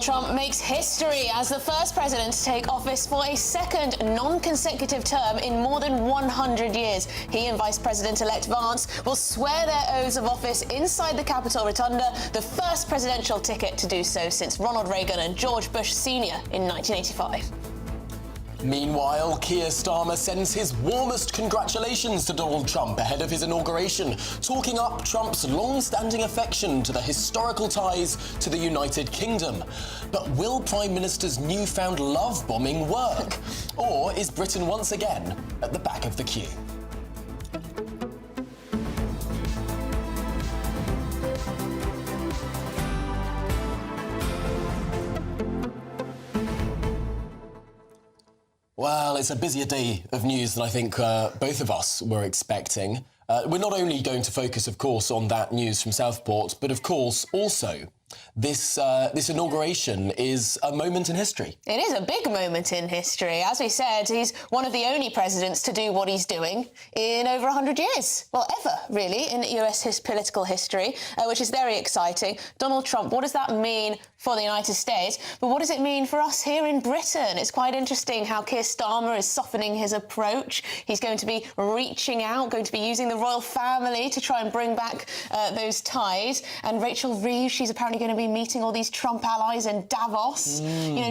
Trump makes history as the first president to take office for a second non-consecutive term in more than 100 years. He and Vice President-elect Vance will swear their oaths of office inside the Capitol Rotunda, the first presidential ticket to do so since Ronald Reagan and George Bush Sr. in 1985. Meanwhile, Keir Starmer sends his warmest congratulations to Donald Trump ahead of his inauguration, talking up Trump's long-standing affection to the historical ties to the United Kingdom. But will Prime Minister's newfound love bombing work? Or is Britain once again at the back of the queue? Well, it's a busier day of news than I think both of us were expecting. We're not only going to focus, of course, on that news from Southport, but, of course, also this inauguration is a moment in history. It is a big moment in history. As we said, he's one of the only presidents to do what he's doing in over 100 years. Well, ever, really, in US political history, which is very exciting. Donald Trump, what does that mean for the United States? But what does it mean for us here in Britain? It's quite interesting how Keir Starmer is softening his approach. He's going to be reaching out, going to be using the royal family to try and bring back those ties. And Rachel Reeves, she's apparently going to be meeting all these Trump allies in Davos,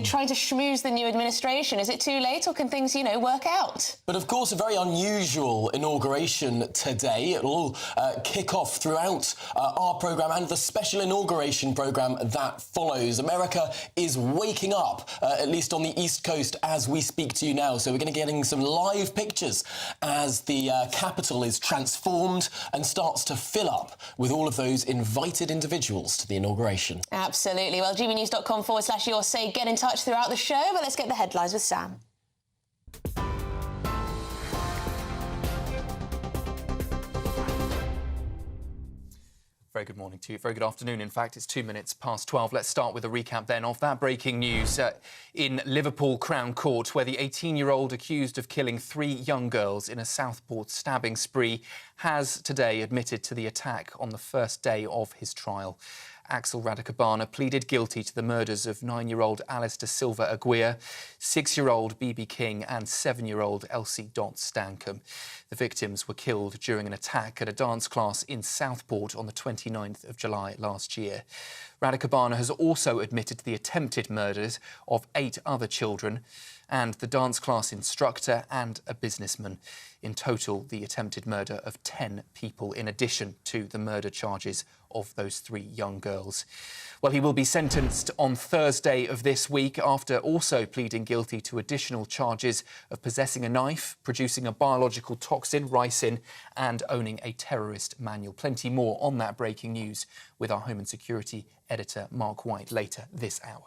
trying to schmooze the new administration. Is it too late, or can things, work out? But, of course, a very unusual inauguration today. It'll all kick off throughout our programme and the special inauguration programme that follows. America is waking up, at least on the East Coast, as we speak to you now. So we're going to be getting some live pictures as the Capitol is transformed and starts to fill up with all of those invited individuals to the inauguration. Absolutely. Well, GBNews.com/your say. Get in touch throughout the show, but let's get the headlines with Sam. Very good morning to you. Very good afternoon. In fact, it's 2 minutes past 12. Let's start with a recap then of that breaking news in Liverpool Crown Court, where the 18-year-old accused of killing 3 young girls in a Southport stabbing spree has today admitted to the attack on the first day of his trial. Axel Radicabana pleaded guilty to the murders of 9-year-old Alice da Silva Aguirre, 6-year-old BB King and 7-year-old Elsie Dot Stankham. The victims were killed during an attack at a dance class in Southport on the 29th of July last year. Radicabana has also admitted to the attempted murders of 8 other children and the dance class instructor and a businessman. In total, the attempted murder of 10 people, in addition to the murder charges of those 3 young girls. Well, he will be sentenced on Thursday of this week after also pleading guilty to additional charges of possessing a knife, producing a biological toxin, ricin, and owning a terrorist manual. Plenty more on that breaking news with our Home and Security editor, Mark White, later this hour.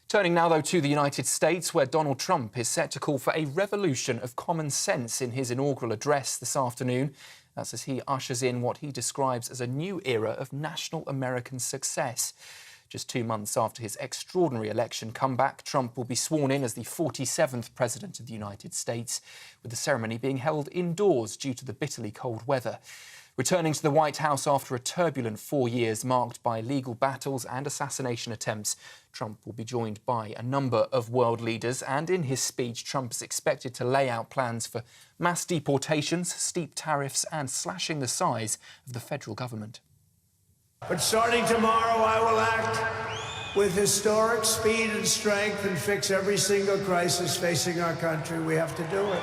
Turning now, though, to the United States, where Donald Trump is set to call for a revolution of common sense in his inaugural address this afternoon. That's as he ushers in what he describes as a new era of national American success. Just 2 months after his extraordinary election comeback, Trump will be sworn in as the 47th President of the United States, with the ceremony being held indoors due to the bitterly cold weather. Returning to the White House after a turbulent 4 years marked by legal battles and assassination attempts, Trump will be joined by a number of world leaders. And in his speech, Trump is expected to lay out plans for mass deportations, steep tariffs and slashing the size of the federal government. But starting tomorrow, I will act with historic speed and strength and fix every single crisis facing our country. We have to do it.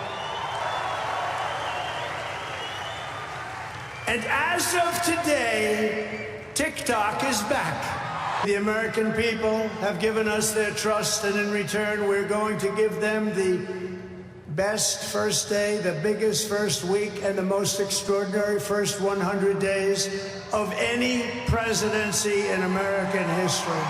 And as of today, TikTok is back. The American people have given us their trust, and in return, we're going to give them the best first day, the biggest first week, and the most extraordinary first 100 days of any presidency in American history.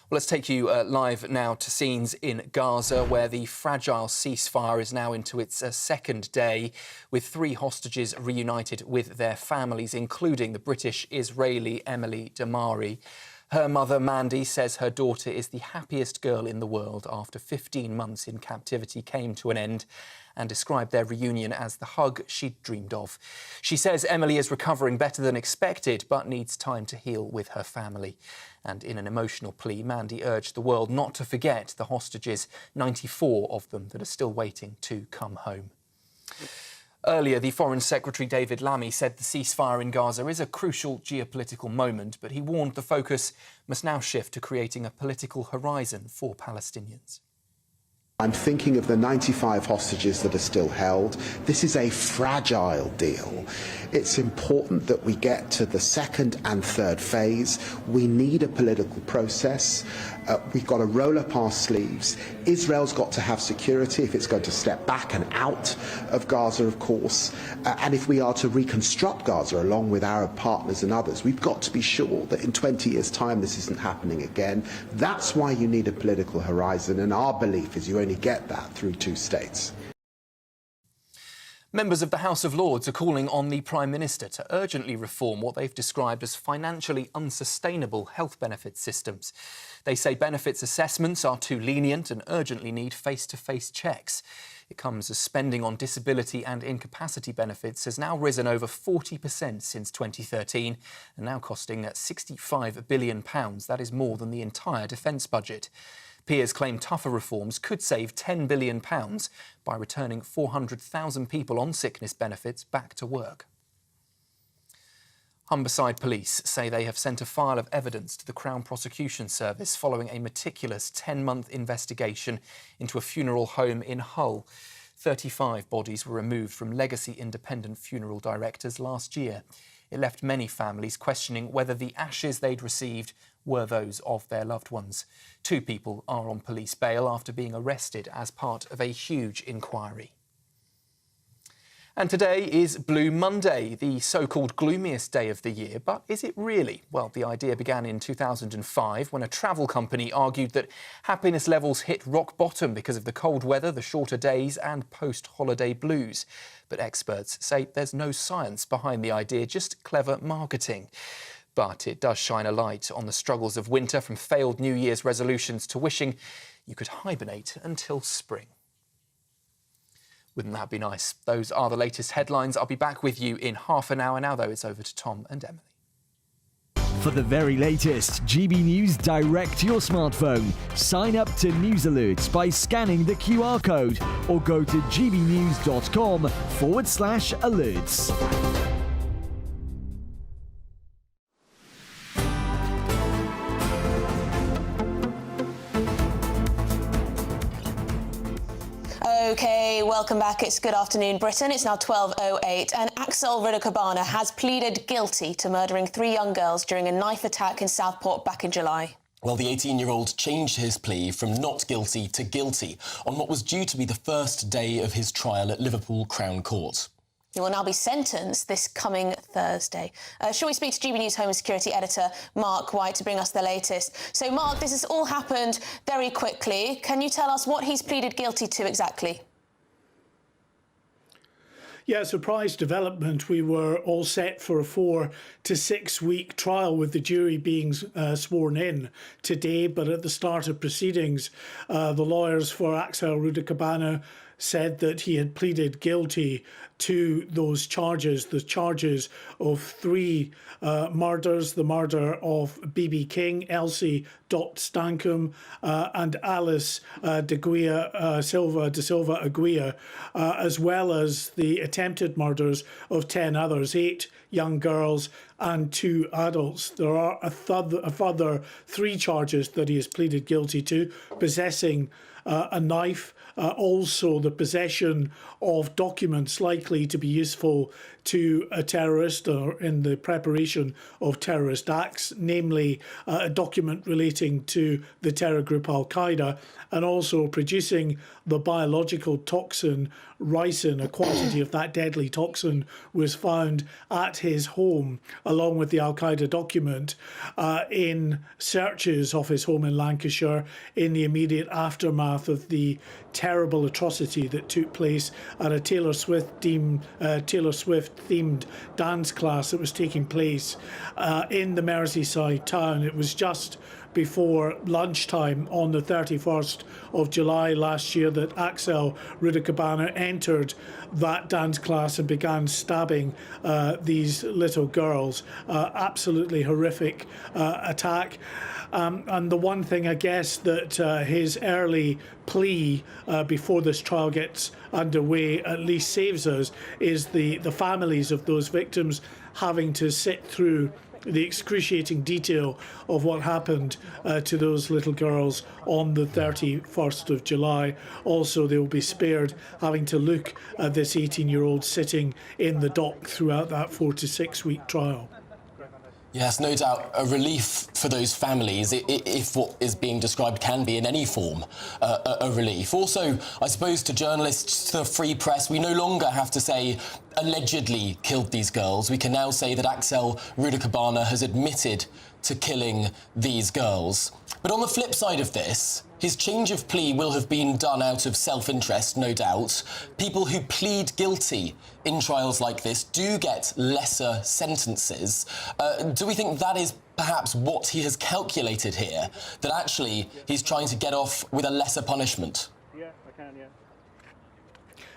Well, let's take you live now to scenes in Gaza, where the fragile ceasefire is now into its second day, with 3 hostages reunited with their families, including the British-Israeli Emily Damari. Her mother, Mandy, says her daughter is the happiest girl in the world after 15 months in captivity came to an end, and described their reunion as the hug she'd dreamed of. She says Emily is recovering better than expected, but needs time to heal with her family. And in an emotional plea, Mandy urged the world not to forget the hostages, 94 of them that are still waiting to come home. Earlier, the Foreign Secretary David Lammy said the ceasefire in Gaza is a crucial geopolitical moment, but he warned the focus must now shift to creating a political horizon for Palestinians. I'm thinking of the 95 hostages that are still held. This is a fragile deal. It's important that we get to the second and third phase. We need a political process. We've got to roll up our sleeves. Israel's got to have security if it's going to step back and out of Gaza, of course. And if we are to reconstruct Gaza along with Arab partners and others, we've got to be sure that in 20 years' time this isn't happening again. That's why you need a political horizon, and our belief is you only get that through two states. Members of the House of Lords are calling on the Prime Minister to urgently reform what they've described as financially unsustainable health benefit systems. They say benefits assessments are too lenient and urgently need face-to-face checks. It comes as spending on disability and incapacity benefits has now risen over 40% since 2013 and now costing £65 billion. That is more than the entire defence budget. Peers claim tougher reforms could save £10 billion by returning 400,000 people on sickness benefits back to work. Humberside Police say they have sent a file of evidence to the Crown Prosecution Service following a meticulous 10-month investigation into a funeral home in Hull. 35 bodies were removed from legacy independent funeral directors last year. It left many families questioning whether the ashes they'd received were those of their loved ones. 2 people are on police bail after being arrested as part of a huge inquiry. And today is Blue Monday, the so-called gloomiest day of the year. But is it really? Well, the idea began in 2005 when a travel company argued that happiness levels hit rock bottom because of the cold weather, the shorter days and post-holiday blues. But experts say there's no science behind the idea, just clever marketing. But it does shine a light on the struggles of winter, from failed New Year's resolutions to wishing you could hibernate until spring. Wouldn't that be nice? Those are the latest headlines. I'll be back with you in half an hour. Now, though, it's over to Tom and Emily. For the very latest GB News direct to your smartphone, sign up to News Alerts by scanning the QR code or go to gbnews.com/alerts. OK, welcome back. It's Good Afternoon Britain. It's now 12:08 and Axel Rudakabana has pleaded guilty to murdering 3 young girls during a knife attack in Southport back in July. Well, the 18-year-old changed his plea from not guilty to guilty on what was due to be the first day of his trial at Liverpool Crown Court. He will now be sentenced this coming Thursday. Shall we speak to GB News Home and Security Editor Mark White to bring us the latest? So, Mark, this has all happened very quickly. Can you tell us what he's pleaded guilty to exactly? Yeah, surprise development. We were all set for a 4 to 6 week trial with the jury being sworn in today. But at the start of proceedings, the lawyers for Axel Rudakabana said that he had pleaded guilty to those charges, the charges of 3 murders, the murder of B.B. King, Elsie Dot Stankham and Alice de Silva Aguirre, as well as the attempted murders of 10 others, 8 young girls and 2 adults. There are a further 3 charges that he has pleaded guilty to: possessing a knife, also the possession of documents likely to be useful to a terrorist or in the preparation of terrorist acts, namely a document relating to the terror group Al-Qaeda, and also producing the biological toxin ricin, a quantity of that deadly toxin, was found at his home, along with the Al-Qaeda document, in searches of his home in Lancashire in the immediate aftermath of the terrible atrocity that took place at a Taylor Swift themed dance class that was taking place in the Merseyside town. It was just before lunchtime on the 31st of July last year that Axel Rudakabana entered that dance class and began stabbing these little girls. Absolutely horrific attack. And the one thing, I guess, that his early plea before this trial gets underway at least saves us is the families of those victims having to sit through the excruciating detail of what happened to those little girls on the 31st of July. Also, they will be spared having to look at this 18-year-old sitting in the dock throughout that 4 to 6 week trial. Yes, no doubt a relief for those families, if what is being described can be in any form a relief. Also, I suppose to journalists, to the free press, we no longer have to say allegedly killed these girls. We can now say that Axel Rudakabana has admitted to killing these girls. But on the flip side of this, his change of plea will have been done out of self-interest, no doubt. People who plead guilty in trials like this do get lesser sentences. Do we think that is perhaps what he has calculated here, that actually he's trying to get off with a lesser punishment? Yeah, I can, yeah.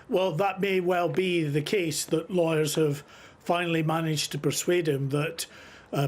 Well, that may well be the case, that lawyers have finally managed to persuade him that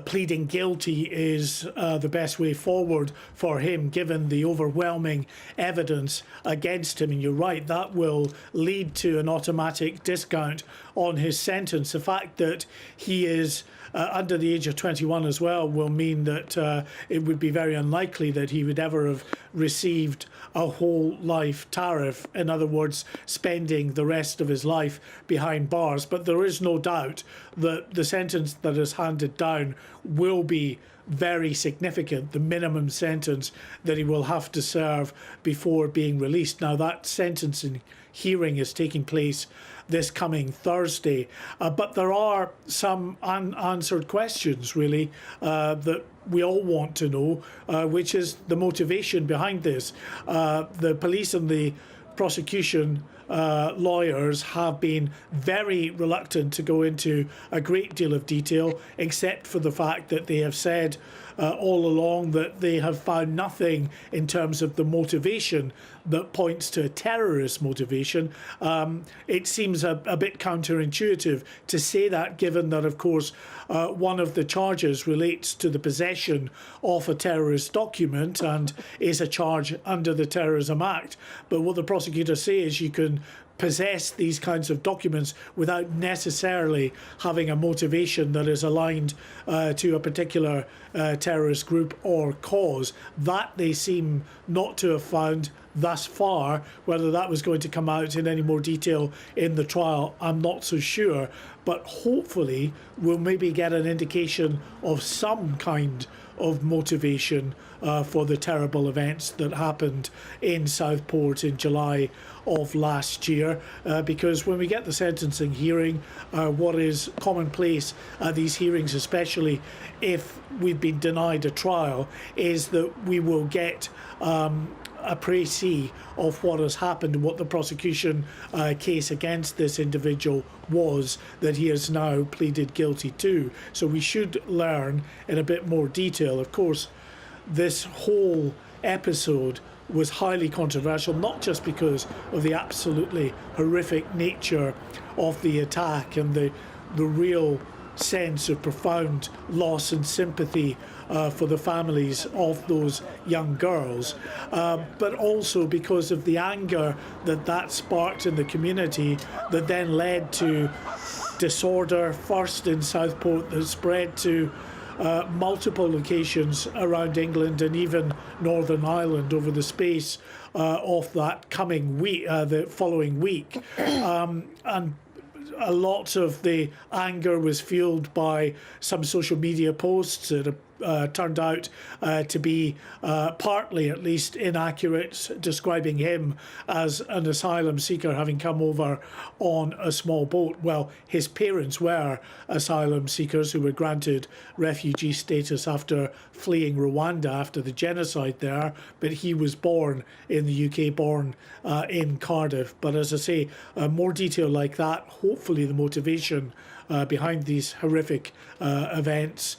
pleading guilty is the best way forward for him, given the overwhelming evidence against him. And you're right, that will lead to an automatic discount on his sentence. The fact that he is under the age of 21 as well will mean that it would be very unlikely that he would ever have received a whole life tariff, in other words, spending the rest of his life behind bars. But there is no doubt that the sentence that is handed down will be very significant, the minimum sentence that he will have to serve before being released. Now, that sentencing hearing is taking place this coming Thursday, but there are some unanswered questions, really, that we all want to know, which is the motivation behind this. The police and the prosecution lawyers have been very reluctant to go into a great deal of detail, except for the fact that they have said all along that they have found nothing in terms of the motivation that points to a terrorist motivation. It seems a bit counterintuitive to say that, given that, of course, one of the charges relates to the possession of a terrorist document and is a charge under the Terrorism Act. But what the prosecutors say is you can possess these kinds of documents without necessarily having a motivation that is aligned to a particular terrorist group or cause. That they seem not to have found thus far. Whether that was going to come out in any more detail in the trial, I'm not so sure. But hopefully we'll maybe get an indication of some kind of motivation for the terrible events that happened in Southport in July of last year, because when we get the sentencing hearing, what is commonplace at these hearings, especially if we've been denied a trial, is that we will get a précis of what has happened and what the prosecution case against this individual was that he has now pleaded guilty to. So we should learn in a bit more detail. Of course, this whole episode was highly controversial, not just because of the absolutely horrific nature of the attack and the real sense of profound loss and sympathy for the families of those young girls, but also because of the anger that sparked in the community, that then led to disorder, first in Southport, that spread to multiple locations around England and even Northern Ireland over the space of that coming week, the following week. And a lot of the anger was fueled by some social media posts. It turned out to be partly, at least, inaccurate, describing him as an asylum seeker having come over on a small boat. Well, his parents were asylum seekers who were granted refugee status after fleeing Rwanda after the genocide there, but he was born in the UK, born in Cardiff. But as I say, more detail like that, hopefully the motivation behind these horrific events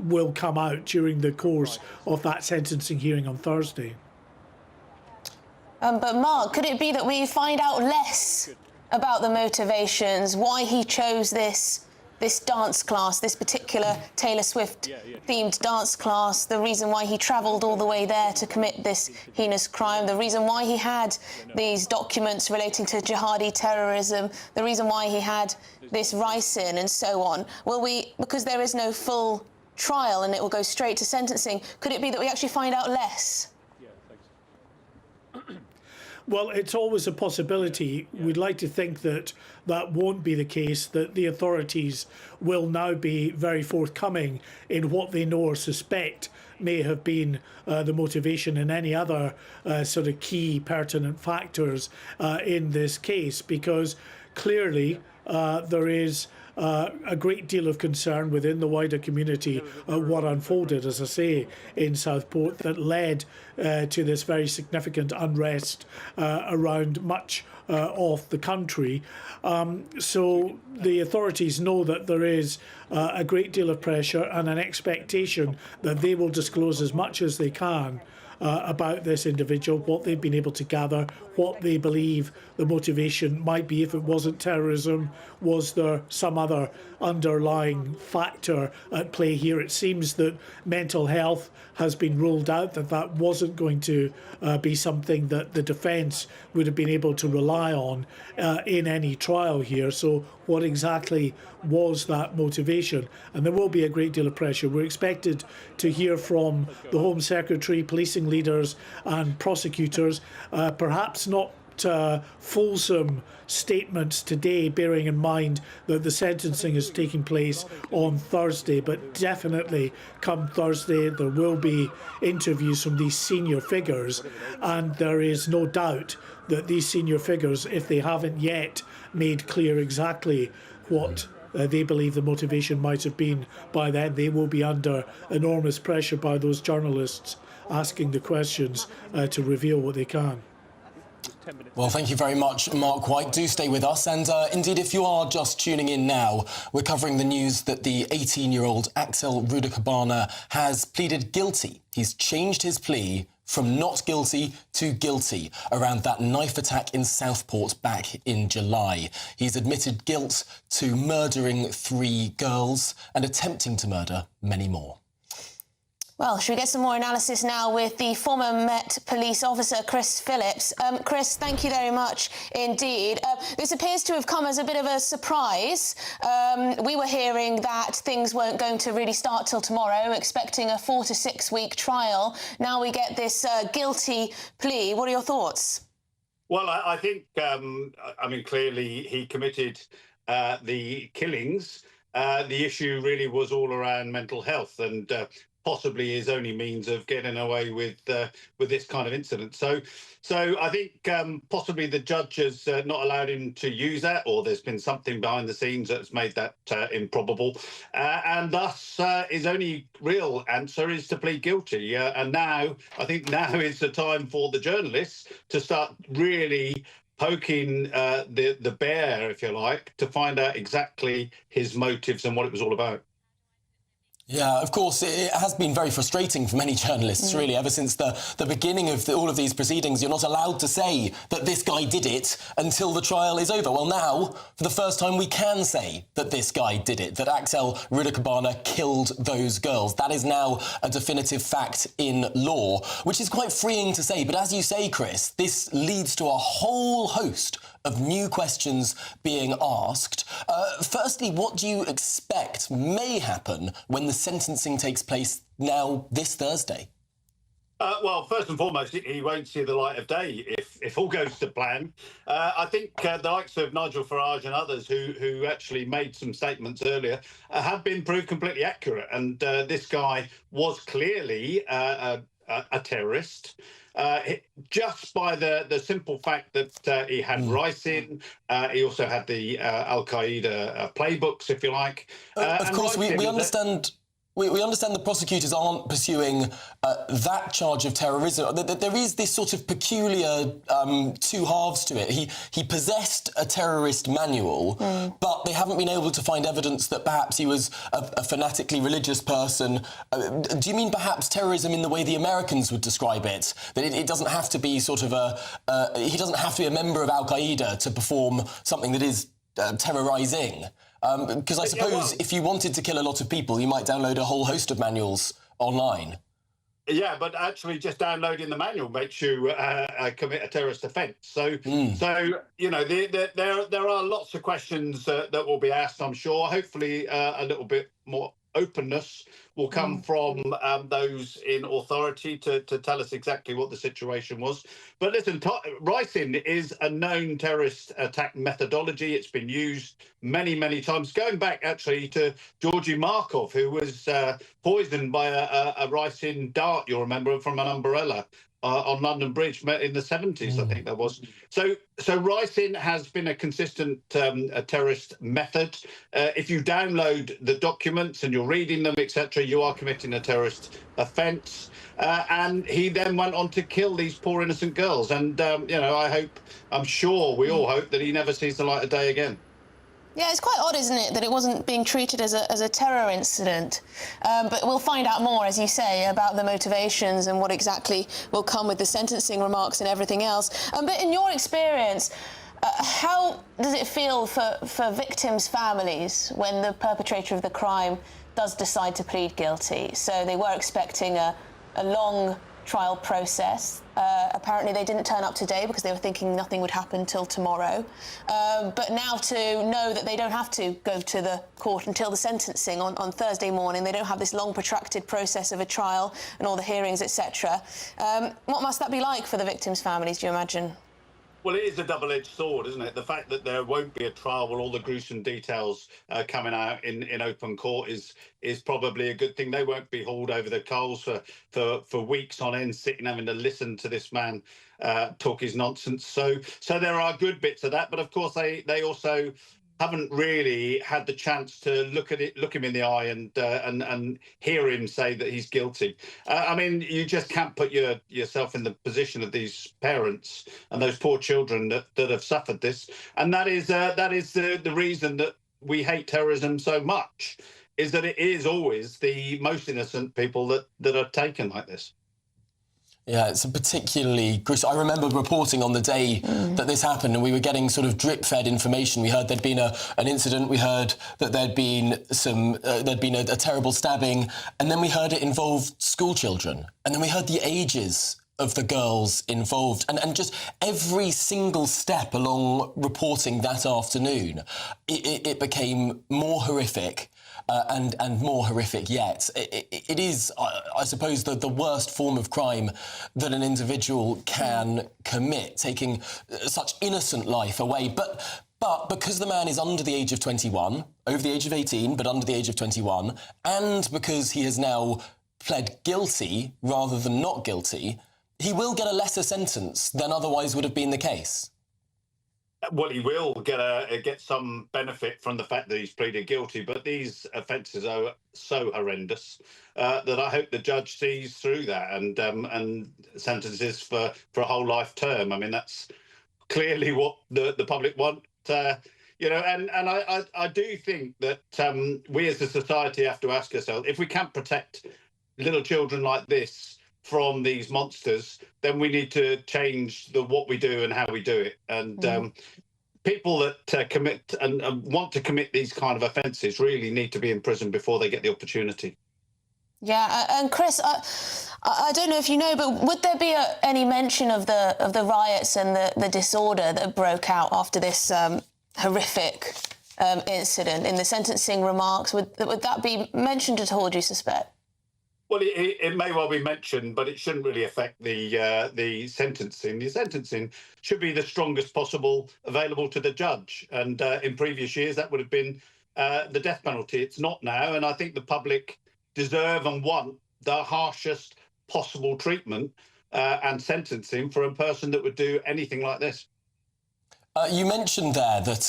will come out during the course of that sentencing hearing on Thursday. But Mark, could it be that we find out less about the motivations, why he chose this dance class, this particular Taylor Swift-themed dance class, the reason why he travelled all the way there to commit this heinous crime, the reason why he had these documents relating to jihadi terrorism, the reason why he had this ricin and so on? Will we, because there is no full trial and it will go straight to sentencing, could it be that we actually find out less? Well, it's always a possibility. We'd like to think that that won't be the case, that the authorities will now be very forthcoming in what they know or suspect may have been the motivation and any other sort of key pertinent factors in this case, because clearly there is a great deal of concern within the wider community what unfolded, as I say, in Southport that led to this very significant unrest around much of the country. So the authorities know that there is a great deal of pressure and an expectation that they will disclose as much as they can about this individual, what they've been able to gather, what they believe the motivation might be. If it wasn't terrorism, was there some other underlying factor at play here? It seems that mental health has been ruled out, that wasn't going to be something that the defence would have been able to rely on in any trial here. So what exactly was that motivation? And there will be a great deal of pressure. We're expected to hear from the Home Secretary, policing leaders and prosecutors, perhaps not fulsome statements today, bearing in mind that the sentencing is taking place on Thursday, but definitely come Thursday there will be interviews from these senior figures, and there is no doubt that these senior figures, if they haven't yet made clear exactly what they believe the motivation might have been by then, they will be under enormous pressure by those journalists asking the questions to reveal what they can. Well, thank you very much, Mark White. Do stay with us. And indeed, if you are just tuning in now, we're covering the news that the 18-year-old Axel Rudakabana has pleaded guilty. He's changed his plea from not guilty to guilty around that knife attack in Southport back in July. He's admitted guilt to murdering 3 girls and attempting to murder many more. Well, should we get some more analysis now with the former Met police officer, Chris Phillips? Chris, thank you very much indeed. This appears to have come as a bit of a surprise. We were hearing that things weren't going to really start till tomorrow, expecting a 4 to 6 week trial. Now we get this guilty plea. What are your thoughts? Well, I think, I mean, clearly he committed the killings. The issue really was all around mental health and possibly his only means of getting away with this kind of incident. So I think possibly the judge has not allowed him to use that, or there's been something behind the scenes that's made that improbable. And thus, his only real answer is to plead guilty. And now, I think now is the time for the journalists to start really poking the bear, if you like, to find out exactly his motives and what it was all about. Yeah, of course, it has been very frustrating for many journalists, really, ever since the beginning of all of these proceedings. You're not allowed to say that this guy did it until the trial is over. Well, now, for the first time, we can say that this guy did it, that Axel Rudakabana killed those girls. That is now a definitive fact in law, which is quite freeing to say. But as you say, Chris, this leads to a whole host of new questions being asked. Firstly, what do you expect may happen when the sentencing takes place now this Thursday? Well, first and foremost, he won't see the light of day if all goes to plan. I think the likes of Nigel Farage and others who actually made some statements earlier have been proved completely accurate. And this guy was clearly a terrorist. Just by the simple fact that he had rice in, he also had the Al Qaeda playbooks, if you like. Of course, we understand. We understand the prosecutors aren't pursuing that charge of terrorism. There is this sort of peculiar two halves to it. He possessed a terrorist manual, but they haven't been able to find evidence that perhaps he was a fanatically religious person. Do you mean perhaps terrorism in the way the Americans would describe it? That it doesn't have to be sort of he doesn't have to be a member of Al Qaeda to perform something that is terrorising? Because I suppose if you wanted to kill a lot of people, you might download a whole host of manuals online. Yeah, but actually just downloading the manual makes you commit a terrorist offence. So you know, there are lots of questions that will be asked, I'm sure. Hopefully a little bit more openness will come from those in authority to tell us exactly what the situation was. But listen, ricin is a known terrorist attack methodology. It's been used many, many times, going back actually to Georgy Markov, who was poisoned by a ricin dart, you'll remember, from an umbrella on London Bridge in the 70s, I think that was. So ricin has been a consistent a terrorist method. If you download the documents and you're reading them, etc., you are committing a terrorist offence. And he then went on to kill these poor innocent girls. And, you know, I'm sure we all hope that he never sees the light of day again. Yeah, it's quite odd, isn't it, that it wasn't being treated as a terror incident. But we'll find out more, as you say, about the motivations and what exactly will come with the sentencing remarks and everything else. But in your experience, how does it feel for victims' families when the perpetrator of the crime does decide to plead guilty? So they were expecting a long trial process. Apparently they didn't turn up today because they were thinking nothing would happen till tomorrow. But now to know that they don't have to go to the court until the sentencing on Thursday morning, they don't have this long protracted process of a trial and all the hearings, etc. What must that be like for the victims' families, do you imagine? Well, it is a double-edged sword, isn't it? The fact that there won't be a trial with all the gruesome details coming out in open court is probably a good thing. They won't be hauled over the coals for weeks on end, sitting having to listen to this man talk his nonsense. So there are good bits of that, but of course they also haven't really had the chance to look him in the eye and hear him say that he's guilty. I mean, you just can't put yourself in the position of these parents and those poor children that have suffered this. And that is the reason that we hate terrorism so much, is that it is always the most innocent people that are taken like this. Yeah, it's a particularly gruesome. I remember reporting on the day that this happened, and we were getting sort of drip-fed information. We heard there'd been an incident. We heard that there'd been a terrible stabbing, and then we heard it involved school children, and then we heard the ages of the girls involved, and just every single step along reporting that afternoon, it became more horrific. And more horrific yet. It is, I suppose, the worst form of crime that an individual can commit, taking such innocent life away. But because the man is under the age of 21, over the age of 18, but under the age of 21, and because he has now pled guilty rather than not guilty, he will get a lesser sentence than otherwise would have been the case. Well, he will get some benefit from the fact that he's pleaded guilty, but these offences are so horrendous that I hope the judge sees through that and sentences for a whole life term. I mean, that's clearly what the public want. You know, and I do think that we as a society have to ask ourselves, if we can't protect little children like this from these monsters, then we need to change what we do and how we do it. And people that commit and want to commit these kind of offences really need to be in prison before they get the opportunity. Yeah, and Chris, I don't know if you know, but would there be any mention of the riots and the disorder that broke out after this horrific incident in the sentencing remarks? Would that be mentioned at all, do you suspect? Well, it may well be mentioned, but it shouldn't really affect the sentencing. The sentencing should be the strongest possible available to the judge. And in previous years, that would have been the death penalty. It's not now, and I think the public deserve and want the harshest possible treatment and sentencing for a person that would do anything like this. You mentioned there that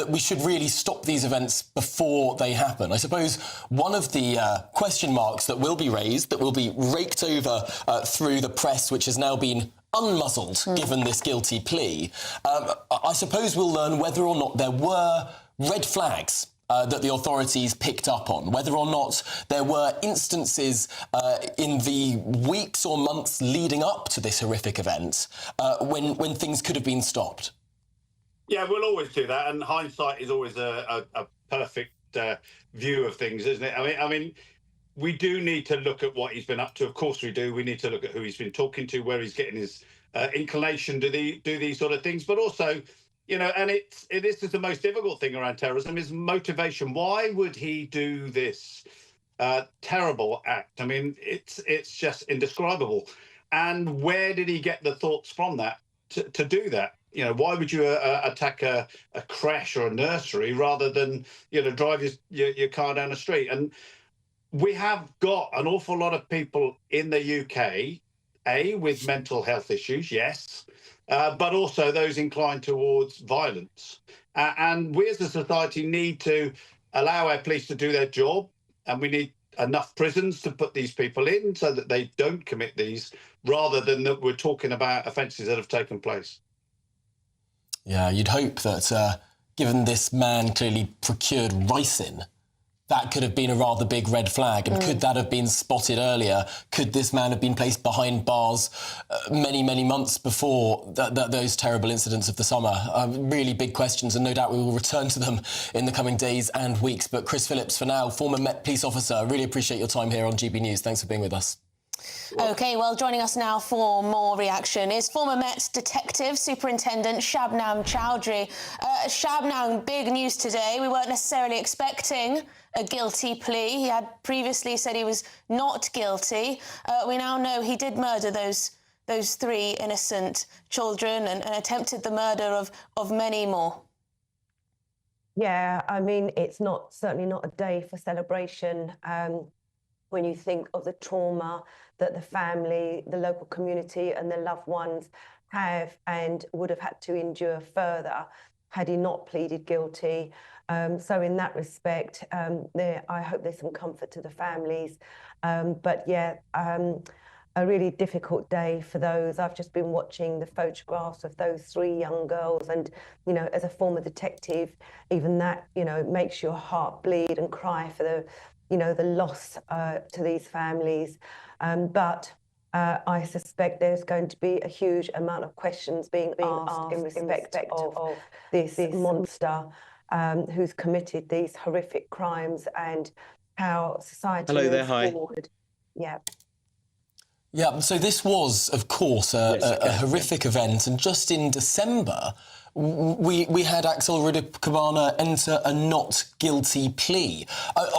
we should really stop these events before they happen. I suppose one of the question marks that will be raised, that will be raked over through the press, which has now been unmuzzled given this guilty plea, I suppose we'll learn whether or not there were red flags that the authorities picked up on, whether or not there were instances in the weeks or months leading up to this horrific event when things could have been stopped. Yeah, we'll always do that, and hindsight is always a perfect view of things, isn't it? I mean, we do need to look at what he's been up to. Of course we do. We need to look at who he's been talking to, where he's getting his inclination to do these sort of things, but also, you know, and this is the most difficult thing around terrorism, is motivation. Why would he do this terrible act? I mean, it's just indescribable. And where did he get the thoughts from that to do that? You know, why would you attack a creche or a nursery rather than, you know, drive your car down the street? And we have got an awful lot of people in the UK, with mental health issues, yes, but also those inclined towards violence. And we as a society need to allow our police to do their job, and we need enough prisons to put these people in so that they don't commit these, rather than that we're talking about offences that have taken place. Yeah, you'd hope that given this man clearly procured ricin, that could have been a rather big red flag. And could that have been spotted earlier? Could this man have been placed behind bars many, many months before those terrible incidents of the summer? Really big questions, and no doubt we will return to them in the coming days and weeks. But Chris Phillips, for now, former Met police officer, really appreciate your time here on GB News. Thanks for being with us. OK, well, joining us now for more reaction is former Met Detective Superintendent Shabnam Chowdhury. Shabnam, big news today. We weren't necessarily expecting a guilty plea. He had previously said he was not guilty. We now know he did murder those three innocent children and attempted the murder of many more. Yeah, I mean, it's certainly not a day for celebration when you think of the trauma that the family, the local community and their loved ones have and would have had to endure further had he not pleaded guilty. So in that respect, I hope there's some comfort to the families. But yeah, a really difficult day for those. I've just been watching the photographs of those three young girls, and, you know, as a former detective, even that, you know, makes your heart bleed and cry for the, you know, the loss to these families. But I suspect there's going to be a huge amount of questions being asked in respect of this monster who's committed these horrific crimes and how society moves forward. Yeah. Yeah, so this was, of course, a horrific event, and just in December, we had Axel Rueda-Cabana enter a not guilty plea.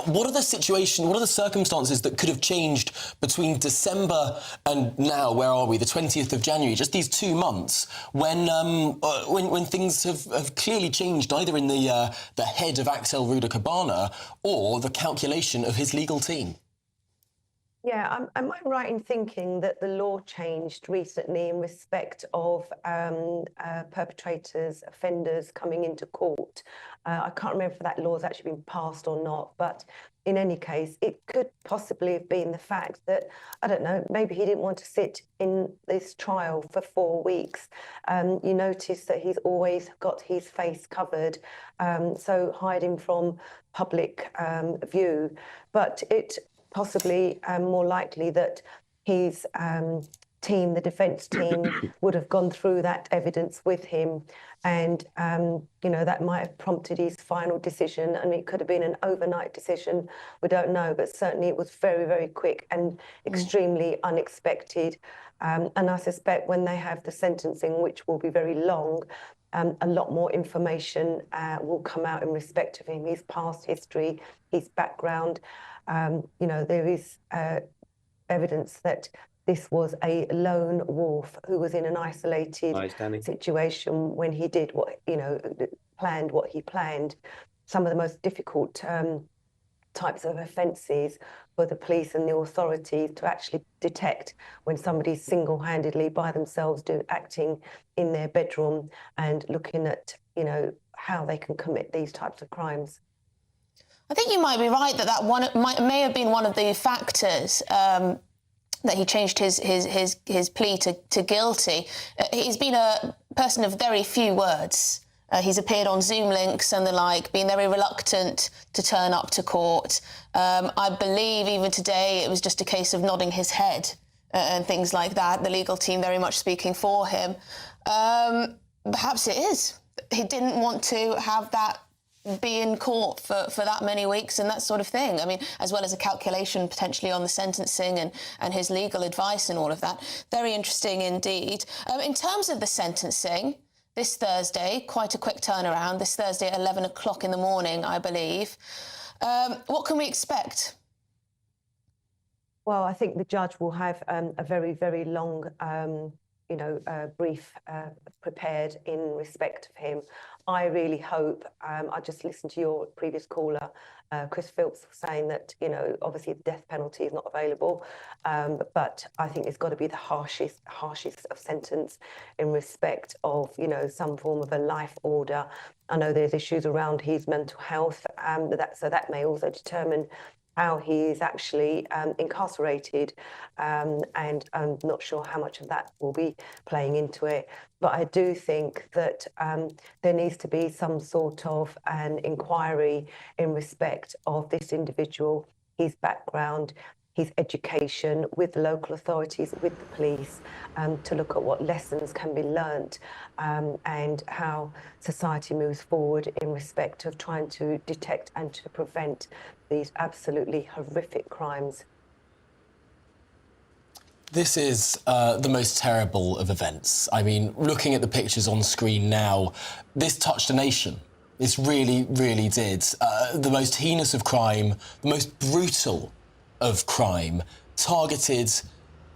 What are the circumstances that could have changed between December and now? Where are we? The 20th of January, just these 2 months, when things have clearly changed, either in the head of Axel Rueda-Cabana or the calculation of his legal team. Yeah, am I right in thinking that the law changed recently in respect of perpetrators, offenders coming into court? I can't remember if that law has actually been passed or not, but in any case, it could possibly have been the fact that, I don't know, maybe he didn't want to sit in this trial for 4 weeks. You notice that he's always got his face covered, so hiding from public view. But it possibly more likely that his team, the defence team, would have gone through that evidence with him, and you know, that might have prompted his final decision. And it could have been an overnight decision, we don't know, but certainly it was very, very quick and extremely unexpected. And I suspect when they have the sentencing, which will be very long, a lot more information will come out in respect of him, his past history, his background. You know, there is evidence that this was a lone wolf who was in an isolated situation when he did what, you know, planned what he planned. Some of the most difficult types of offences for the police and the authorities to actually detect when somebody's single-handedly by themselves acting in their bedroom and looking at, you know, how they can commit these types of crimes. I think you might be right that may have been one of the factors that he changed his plea to guilty. He's been a person of very few words. He's appeared on Zoom links and the like, been very reluctant to turn up to court. I believe even today it was just a case of nodding his head and things like that, the legal team very much speaking for him. Perhaps it is. He didn't want to have that be in court for that many weeks and that sort of thing. I mean, as well as a calculation potentially on the sentencing and his legal advice and all of that. Very interesting indeed. In terms of the sentencing, this Thursday, quite a quick turnaround, this Thursday at 11 o'clock in the morning, I believe. What can we expect? Well, I think the judge will have a very, very long, brief prepared in respect of him. I really hope, I just listened to your previous caller, Chris Philps, saying that, you know, obviously the death penalty is not available, but I think it's got to be the harshest of sentence in respect of, you know, some form of a life order. I know there's issues around his mental health, so that may also determine how he is actually incarcerated, and I'm not sure how much of that will be playing into it. But I do think that there needs to be some sort of an inquiry in respect of this individual, his background, his education, with the local authorities, with the police, to look at what lessons can be learnt, and how society moves forward in respect of trying to detect and to prevent these absolutely horrific crimes. This is the most terrible of events. I mean, looking at the pictures on screen now, this touched a nation. This really, really did. The most heinous of crime, the most brutal of crime, targeted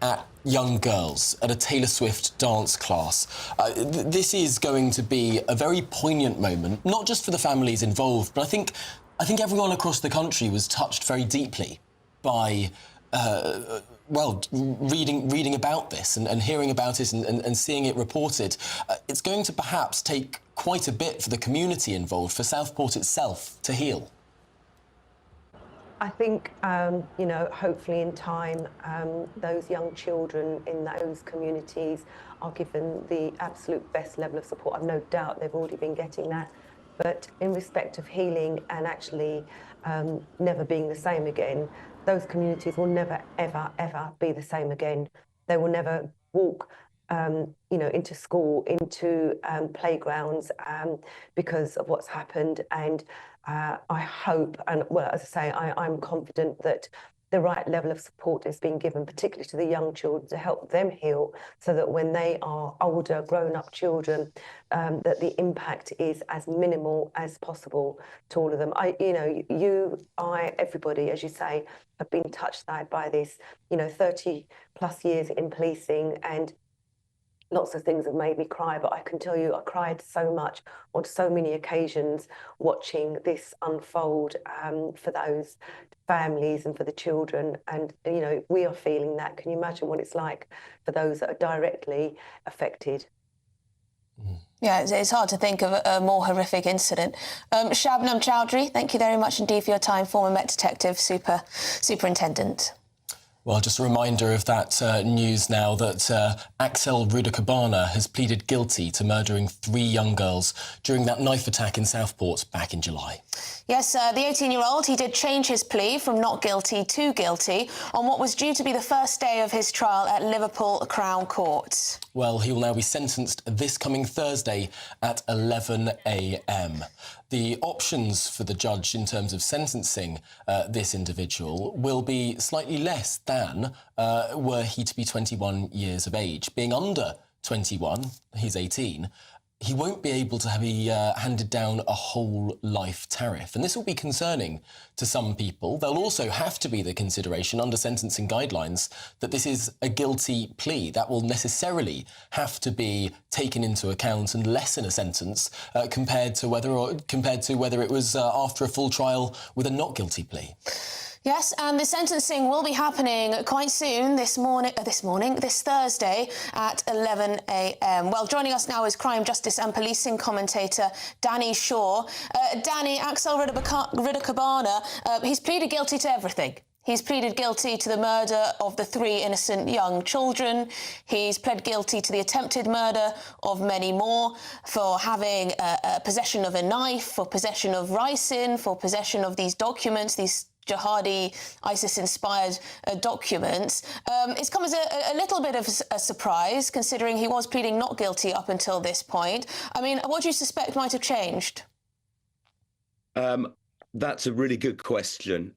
at young girls at a Taylor Swift dance class. This is going to be a very poignant moment, not just for the families involved, but I think everyone across the country was touched very deeply by, reading about this and hearing about it and seeing it reported. It's going to perhaps take quite a bit for the community involved, for Southport itself, to heal. I think, hopefully in time, those young children in those communities are given the absolute best level of support. I've no doubt they've already been getting that. But in respect of healing and actually never being the same again, those communities will never, ever, ever be the same again. They will never walk, into school, into playgrounds because of what's happened. And I hope, and well, as I say, I'm confident that the right level of support is being given, particularly to the young children, to help them heal, so that when they are older, grown-up children, that the impact is as minimal as possible to all of them. Everybody, as you say, have been touched by this. 30 plus years in policing, and lots of things have made me cry, but I can tell you I cried so much on so many occasions watching this unfold for those families and for the children. And, we are feeling that. Can you imagine what it's like for those that are directly affected? Yeah, it's hard to think of a more horrific incident. Shabnam Chowdhury, thank you very much indeed for your time, former Met Detective, Superintendent. Well, just a reminder of that news now that Axel Rudakabana has pleaded guilty to murdering 3 young girls during that knife attack in Southport back in July. Yes, the 18-year-old, he did change his plea from not guilty to guilty on what was due to be the first day of his trial at Liverpool Crown Court. Well, he will now be sentenced this coming Thursday at 11 a.m. The options for the judge in terms of sentencing this individual will be slightly less than were he to be 21 years of age. Being under 21, he's 18, he won't be able to be handed down a whole life tariff. And this will be concerning to some people. There'll also have to be the consideration under sentencing guidelines that this is a guilty plea. That will necessarily have to be taken into account and lessen a sentence compared to whether it was after a full trial with a not guilty plea. Yes, and the sentencing will be happening quite soon, this Thursday at 11 a.m. Well, joining us now is crime, justice and policing commentator Danny Shaw. Danny, Axel Ridder-Cabana, he's pleaded guilty to everything. He's pleaded guilty to the murder of the 3 innocent young children. He's pled guilty to the attempted murder of many more, for having possession of a knife, for possession of ricin, for possession of these documents, these jihadi, ISIS-inspired documents. It's come as a little bit of a surprise, considering he was pleading not guilty up until this point. I mean, what do you suspect might have changed? That's a really good question.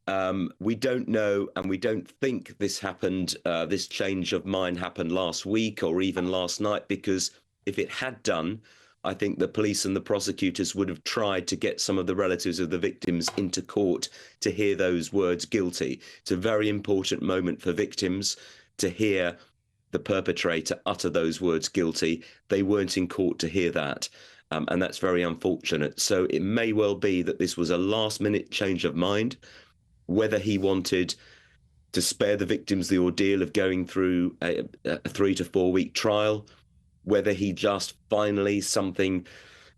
We don't know, and we don't think this happened, this change of mind happened last week or even last night, because if it had done, I think the police and the prosecutors would have tried to get some of the relatives of the victims into court to hear those words guilty. It's a very important moment for victims to hear the perpetrator utter those words guilty. They weren't in court to hear that. And that's very unfortunate. So it may well be that this was a last-minute change of mind, whether he wanted to spare the victims the ordeal of going through a 3 to 4 week trial, whether he just finally something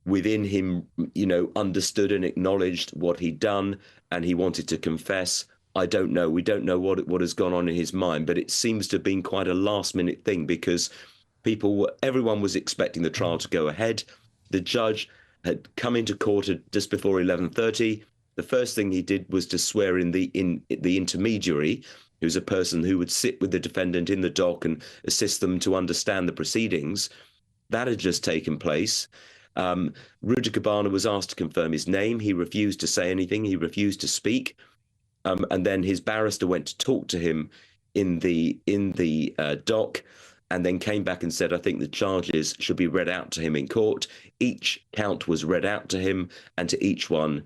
within him, understood and acknowledged what he'd done and he wanted to confess. I don't know. We don't know what has gone on in his mind, but it seems to have been quite a last-minute thing, because everyone was expecting the trial to go ahead. The judge had come into court at just before 11:30. The first thing he did was to swear in the intermediary, who's a person who would sit with the defendant in the dock and assist them to understand the proceedings. That had just taken place. Ridder-Cabana was asked to confirm his name. He refused to say anything. He refused to speak. And then his barrister went to talk to him in the dock, and then came back and said, I think the charges should be read out to him in court. Each count was read out to him, and to each one,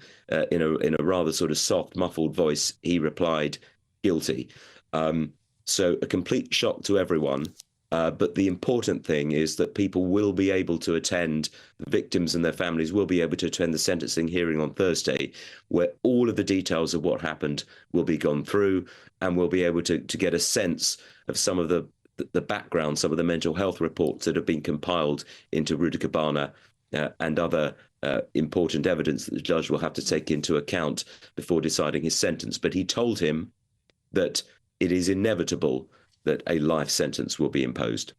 in a rather sort of soft, muffled voice, he replied, guilty. So a complete shock to everyone. But the important thing is that people will be able to attend, the victims and their families will be able to attend the sentencing hearing on Thursday, where all of the details of what happened will be gone through, and we'll be able to get a sense of some of the background, some of the mental health reports that have been compiled into Ridder-Cabana and other important evidence that the judge will have to take into account before deciding his sentence. But he told him that it is inevitable that a life sentence will be imposed.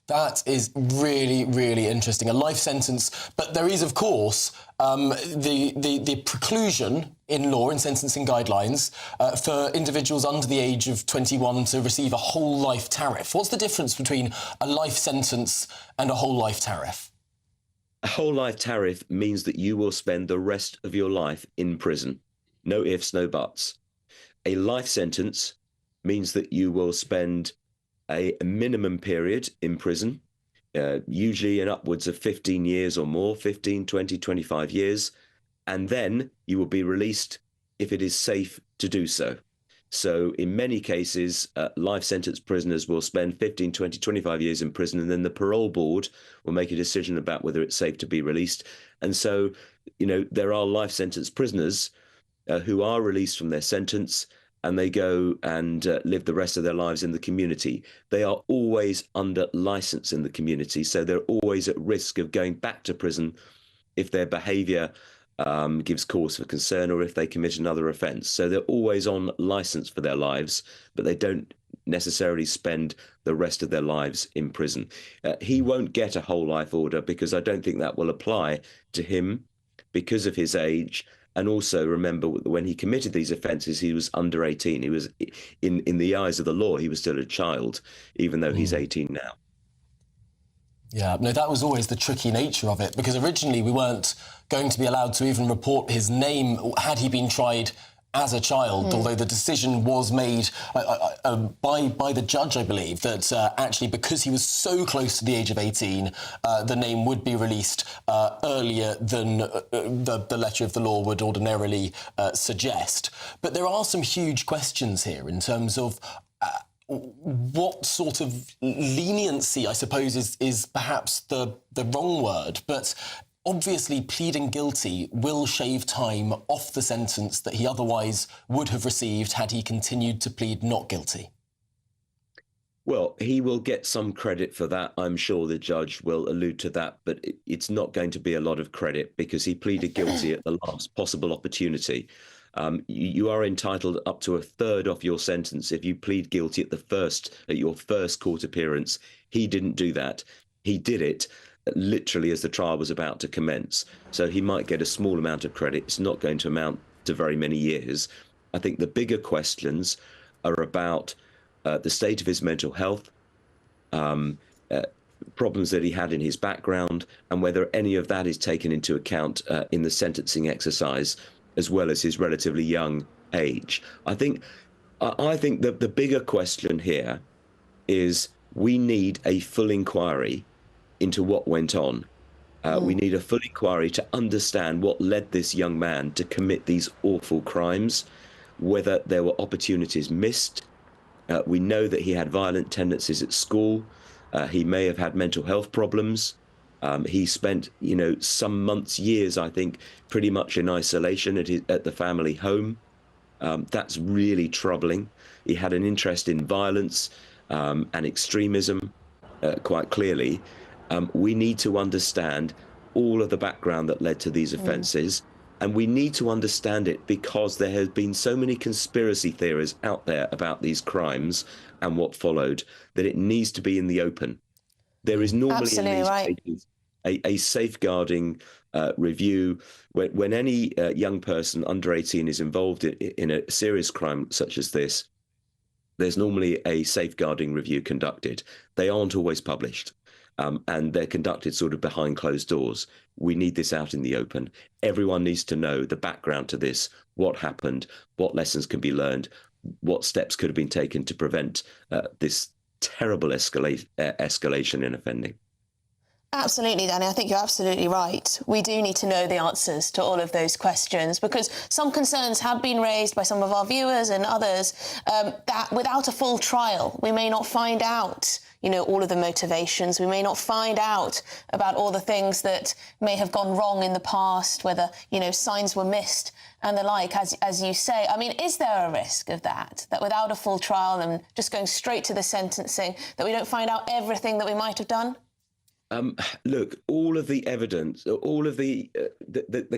That is really, really interesting. A life sentence, but there is, of course, the preclusion in law, in sentencing guidelines, for individuals under the age of 21 to receive a whole life tariff. What's the difference between a life sentence and a whole life tariff? A whole life tariff means that you will spend the rest of your life in prison. No ifs, no buts. A life sentence means that you will spend a minimum period in prison, usually in upwards of 15 years or more, 15, 20, 25 years, and then you will be released if it is safe to do so. So in many cases, life sentence prisoners will spend 15, 20, 25 years in prison, and then the parole board will make a decision about whether it's safe to be released. And so, there are life sentence prisoners who are released from their sentence, and they go and live the rest of their lives in the community. They are always under license in the community, so they're always at risk of going back to prison if their behaviour gives cause for concern or if they commit another offence. So they're always on license for their lives, but they don't necessarily spend the rest of their lives in prison. He won't get a whole life order, because I don't think that will apply to him because of his age. And also remember, when he committed these offences, he was under 18. He was, in the eyes of the law, he was still a child, even though he's 18 now. Yeah, no, that was always the tricky nature of it, because originally we weren't going to be allowed to even report his name had he been tried as a child, although the decision was made by the judge, I believe, that actually because he was so close to the age of 18, the name would be released earlier than the letter of the law would ordinarily suggest. But there are some huge questions here in terms of what sort of leniency, I suppose, is perhaps the wrong word, but obviously pleading guilty will shave time off the sentence that he otherwise would have received had he continued to plead not guilty. Well, he will get some credit for that. I'm sure the judge will allude to that, but it's not going to be a lot of credit because he pleaded guilty at the last possible opportunity. You are entitled up to a third of your sentence if you plead guilty at your first court appearance. He didn't do that. He did it literally as the trial was about to commence. So he might get a small amount of credit. It's not going to amount to very many years. I think the bigger questions are about the state of his mental health, problems that he had in his background, and whether any of that is taken into account in the sentencing exercise, as well as his relatively young age. I think that the bigger question here is we need a full inquiry into what went on. We need a full inquiry to understand what led this young man to commit these awful crimes, whether there were opportunities missed. We know that he had violent tendencies at school. He may have had mental health problems. He spent, some months, years, I think, pretty much in isolation at the family home. That's really troubling. He had an interest in violence and extremism, quite clearly. We need to understand all of the background that led to these offences, and we need to understand it because there have been so many conspiracy theories out there about these crimes and what followed that it needs to be in the open. There is normally in these cases a safeguarding review. When any young person under 18 is involved in a serious crime such as this, there's normally a safeguarding review conducted. They aren't always published. And they're conducted sort of behind closed doors. We need this out in the open. Everyone needs to know the background to this, what happened, what lessons can be learned, what steps could have been taken to prevent this terrible escalation in offending. Absolutely, Danny. I think you're absolutely right. We do need to know the answers to all of those questions because some concerns have been raised by some of our viewers and others that without a full trial, we may not find out, all of the motivations. We may not find out about all the things that may have gone wrong in the past, whether, signs were missed and the like, as you say. I mean, is there a risk of that without a full trial and just going straight to the sentencing, that we don't find out everything that we might have done? Look, all of the evidence, all of the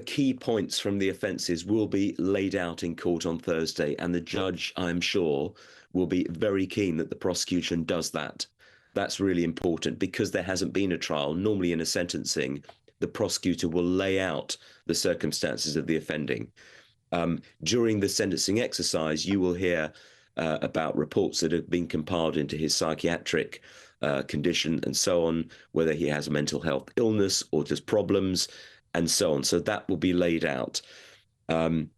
key points from the offences will be laid out in court on Thursday, and the judge, I'm sure, will be very keen that the prosecution does that. That's really important because there hasn't been a trial. Normally in a sentencing, the prosecutor will lay out the circumstances of the offending. During the sentencing exercise, you will hear about reports that have been compiled into his psychiatric condition and so on, whether he has a mental health illness or just problems and so on. So that will be laid out. I'm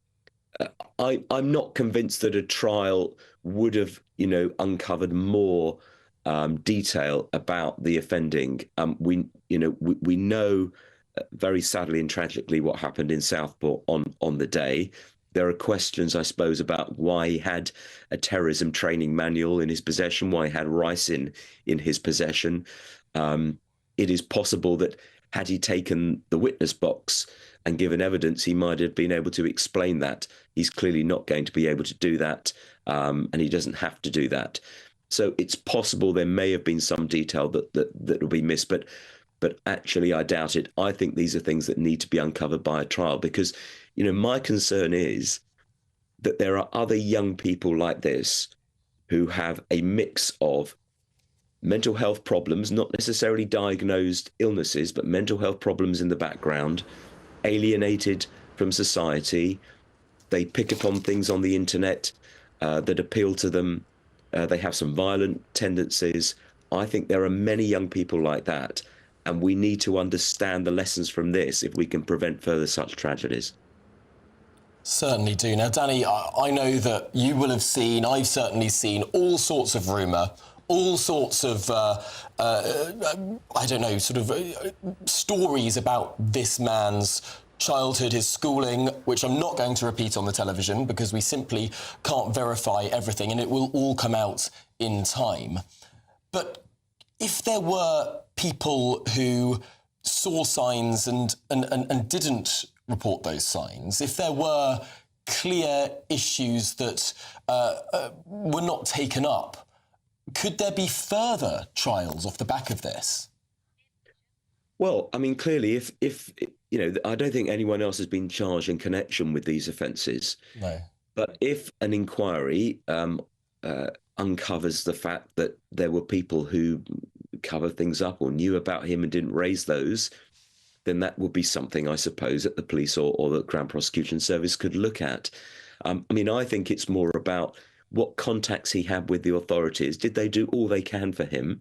not convinced that a trial would have, uncovered more detail about the offending. We know very sadly and tragically what happened in Southport on the day. There are questions, I suppose, about why he had a terrorism training manual in his possession, why he had rice in his possession. It is possible that had he taken the witness box and given evidence, he might have been able to explain that. He's clearly not going to be able to do that, and he doesn't have to do that. So it's possible there may have been some detail that will be missed, but actually I doubt it. I think these are things that need to be uncovered by a trial because, my concern is that there are other young people like this who have a mix of mental health problems, not necessarily diagnosed illnesses, but mental health problems in the background, alienated from society. They pick up on things on the internet that appeal to them. They have some violent tendencies. I think there are many young people like that, and we need to understand the lessons from this if we can prevent further such tragedies. Certainly do. Now, Danny, I know that you will have seen, I've certainly seen all sorts of rumour, all sorts of, I don't know, sort of stories about this man's childhood, his schooling, which I'm not going to repeat on the television because we simply can't verify everything, and it will all come out in time. But if there were people who saw signs and didn't report those signs, if there were clear issues that were not taken up, could there be further trials off the back of this? Well, I mean, clearly, if you know, I don't think anyone else has been charged in connection with these offences. No. But if an inquiry uncovers the fact that there were people who covered things up or knew about him and didn't raise those, then that would be something, I suppose, that the police or the Crown Prosecution Service could look at. I mean, I think it's more about what contacts he had with the authorities. Did they do all they can for him?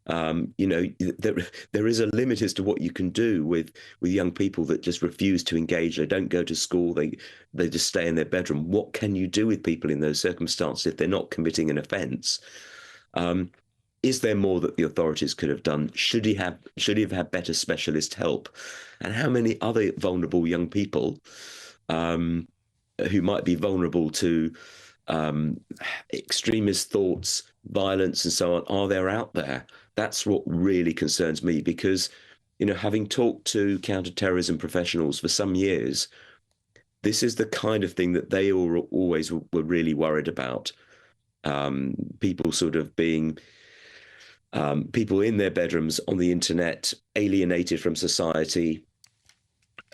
You know, there is a limit as to what you can do with young people that just refuse to engage. They don't go to school. They just stay in their bedroom. What can you do with people in those circumstances if they're not committing an offence? Is there more that the authorities could have done? Should he have had better specialist help? And how many other vulnerable young people who might be vulnerable to extremist thoughts, violence, and so on, are there out there? That's what really concerns me, because, you know, having talked to counter-terrorism professionals for some years, this is the kind of thing that they always were really worried about. People sort of being people in their bedrooms, on the internet, alienated from society,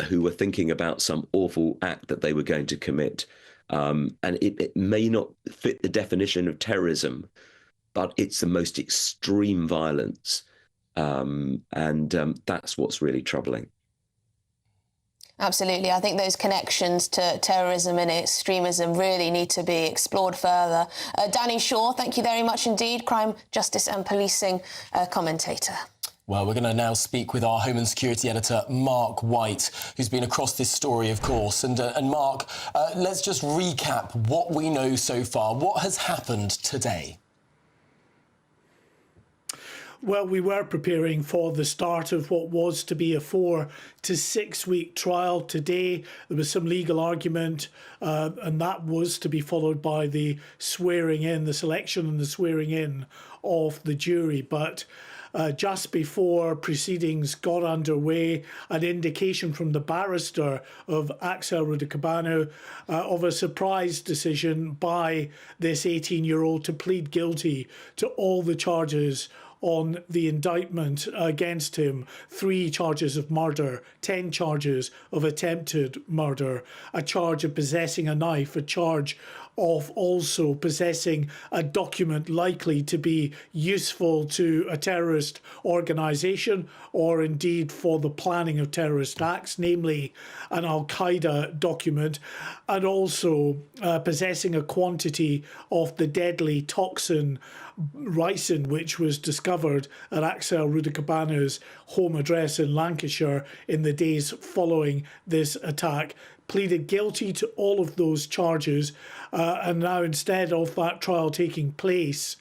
who were thinking about some awful act that they were going to commit. And it may not fit the definition of terrorism, but it's the most extreme violence. And that's what's really troubling. Absolutely. I think those connections to terrorism and extremism really need to be explored further. Danny Shaw, thank you very much indeed, crime, justice and policing commentator. Well, we're going to now speak with our Home and Security editor, Mark White, who's been across this story, of course. And Mark, let's just recap what we know so far. What has happened today? Well, we were preparing for the start of what was to be a 4 to 6 week trial today. There was some legal argument, and that was to be followed by the swearing in, the selection and the swearing in of the jury. But just before proceedings got underway, an indication from the barrister of Axel Rudikabanu of a surprise decision by this 18-year-old to plead guilty to all the charges on the indictment against him. 3 charges of murder, 10 charges of attempted murder, a charge of possessing a knife, a charge of also possessing a document likely to be useful to a terrorist organisation or indeed for the planning of terrorist acts, namely an Al-Qaeda document, and also possessing a quantity of the deadly toxin ricin, which was discovered at Axel Rudikabanu's home address in Lancashire in the days following this attack. Pleaded guilty to all of those charges, and now instead of that trial taking place,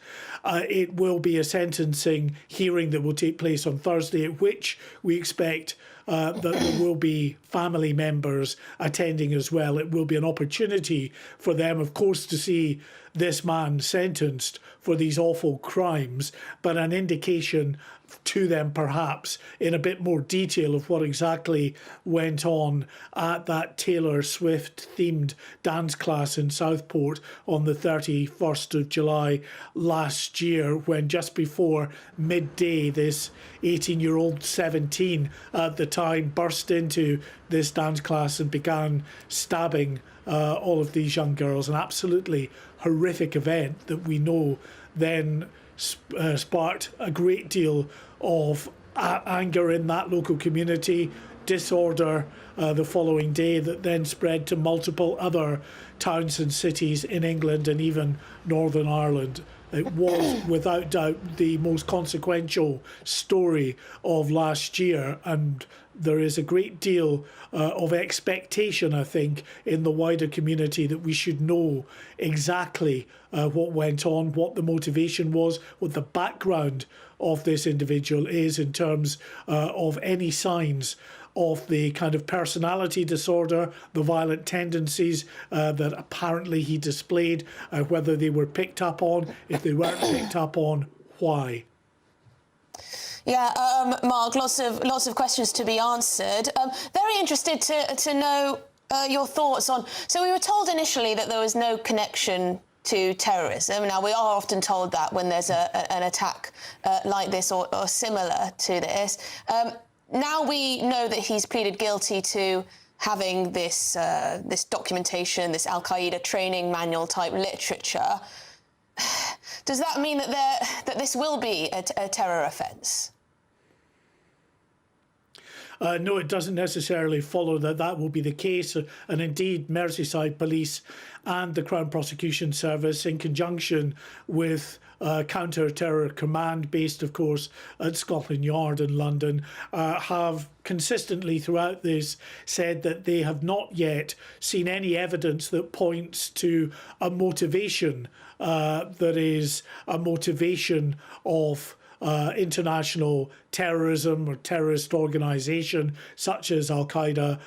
it will be a sentencing hearing that will take place on Thursday, at which we expect that there will be family members attending as well. It will be an opportunity for them, of course, to see this man sentenced for these awful crimes, but an indication to them perhaps in a bit more detail of what exactly went on at that Taylor Swift themed dance class in Southport on the 31st of July last year, when just before midday this 18-year-old, 17 at the time, burst into this dance class and began stabbing all of these young girls. An absolutely horrific event that we know then sparked a great deal of anger in that local community, disorder the following day that then spread to multiple other towns and cities in England and even Northern Ireland. It was without doubt the most consequential story of last year, and there is a great deal of expectation, I think, in the wider community that we should know exactly what went on, what the motivation was, what the background of this individual is in terms of any signs of the kind of personality disorder, the violent tendencies that apparently he displayed, whether they were picked up on, if they weren't picked up on, why. Yeah, Mark, lots of questions to be answered. Very interested to know your thoughts on. So we were told initially that there was no connection to terrorism. Now, we are often told that when there's an attack like this or similar to this. Now we know that he's pleaded guilty to having this this documentation, this Al-Qaeda training manual type literature. Does that mean that this will be a terror offence? No, it doesn't necessarily follow that that will be the case. And indeed, Merseyside Police and the Crown Prosecution Service, in conjunction with Counter-Terror Command, based, of course, at Scotland Yard in London, have consistently throughout this said that they have not yet seen any evidence that points to a motivation that is a motivation of international terrorism or terrorist organisation such as Al-Qaeda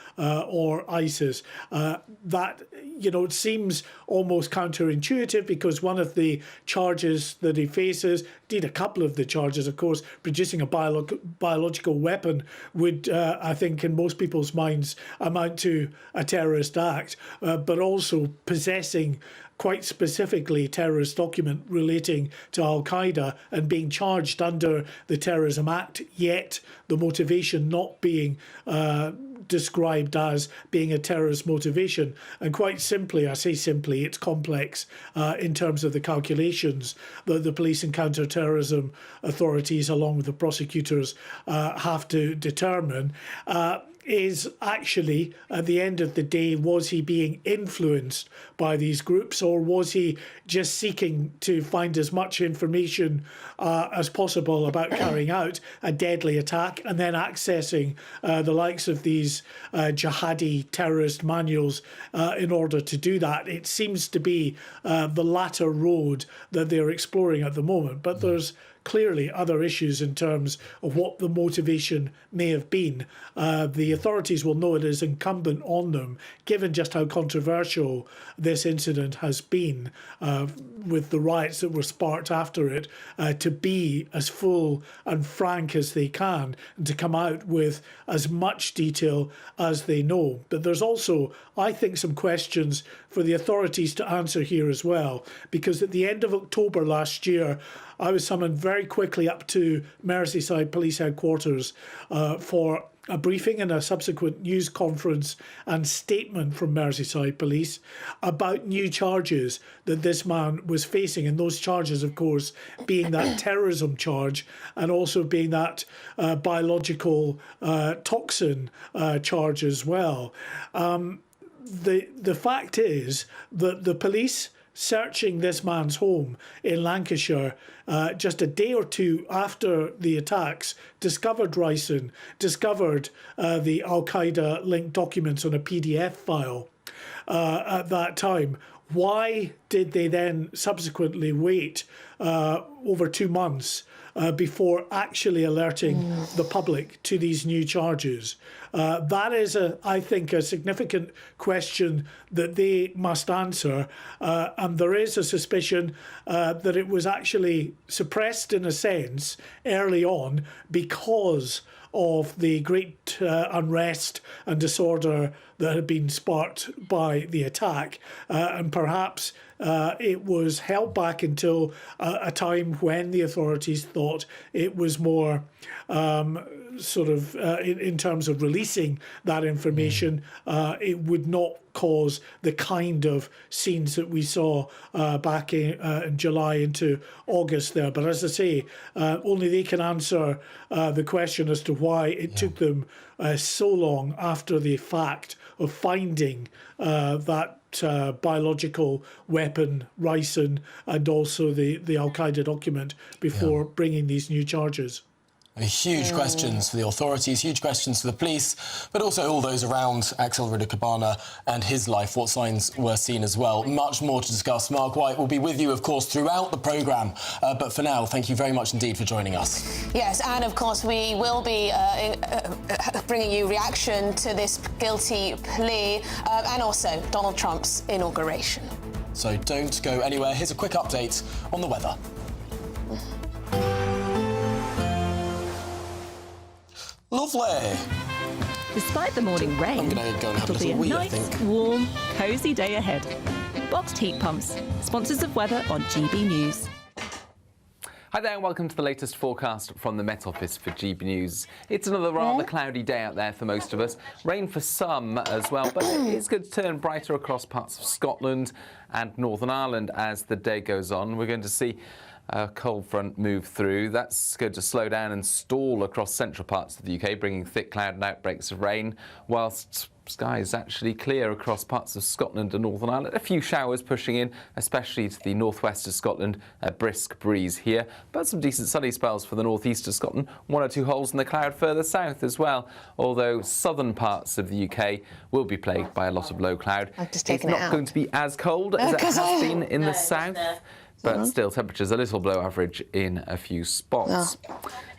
or ISIS. That, you know, it seems almost counterintuitive, because one of the charges that he faces, indeed a couple of the charges, of course, producing a biological weapon would, I think, in most people's minds amount to a terrorist act, but also possessing quite specifically terrorist document relating to Al-Qaeda and being charged under the Terrorism Act, yet the motivation not being described as being a terrorist motivation. And quite simply, I say simply, it's complex in terms of the calculations that the police and counter-terrorism authorities, along with the prosecutors, have to determine. Is actually, at the end of the day, was he being influenced by these groups, or was he just seeking to find as much information as possible about carrying out a deadly attack and then accessing the likes of these jihadi terrorist manuals in order to do that? It seems to be the latter road that they're exploring at the moment, but there's clearly other issues in terms of what the motivation may have been. The authorities will know it is incumbent on them, given just how controversial this incident has been with the riots that were sparked after it, to be as full and frank as they can and to come out with as much detail as they know. But there's also, I think, some questions for the authorities to answer here as well, because at the end of October last year, I was summoned very quickly up to Merseyside Police Headquarters for a briefing and a subsequent news conference and statement from Merseyside Police about new charges that this man was facing. And those charges, of course, being that terrorism charge and also being that biological toxin charge as well. The fact is that the police searching this man's home in Lancashire just a day or two after the attacks discovered ricin, discovered the Al-Qaeda linked documents on a PDF file at that time. Why did they then subsequently wait over 2 months before actually alerting the public to these new charges? That is, I think, a significant question that they must answer. And there is a suspicion that it was actually suppressed in a sense early on because of the great unrest and disorder that had been sparked by the attack. And perhaps it was held back until a time when the authorities thought it was more in terms of releasing that information, it would not cause the kind of scenes that we saw back in July into August there. But as I say, only they can answer the question as to why it took them so long after the fact of finding that biological weapon, ricin, and also the Al-Qaeda document before bringing these new charges. Huge questions for the authorities, huge questions for the police, but also all those around Axel Ridder-Cabana and his life. What signs were seen as well. Much more to discuss. Mark White will be with you, of course, throughout the programme. But for now, thank you very much indeed for joining us. Yes, and of course we will be bringing you reaction to this guilty plea and also Donald Trump's inauguration. So don't go anywhere. Here's a quick update on the weather. Lovely. Despite the morning rain, I'm going to go and have a it'll be little a wee, I nice, think. warm, cosy day ahead. Boxed heat pumps, sponsors of weather on GB News. Hi there and welcome to the latest forecast from the Met Office for GB News. It's another rather cloudy day out there for most of us. Rain for some as well, but it's going to turn brighter across parts of Scotland and Northern Ireland as the day goes on. We're going to see a cold front move through. That's going to slow down and stall across central parts of the UK, bringing thick cloud and outbreaks of rain, whilst skies actually clear across parts of Scotland and Northern Ireland. A few showers pushing in, especially to the northwest of Scotland. A brisk breeze here, but some decent sunny spells for the northeast of Scotland. One or two holes in the cloud further south as well, although southern parts of the UK will be plagued by a lot of low cloud. It's not going to be as cold as it has been in the south, but still temperatures a little below average in a few spots.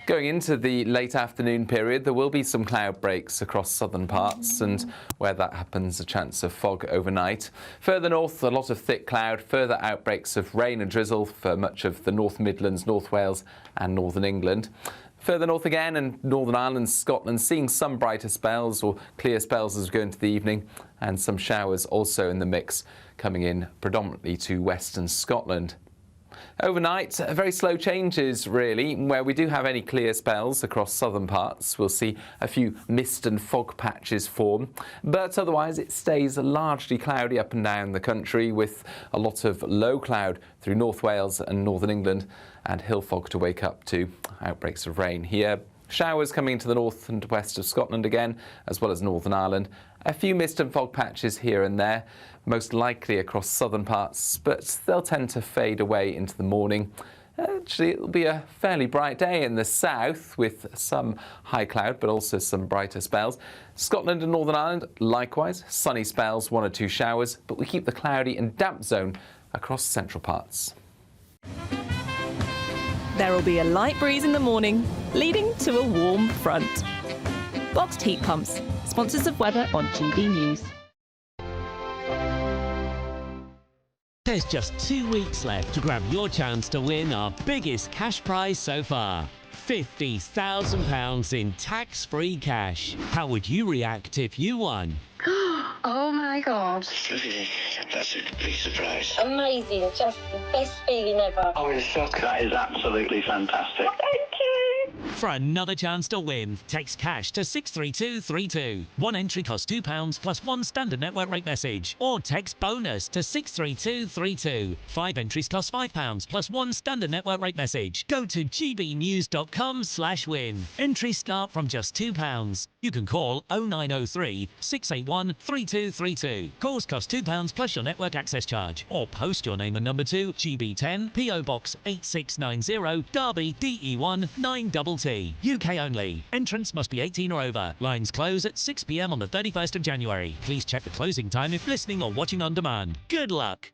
Going into the late afternoon period, there will be some cloud breaks across southern parts, and where that happens, a chance of fog overnight. Further north, a lot of thick cloud, further outbreaks of rain and drizzle for much of the North Midlands, North Wales and Northern England. Further north again, and Northern Ireland, Scotland, seeing some brighter spells or clear spells as we go into the evening, and some showers also in the mix coming in predominantly to western Scotland. Overnight, very slow changes really, where we do have any clear spells across southern parts. We'll see a few mist and fog patches form, but otherwise it stays largely cloudy up and down the country, with a lot of low cloud through North Wales and Northern England, and hill fog to wake up to. Outbreaks of rain here. Showers coming into the north and west of Scotland again, as well as Northern Ireland. A few mist and fog patches here and there, most likely across southern parts, but they'll tend to fade away into the morning. Actually, it'll be a fairly bright day in the south, with some high cloud, but also some brighter spells. Scotland and Northern Ireland, likewise, sunny spells, one or two showers, but we keep the cloudy and damp zone across central parts. There will be a light breeze in the morning, leading to a warm front. Boxed heat pumps, sponsors of weather on GB News. There's just 2 weeks left to grab your chance to win our biggest cash prize so far. £50,000 in tax-free cash. How would you react if you won? Oh my God. That's a big surprise. Amazing. Just the best feeling ever. I'm in shock. That is absolutely fantastic. Thank you. For another chance to win, text cash to 63232. One entry costs £2 plus one standard network rate message. Or text bonus to 63232. 5 entries cost £5 plus one standard network rate message. Go to gbnews.com/win. Entries start from just £2. You can call 0903 681 3232. Calls cost £2 plus your network access charge. Or post your name and number to GB10 PO Box 8690 Derby DE1 9TT. UK only. Entrance must be 18 or over. Lines close at 6 p.m. on the 31st of January. Please check the closing time if listening or watching on demand. Good luck.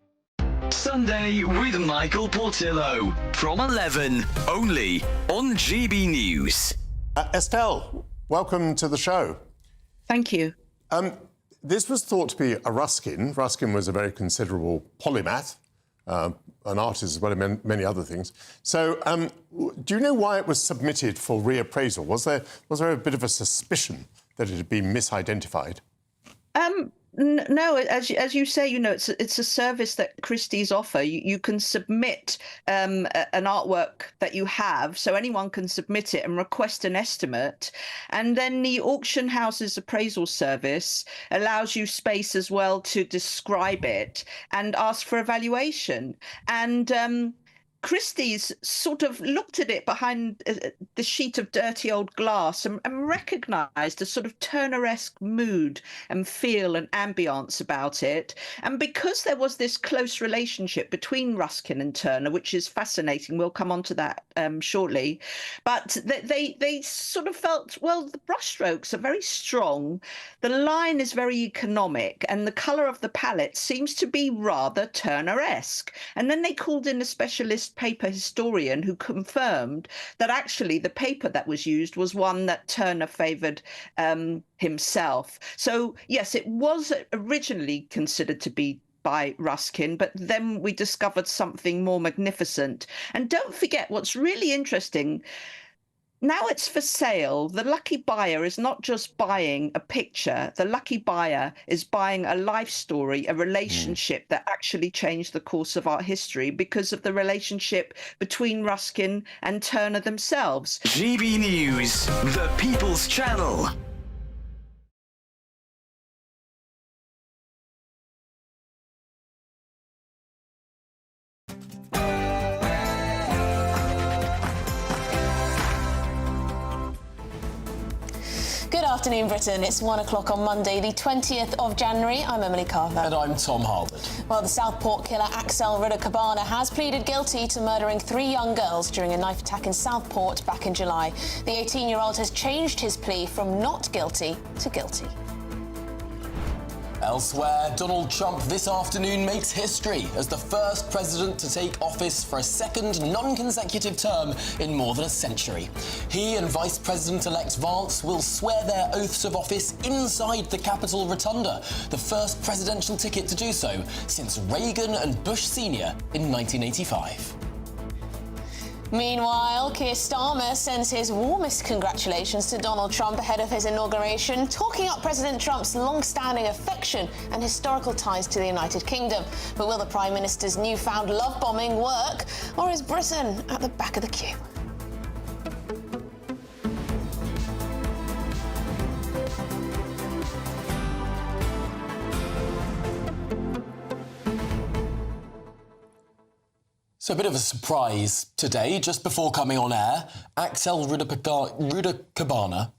Sunday with Michael Portillo from 11, only on GB News. Estelle, welcome to the show. Thank you. This was thought to be a Ruskin. Ruskin was a very considerable polymath, an artist as well as many other things. So, do you know why it was submitted for reappraisal? Was there a bit of a suspicion that it had been misidentified? No, as you say, it's a service that Christie's offer. You can submit an artwork that you have, so anyone can submit it and request an estimate, and then the auction house's appraisal service allows you space as well to describe it and ask for evaluation. And Christie's sort of looked at it behind the sheet of dirty old glass and recognised a sort of Turner-esque mood and feel and ambience about it. And because there was this close relationship between Ruskin and Turner, which is fascinating, we'll come on to that shortly, but they sort of felt, well, the brushstrokes are very strong, the line is very economic, and the colour of the palette seems to be rather Turner-esque. And then they called in a specialist paper historian who confirmed that actually the paper that was used was one that Turner favoured himself. So yes, it was originally considered to be by Ruskin, but then we discovered something more magnificent. And don't forget, what's really interesting, now it's for sale. The lucky buyer is not just buying a picture. The lucky buyer is buying a life story, a relationship that actually changed the course of art history because of the relationship between Ruskin and Turner themselves. GB News, the People's Channel. Good afternoon, Britain. It's 1 o'clock on Monday, the 20th of January. I'm Emily Carver. And I'm Tom Harwood. Well, the Southport killer Axel Rudder-Cabana has pleaded guilty to murdering 3 young girls during a knife attack in Southport back in July. The 18-year-old has changed his plea from not guilty to guilty. Elsewhere, Donald Trump this afternoon makes history as the first president to take office for a second non-consecutive term in more than a century. He and Vice President-elect Vance will swear their oaths of office inside the Capitol Rotunda, the first presidential ticket to do so since Reagan and Bush Sr. in 1985. Meanwhile, Keir Starmer sends his warmest congratulations to Donald Trump ahead of his inauguration, talking up President Trump's long-standing affection and historical ties to the United Kingdom. But will the Prime Minister's newfound love bombing work, or is Britain at the back of the queue? So a bit of a surprise today, just before coming on air. Axel Rudder-Cabana,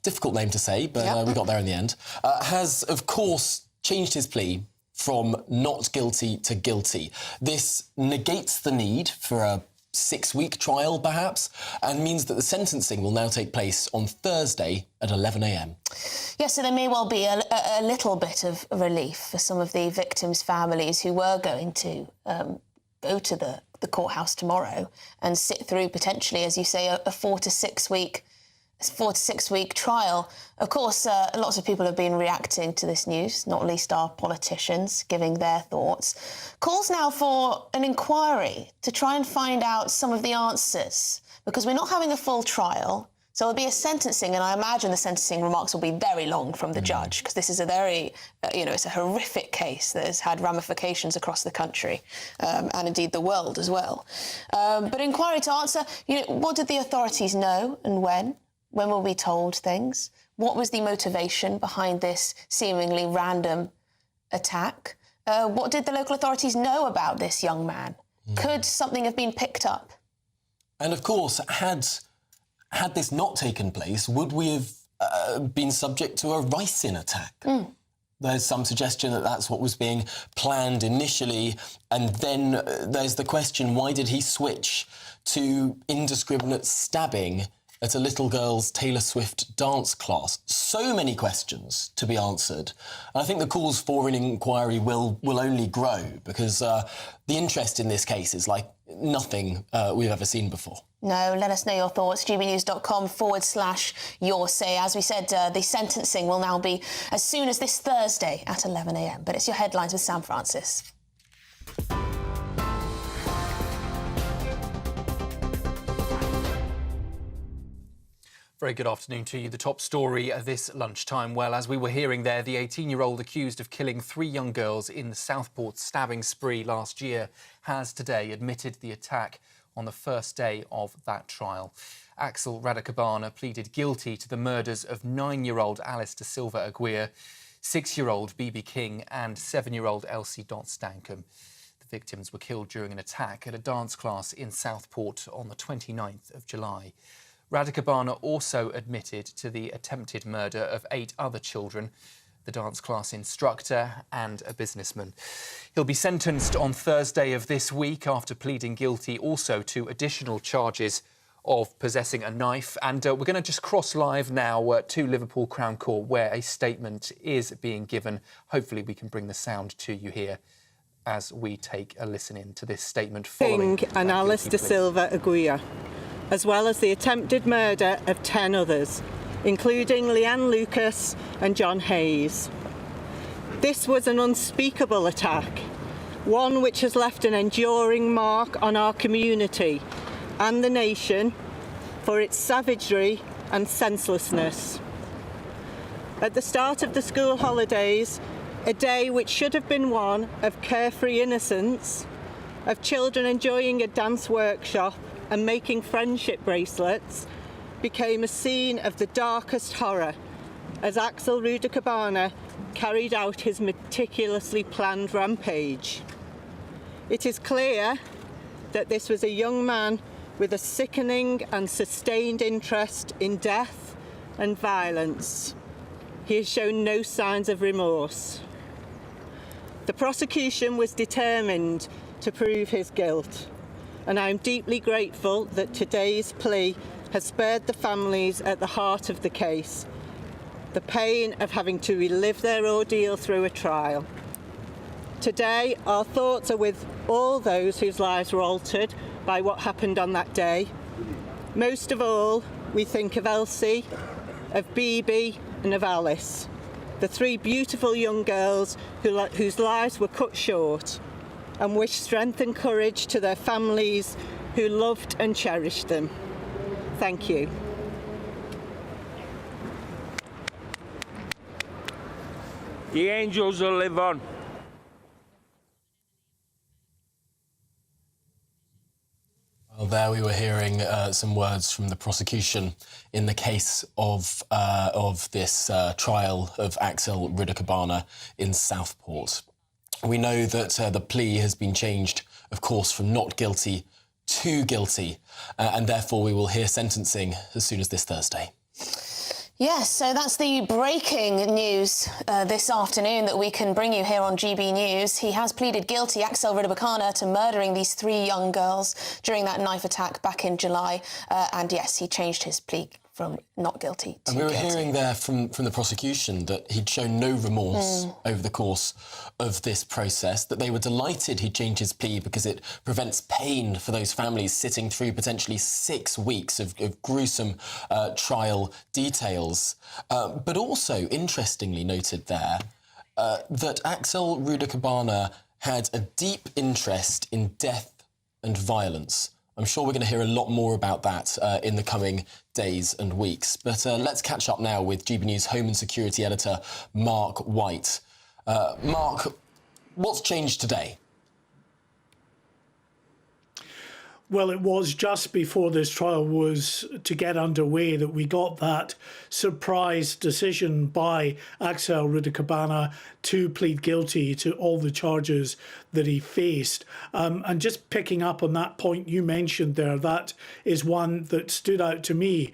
difficult name to say, but we got there in the end, has, of course, changed his plea from not guilty to guilty. This negates the need for a 6-week trial, perhaps, and means that the sentencing will now take place on Thursday at 11 a.m. Yes, so there may well be a little bit of relief for some of the victims' families who were going to go to the courthouse tomorrow and sit through potentially, as you say, a 4 to 6 week trial. Of course, lots of people have been reacting to this news, not least our politicians, giving their thoughts. Calls now for an inquiry to try and find out some of the answers, because we're not having a full trial. So there'll be a sentencing, and I imagine the sentencing remarks will be very long from the judge, because this is a very, it's a horrific case that has had ramifications across the country and indeed the world as well. But inquiry to answer, what did the authorities know and when? When were we told things? What was the motivation behind this seemingly random attack? What did the local authorities know about this young man? Could something have been picked up? And of course, had this not taken place, would we have been subject to a ricin attack? There's some suggestion that that's what was being planned initially. And then there's the question, why did he switch to indiscriminate stabbing at a little girl's Taylor Swift dance class? So many questions to be answered. And I think the calls for an inquiry will only grow, because the interest in this case is like nothing we've ever seen before. No, let us know your thoughts. gbnews.com/your say. As we said, the sentencing will now be as soon as this Thursday at 11 a.m. But it's your headlines with Sam Francis. Very good afternoon to you. The top story this lunchtime. Well, as we were hearing there, the 18-year-old accused of killing 3 young girls in the Southport stabbing spree last year has today admitted the attack on the first day of that trial. Axel Rudder-Cabana pleaded guilty to the murders of 9-year-old Alice Da Silva Aguirre, 6-year-old BB King and 7-year-old Elsie Dot Stankham. The The victims were killed during an attack at a dance class in Southport on the 29th of July. Radicabana also admitted to the attempted murder of 8 other children, the dance class instructor and a businessman. He'll be sentenced on Thursday of this week after pleading guilty also to additional charges of possessing a knife. And we're going to just cross live now to Liverpool Crown Court, where a statement is being given. Hopefully we can bring the sound to you here as we take a listen in to this statement following King and Alice de Silva Aguirre, as well as the attempted murder of 10 others, including Leanne Lucas and John Hayes. This was an unspeakable attack, one which has left an enduring mark on our community and the nation for its savagery and senselessness. At the start of the school holidays, a day which should have been one of carefree innocence, of children enjoying a dance workshop and making friendship bracelets, became a scene of the darkest horror as Axel Rudakabana carried out his meticulously planned rampage. It is clear that this was a young man with a sickening and sustained interest in death and violence. He has shown no signs of remorse. The prosecution was determined to prove his guilt, and I am deeply grateful that today's plea has spared the families at the heart of the case the pain of having to relive their ordeal through a trial. Today, our thoughts are with all those whose lives were altered by what happened on that day. Most of all, we think of Elsie, of Bibi and of Alice, the 3 beautiful young girls whose lives were cut short, and wish strength and courage to their families who loved and cherished them. Thank you. The angels will live on. Well, there we were hearing some words from the prosecution in the case of this trial of Axel Rudakabana in Southport. We know that the plea has been changed, of course, from not guilty to guilty, and therefore we will hear sentencing as soon as this Thursday. Yes, so that's the breaking news this afternoon that we can bring you here on GB News. He has pleaded guilty, Axel Rudakabana, to murdering these 3 young girls during that knife attack back in July. And yes, he changed his plea from not guilty to guilty. And we were guilty. hearing there from the prosecution that he'd shown no remorse over the course of this process, that they were delighted he'd changed his plea because it prevents pain for those families sitting through potentially 6 weeks of gruesome trial details. But also, interestingly noted there, that Axel Rudakabana had a deep interest in death and violence. I'm sure we're going to hear a lot more about that in the coming days and weeks. But let's catch up now with GB News Home and Security Editor Mark White. Mark, what's changed today? Well, it was just before this trial was to get underway that we got that surprise decision by Axel Rudakabana to plead guilty to all the charges that he faced. And just picking up on that point you mentioned there, that is one that stood out to me.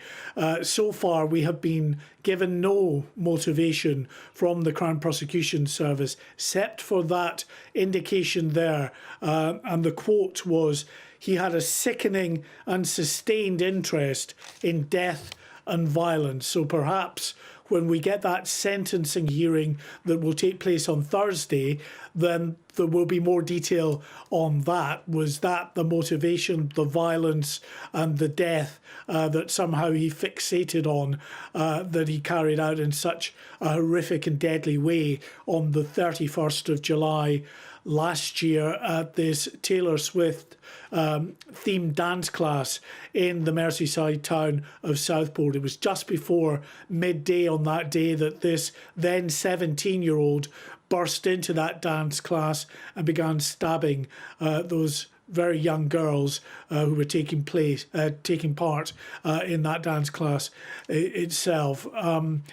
So far, we have been given no motivation from the Crown Prosecution Service, except for that indication there. And the quote was, "He had a sickening and sustained interest in death and violence." So perhaps when we get that sentencing hearing that will take place on Thursday, then there will be more detail on that. Was that the motivation, the violence and the death that somehow he fixated on, that he carried out in such a horrific and deadly way on the 31st of July last year at this Taylor Swift themed dance class in the Merseyside town of Southport. It was just before midday on that day that this then 17-year-old burst into that dance class and began stabbing those very young girls who were taking part in that dance class itself.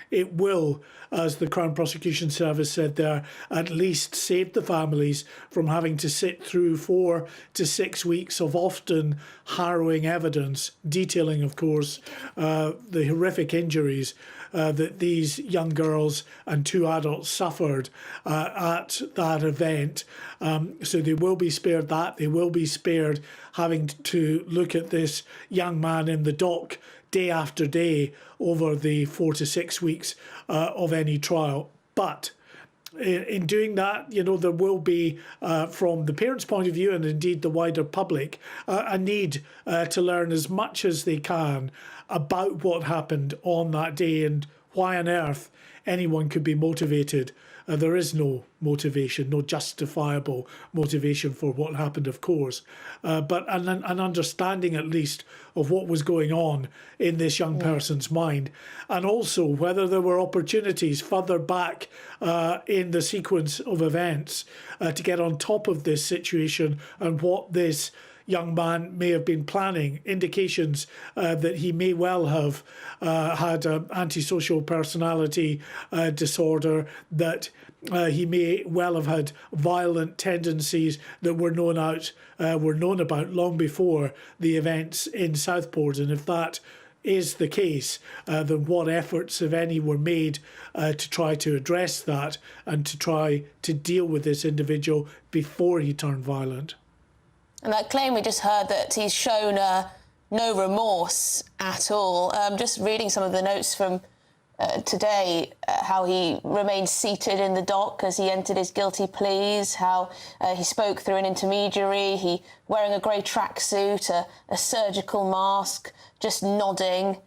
It will, as the Crown Prosecution Service said there, at least save the families from having to sit through 4 to 6 weeks of often harrowing evidence, detailing, of course, the horrific injuries that these young girls and 2 adults suffered at that event. So they will be spared that. They will be spared having to look at this young man in the dock day after day over the 4 to 6 weeks of any trial. But in doing that, you know, there will be, from the parents' point of view and indeed the wider public, a need to learn as much as they can about what happened on that day and why on earth anyone could be motivated. There is no motivation, no justifiable motivation for what happened, of course, but an understanding at least of what was going on in this young person's mind, and also whether there were opportunities further back in the sequence of events to get on top of this situation and what this young man may have been planning, indications that he may well have had an antisocial personality disorder, that he may well have had violent tendencies that were known about long before the events in Southport. And if that is the case, then what efforts, if any, were made to try to address that and to try to deal with this individual before he turned violent? And that claim we just heard that he's shown no remorse at all. Just reading some of the notes from today, how he remained seated in the dock as he entered his guilty pleas, how he spoke through an intermediary, he wearing a grey tracksuit, a surgical mask, just nodding,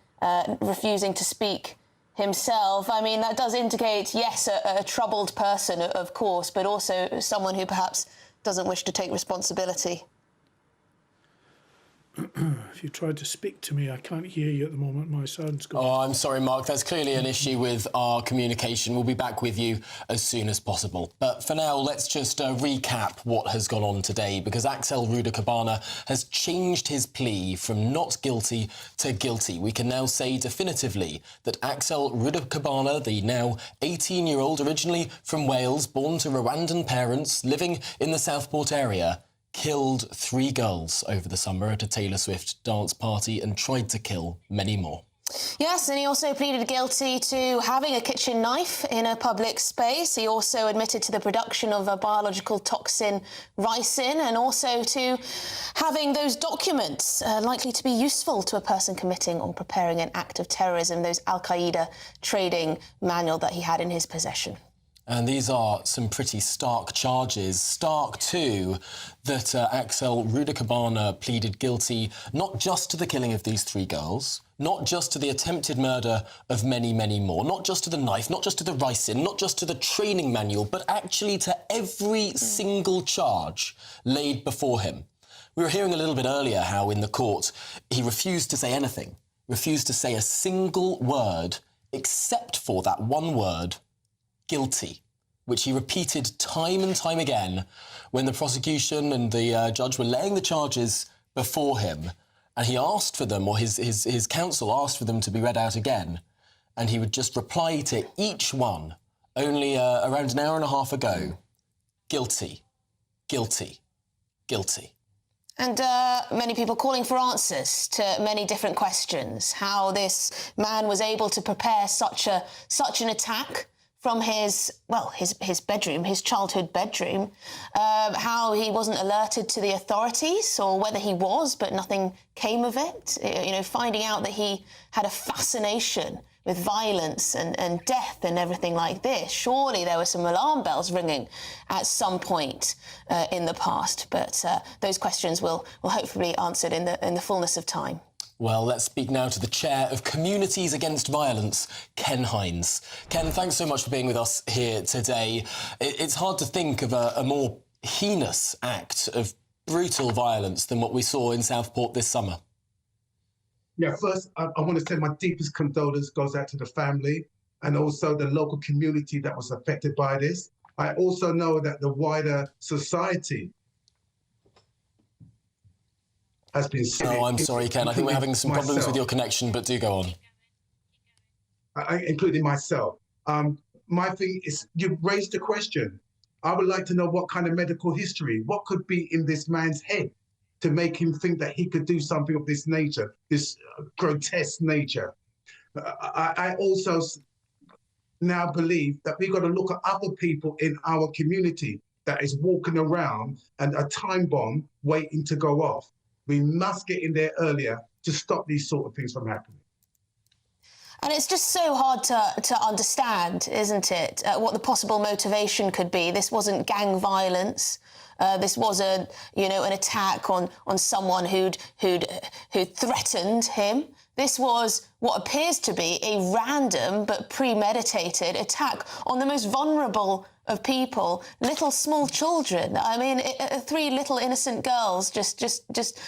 refusing to speak himself. I mean, that does indicate, yes, a troubled person, of course, but also someone who perhaps doesn't wish to take responsibility. If you tried to speak to me, I can't hear you at the moment. My sound's gone. Oh, I'm sorry, Mark. There's clearly an issue with our communication. We'll be back with you as soon as possible. But for now, let's just recap what has gone on today, because Axel Ruda-Cabana has changed his plea from not guilty to guilty. We can now say definitively that Axel Ruda-Cabana, the now 18-year-old, originally from Wales, born to Rwandan parents, living in the Southport area, killed 3 girls over the summer at a Taylor Swift dance party and tried to kill many more. Yes, and he also pleaded guilty to having a kitchen knife in a public space. He also admitted to the production of a biological toxin, ricin, and also to having those documents likely to be useful to a person committing or preparing an act of terrorism, those Al-Qaeda trading manual that he had in his possession. And these are some pretty stark charges. Stark, too, that Axel Ruda-Cabana pleaded guilty not just to the killing of these 3 girls, not just to the attempted murder of many, many more, not just to the knife, not just to the ricin, not just to the training manual, but actually to every single charge laid before him. We were hearing a little bit earlier how in the court he refused to say anything, refused to say a single word except for that one word, guilty, which he repeated time and time again when the prosecution and the judge were laying the charges before him, and he asked for them, or his counsel asked for them to be read out again, and he would just reply to each one, only around an hour and a half ago, guilty, guilty, guilty. And many people calling for answers to many different questions. How this man was able to prepare such an attack from his bedroom, his childhood bedroom, how he wasn't alerted to the authorities, or whether he was, but nothing came of it. You know, finding out that he had a fascination with violence and death and everything like this. Surely there were some alarm bells ringing at some point in the past, but those questions will hopefully be answered in the fullness of time. Well, let's speak now to the Chair of Communities Against Violence, Ken Hines. Ken, thanks so much for being with us here today. It's hard to think of a more heinous act of brutal violence than what we saw in Southport this summer. Yeah, first, I want to send my deepest condolences goes out to the family and also the local community that was affected by this. I also know that the wider society has been said. Oh, I'm sorry, Ken. I think we're having some problems with your connection, but do go on. Including myself. My thing is, you've raised a question. I would like to know what kind of medical history, what could be in this man's head to make him think that he could do something of this nature, this grotesque nature. I also now believe that we've got to look at other people in our community that is walking around and a time bomb waiting to go off. We must get in there earlier to stop these sort of things from happening. And it's just so hard to understand, isn't it, what the possible motivation could be. This wasn't gang violence. This wasn't, an attack on someone who'd threatened him. This was what appears to be a random but premeditated attack on the most vulnerable of people, little small children. I mean, 3 little innocent girls just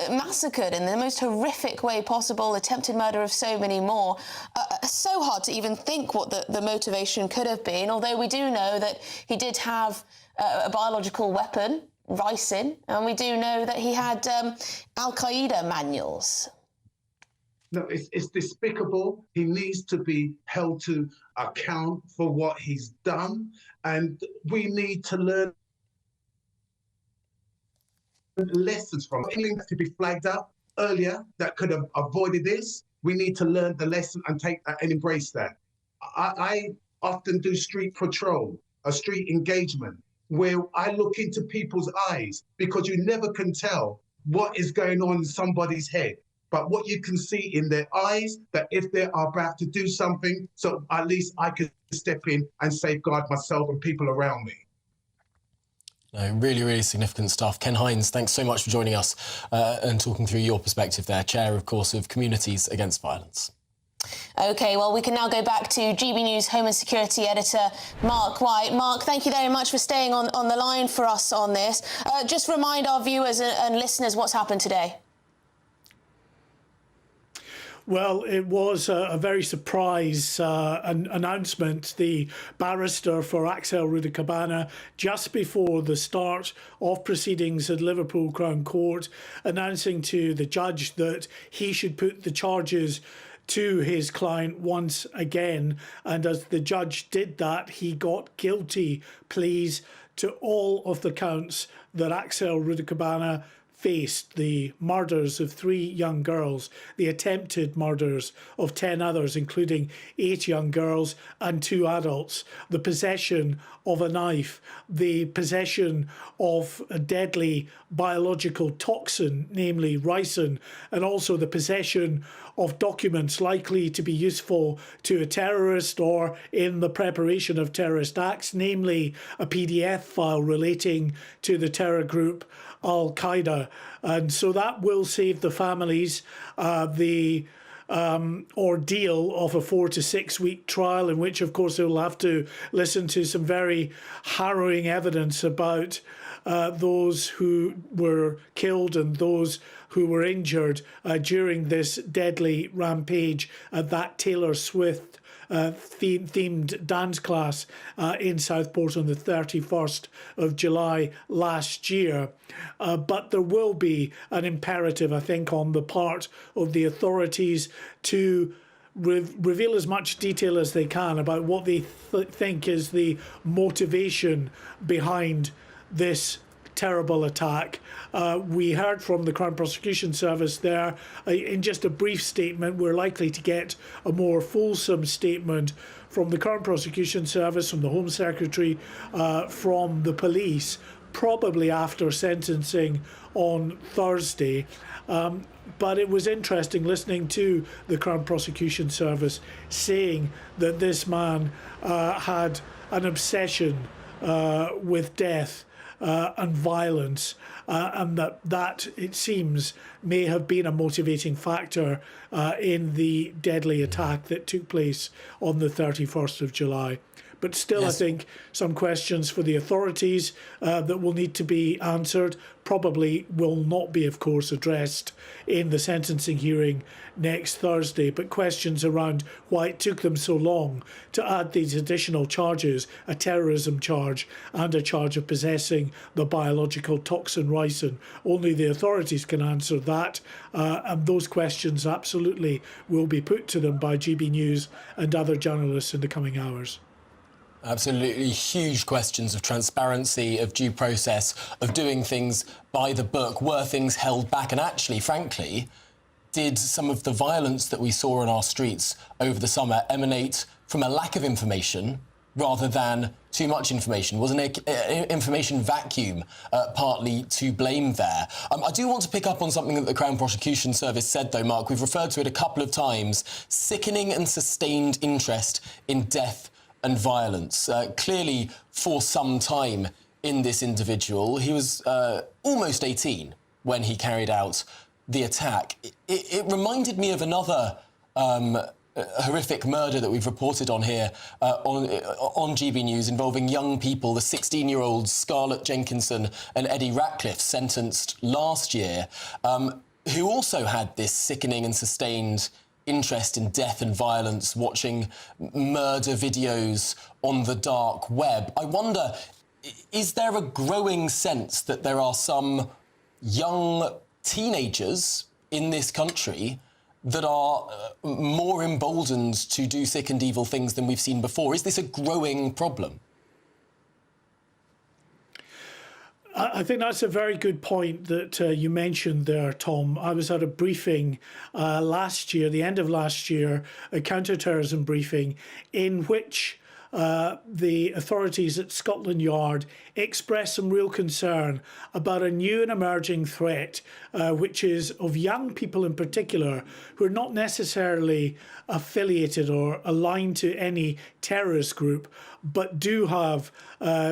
massacred in the most horrific way possible, attempted murder of so many more. So hard to even think what the motivation could have been, although we do know that he did have a biological weapon, ricin, and we do know that he had Al-Qaeda manuals. No, it's despicable. He needs to be held to account for what he's done, and we need to learn lessons from it. To be flagged up earlier that could have avoided this. We need to learn the lesson and take that and embrace that. I often do street patrol, a street engagement, where I look into people's eyes, because you never can tell what is going on in somebody's head. But what you can see in their eyes, that if they are about to do something, so at least I can step in and safeguard myself and people around me. No, really, really significant stuff. Ken Hines, thanks so much for joining us and talking through your perspective there, Chair, of course, of Communities Against Violence. OK, well, we can now go back to GB News Home and Security Editor Mark White. Mark, thank you very much for staying on the line for us on this. Just remind our viewers and listeners what's happened today. Well, it was a very surprise announcement. The barrister for Axel Rudikabana, just before the start of proceedings at Liverpool Crown Court, announcing to the judge that he should put the charges to his client once again. And as the judge did that, he got guilty pleas to all of the counts that Axel Rudikabana faced: the murders of 3 young girls, the attempted murders of 10 others, including 8 young girls and 2 adults, the possession of a knife, the possession of a deadly biological toxin, namely ricin, and also the possession of documents likely to be useful to a terrorist or in the preparation of terrorist acts, namely a PDF file relating to the terror group Al-Qaeda. And so that will save the families the ordeal of a 4 to 6 week trial, in which, of course, they will have to listen to some very harrowing evidence about those who were killed and those who were injured during this deadly rampage at that Taylor Swift themed dance class in Southport on the 31st of July last year. But there will be an imperative, I think, on the part of the authorities to reveal as much detail as they can about what they think is the motivation behind this terrible attack. We heard from the Crown Prosecution Service there in just a brief statement. We're likely to get a more fulsome statement from the Crown Prosecution Service, from the Home Secretary, from the police, probably after sentencing on Thursday. But it was interesting listening to the Crown Prosecution Service saying that this man had an obsession with death and violence, and that it seems may have been a motivating factor in the deadly attack that took place on the 31st of July. But still, I think some questions for the authorities that will need to be answered probably will not be, of course, addressed in the sentencing hearing next Thursday, but questions around why it took them so long to add these additional charges, a terrorism charge and a charge of possessing the biological toxin ricin. Only the authorities can answer that, and those questions absolutely will be put to them by GB News and other journalists in the coming hours. Absolutely huge questions of transparency, of due process, of doing things by the book. Were things held back? And actually, frankly, did some of the violence that we saw in our streets over the summer emanate from a lack of information rather than too much information? Was an information vacuum partly to blame there? I do want to pick up on something that the Crown Prosecution Service said, though, Mark. We've referred to it a couple of times. Sickening and sustained interest in death and violence. Clearly, for some time in this individual, he was almost 18 when he carried out the attack. It reminded me of another horrific murder that we've reported on here on GB News involving young people, the 16-year-olds Scarlett Jenkinson and Eddie Ratcliffe, sentenced last year, who also had this sickening and sustained interest in death and violence, watching murder videos on the dark web. I wonder, is there a growing sense that there are some young teenagers in this country that are more emboldened to do sick and evil things than we've seen before? Is this a growing problem? I think that's a very good point that you mentioned there, Tom. I was at a briefing last year, the end of last year, a counter-terrorism briefing, in which the authorities at Scotland Yard expressed some real concern about a new and emerging threat, which is of young people in particular who are not necessarily affiliated or aligned to any terrorist group, but do have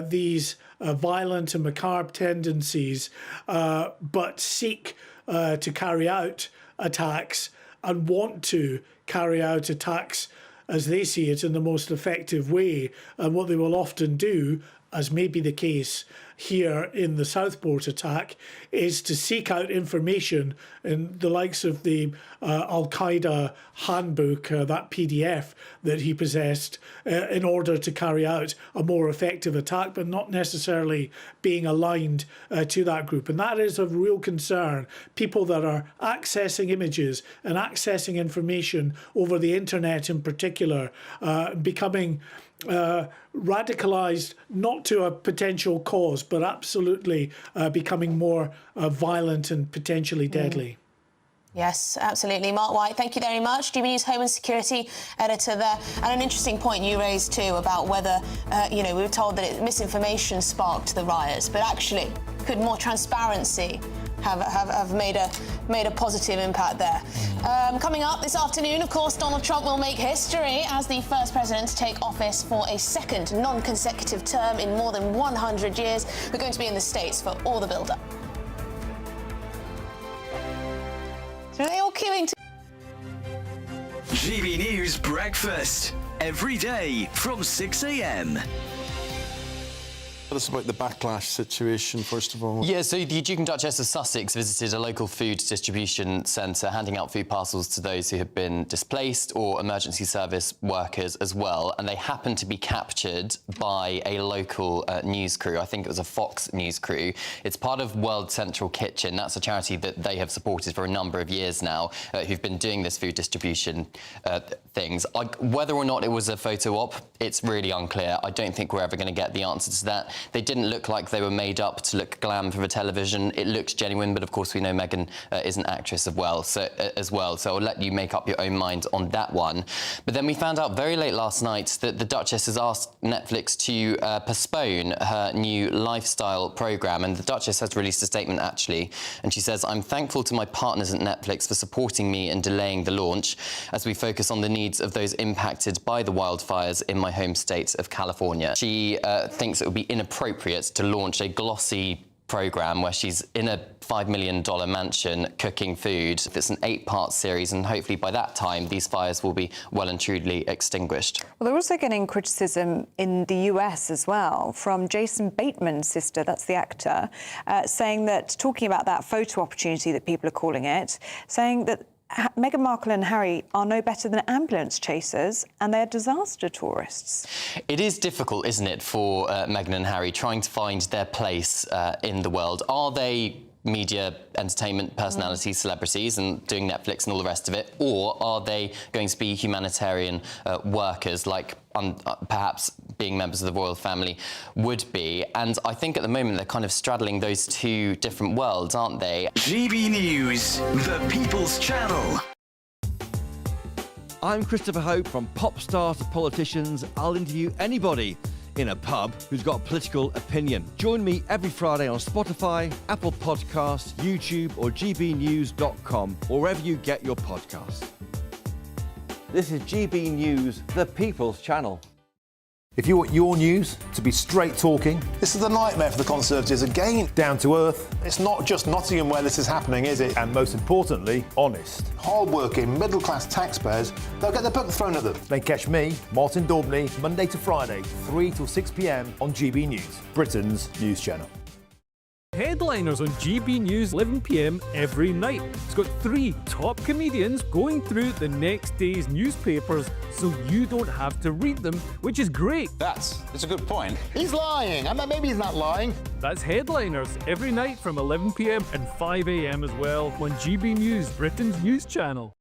these violent and macabre tendencies, but seek to carry out attacks and want to carry out attacks as they see it in the most effective way. And what they will often do, as may be the case here in the Southport attack, is to seek out information in the likes of the Al-Qaeda handbook, that PDF that he possessed, in order to carry out a more effective attack, but not necessarily being aligned to that group. And that is of real concern. People that are accessing images and accessing information over the internet in particular, becoming radicalised, not to a potential cause, but absolutely becoming more violent and potentially deadly. Yes, absolutely. Mark White, thank you very much. GB News Home and Security Editor there. And an interesting point you raised too about whether, we were told that misinformation sparked the riots, but actually, could more transparency have made a positive impact there? Coming up this afternoon, of course, Donald Trump will make history as the first president to take office for a second non-consecutive term in more than 100 years. We're going to be in the States for all the build-up. So are they all queuing to... GB News Breakfast. Every day from 6 a.m. Tell us about the backlash situation, first of all. Yeah, so the Duke and Duchess of Sussex visited a local food distribution centre, handing out food parcels to those who have been displaced or emergency service workers as well. And they happened to be captured by a local news crew. I think it was a Fox News crew. It's part of World Central Kitchen. That's a charity that they have supported for a number of years now, who've been doing this food distribution things. Whether or not it was a photo op, it's really unclear. I don't think we're ever going to get the answer to that. They didn't look like they were made up to look glam for the television. It looked genuine, but of course we know Meghan is an actress as well. So I'll let you make up your own mind on that one. But then we found out very late last night that the Duchess has asked Netflix to postpone her new lifestyle programme, and the Duchess has released a statement actually, and she says, "I'm thankful to my partners at Netflix for supporting me and delaying the launch as we focus on the needs of those impacted by the wildfires in my home state of California." She thinks it would be inappropriate to launch a glossy programme where she's in a $5 million mansion cooking food. It's an 8-part series, and hopefully by that time these fires will be well and truly extinguished. Well, they're also getting criticism in the US as well from Jason Bateman's sister, that's the actor, talking about that photo opportunity that people are calling it, saying that Meghan Markle and Harry are no better than ambulance chasers and they're disaster tourists. It is difficult, isn't it, for Meghan and Harry trying to find their place in the world. Are they media, entertainment personalities, celebrities, and doing Netflix and all the rest of it? Or are they going to be humanitarian workers like perhaps being members of the royal family would be? And I think at the moment they're kind of straddling those two different worlds, aren't they? GB News, the People's Channel. I'm Christopher Hope. From pop stars to politicians, I'll interview anybody in a pub who's got a political opinion. Join me every Friday on Spotify, Apple Podcasts, YouTube or gbnews.com, or wherever you get your podcasts. This is GB News, the People's Channel. If you want your news to be straight talking, this is a nightmare for the Conservatives again. Down to earth. It's not just Nottingham where this is happening, is it? And most importantly, honest. Hard-working, middle-class taxpayers, they'll get their book thrown at them. They catch me, Martin Daubney, Monday to Friday, 3 till 6 p.m. on GB News, Britain's news channel. Headliners on GB News 11 p.m. every night. It's got 3 top comedians going through the next day's newspapers so you don't have to read them, which is great. That's a good point. He's lying. I mean, maybe he's not lying. That's Headliners every night from 11 p.m. and 5 a.m. as well on GB News, Britain's news channel.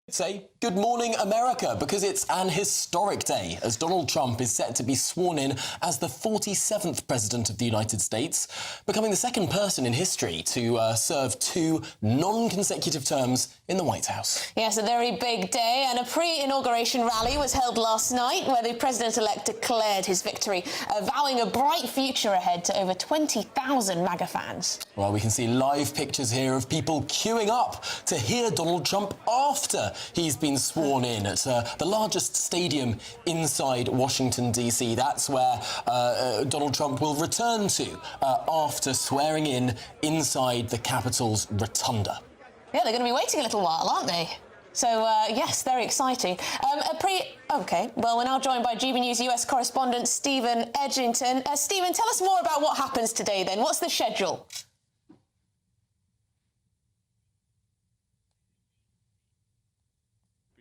Say good morning America, because it's an historic day as Donald Trump is set to be sworn in as the 47th President of the United States, becoming the second person in history to serve 2 non-consecutive terms in the White House. Yes, a very big day, and a pre-inauguration rally was held last night where the President-elect declared his victory, vowing a bright future ahead to over 20,000 MAGA fans. Well, we can see live pictures here of people queuing up to hear Donald Trump after he's been sworn in at the largest stadium inside Washington, D.C. That's where Donald Trump will return to after swearing in inside the Capitol's rotunda. Yeah, they're going to be waiting a little while, aren't they? So, yes, very exciting. OK, well, we're now joined by GB News US correspondent Stephen Edgington. Stephen, tell us more about what happens today, then. What's the schedule?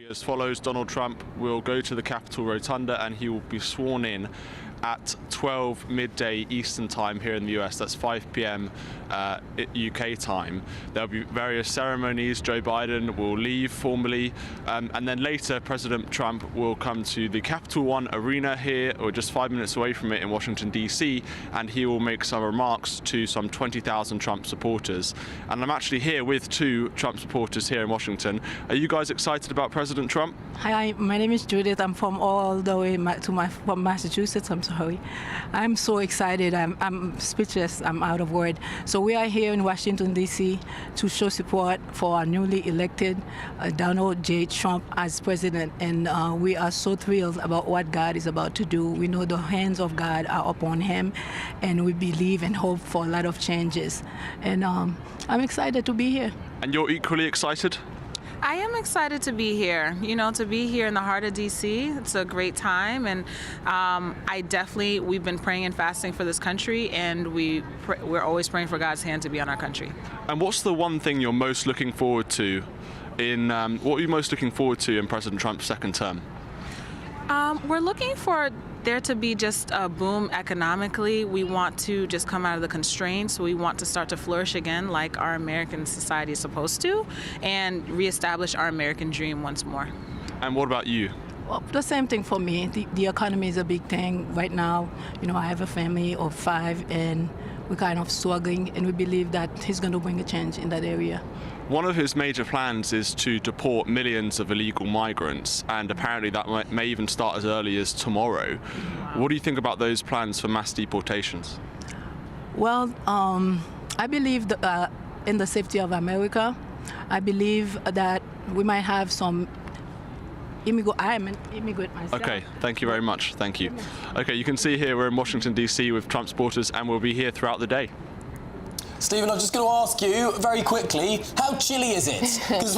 As follows, Donald Trump will go to the Capitol Rotunda and he will be sworn in at 12 midday Eastern time here in the US. That's 5 p.m. UK time. There'll be various ceremonies. Joe Biden will leave formally, and then later President Trump will come to the Capital One Arena here, or just 5 minutes away from it in Washington, D.C., and he will make some remarks to some 20,000 Trump supporters. And I'm actually here with 2 Trump supporters here in Washington. Are you guys excited about President Trump? Hi, my name is Judith. I'm from all the way from Massachusetts. I'm sorry. I'm so excited. I'm speechless. I'm out of word. So we are here in Washington, D.C. to show support for our newly elected Donald J. Trump as president. And we are so thrilled about what God is about to do. We know the hands of God are upon him, and we believe and hope for a lot of changes. And I'm excited to be here. And you're equally excited? I am excited to be here, to be here in the heart of D.C. It's a great time, and we've been praying and fasting for this country, and we're always praying for God's hand to be on our country. And what's the one thing you're most looking forward to what are you most looking forward to in President Trump's second term? We're looking for there to be just a boom economically. We want to just come out of the constraints. We want to start to flourish again like our American society is supposed to, and reestablish our American dream once more. And what about you? Well, the same thing for me. The economy is a big thing right now. I have a family of 5, and we're kind of struggling, and we believe that he's going to bring a change in that area. One of his major plans is to deport millions of illegal migrants, and apparently that may even start as early as tomorrow. What do you think about those plans for mass deportations? Well, I believe in the safety of America. I believe that we might have some immigrant. I am an immigrant myself. Okay, thank you very much. Thank you. Okay, you can see here we're in Washington, D.C. with Trump supporters, and we'll be here throughout the day. Stephen, I'm just going to ask you very quickly, how chilly is it? Because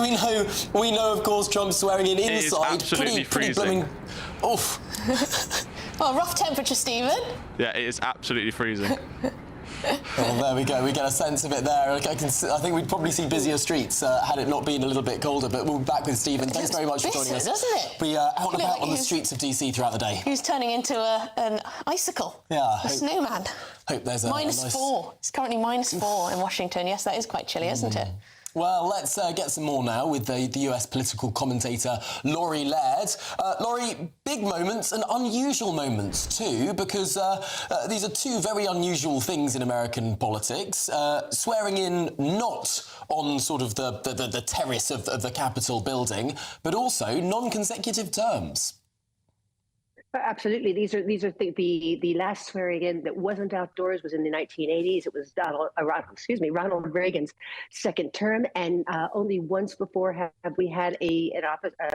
we know, of course, Trump's swearing in inside. It is absolutely pretty freezing. blooming. Oof. Well, rough temperature, Stephen. Yeah, it is absolutely freezing. Well, there we go. We get a sense of it there. I think we'd probably see busier streets had it not been a little bit colder. But we'll be back with Stephen. Thanks very much for joining us. Doesn't it? We out and about on the streets of DC throughout the day. He's turning into an icicle. Yeah. A snowman. Hope there's a minus nice... 4. It's currently -4 in Washington. Yes, that is quite chilly, isn't it? Well, let's get some more now with the US political commentator Laurie Laird. Laurie, big moments and unusual moments too, because these are two very unusual things in American politics. Swearing in not on sort of the terrace of the Capitol building, but also non-consecutive terms. Absolutely. These are the last swearing in that wasn't outdoors was in the 1980s. It was Ronald Reagan's second term, and only once before have we had a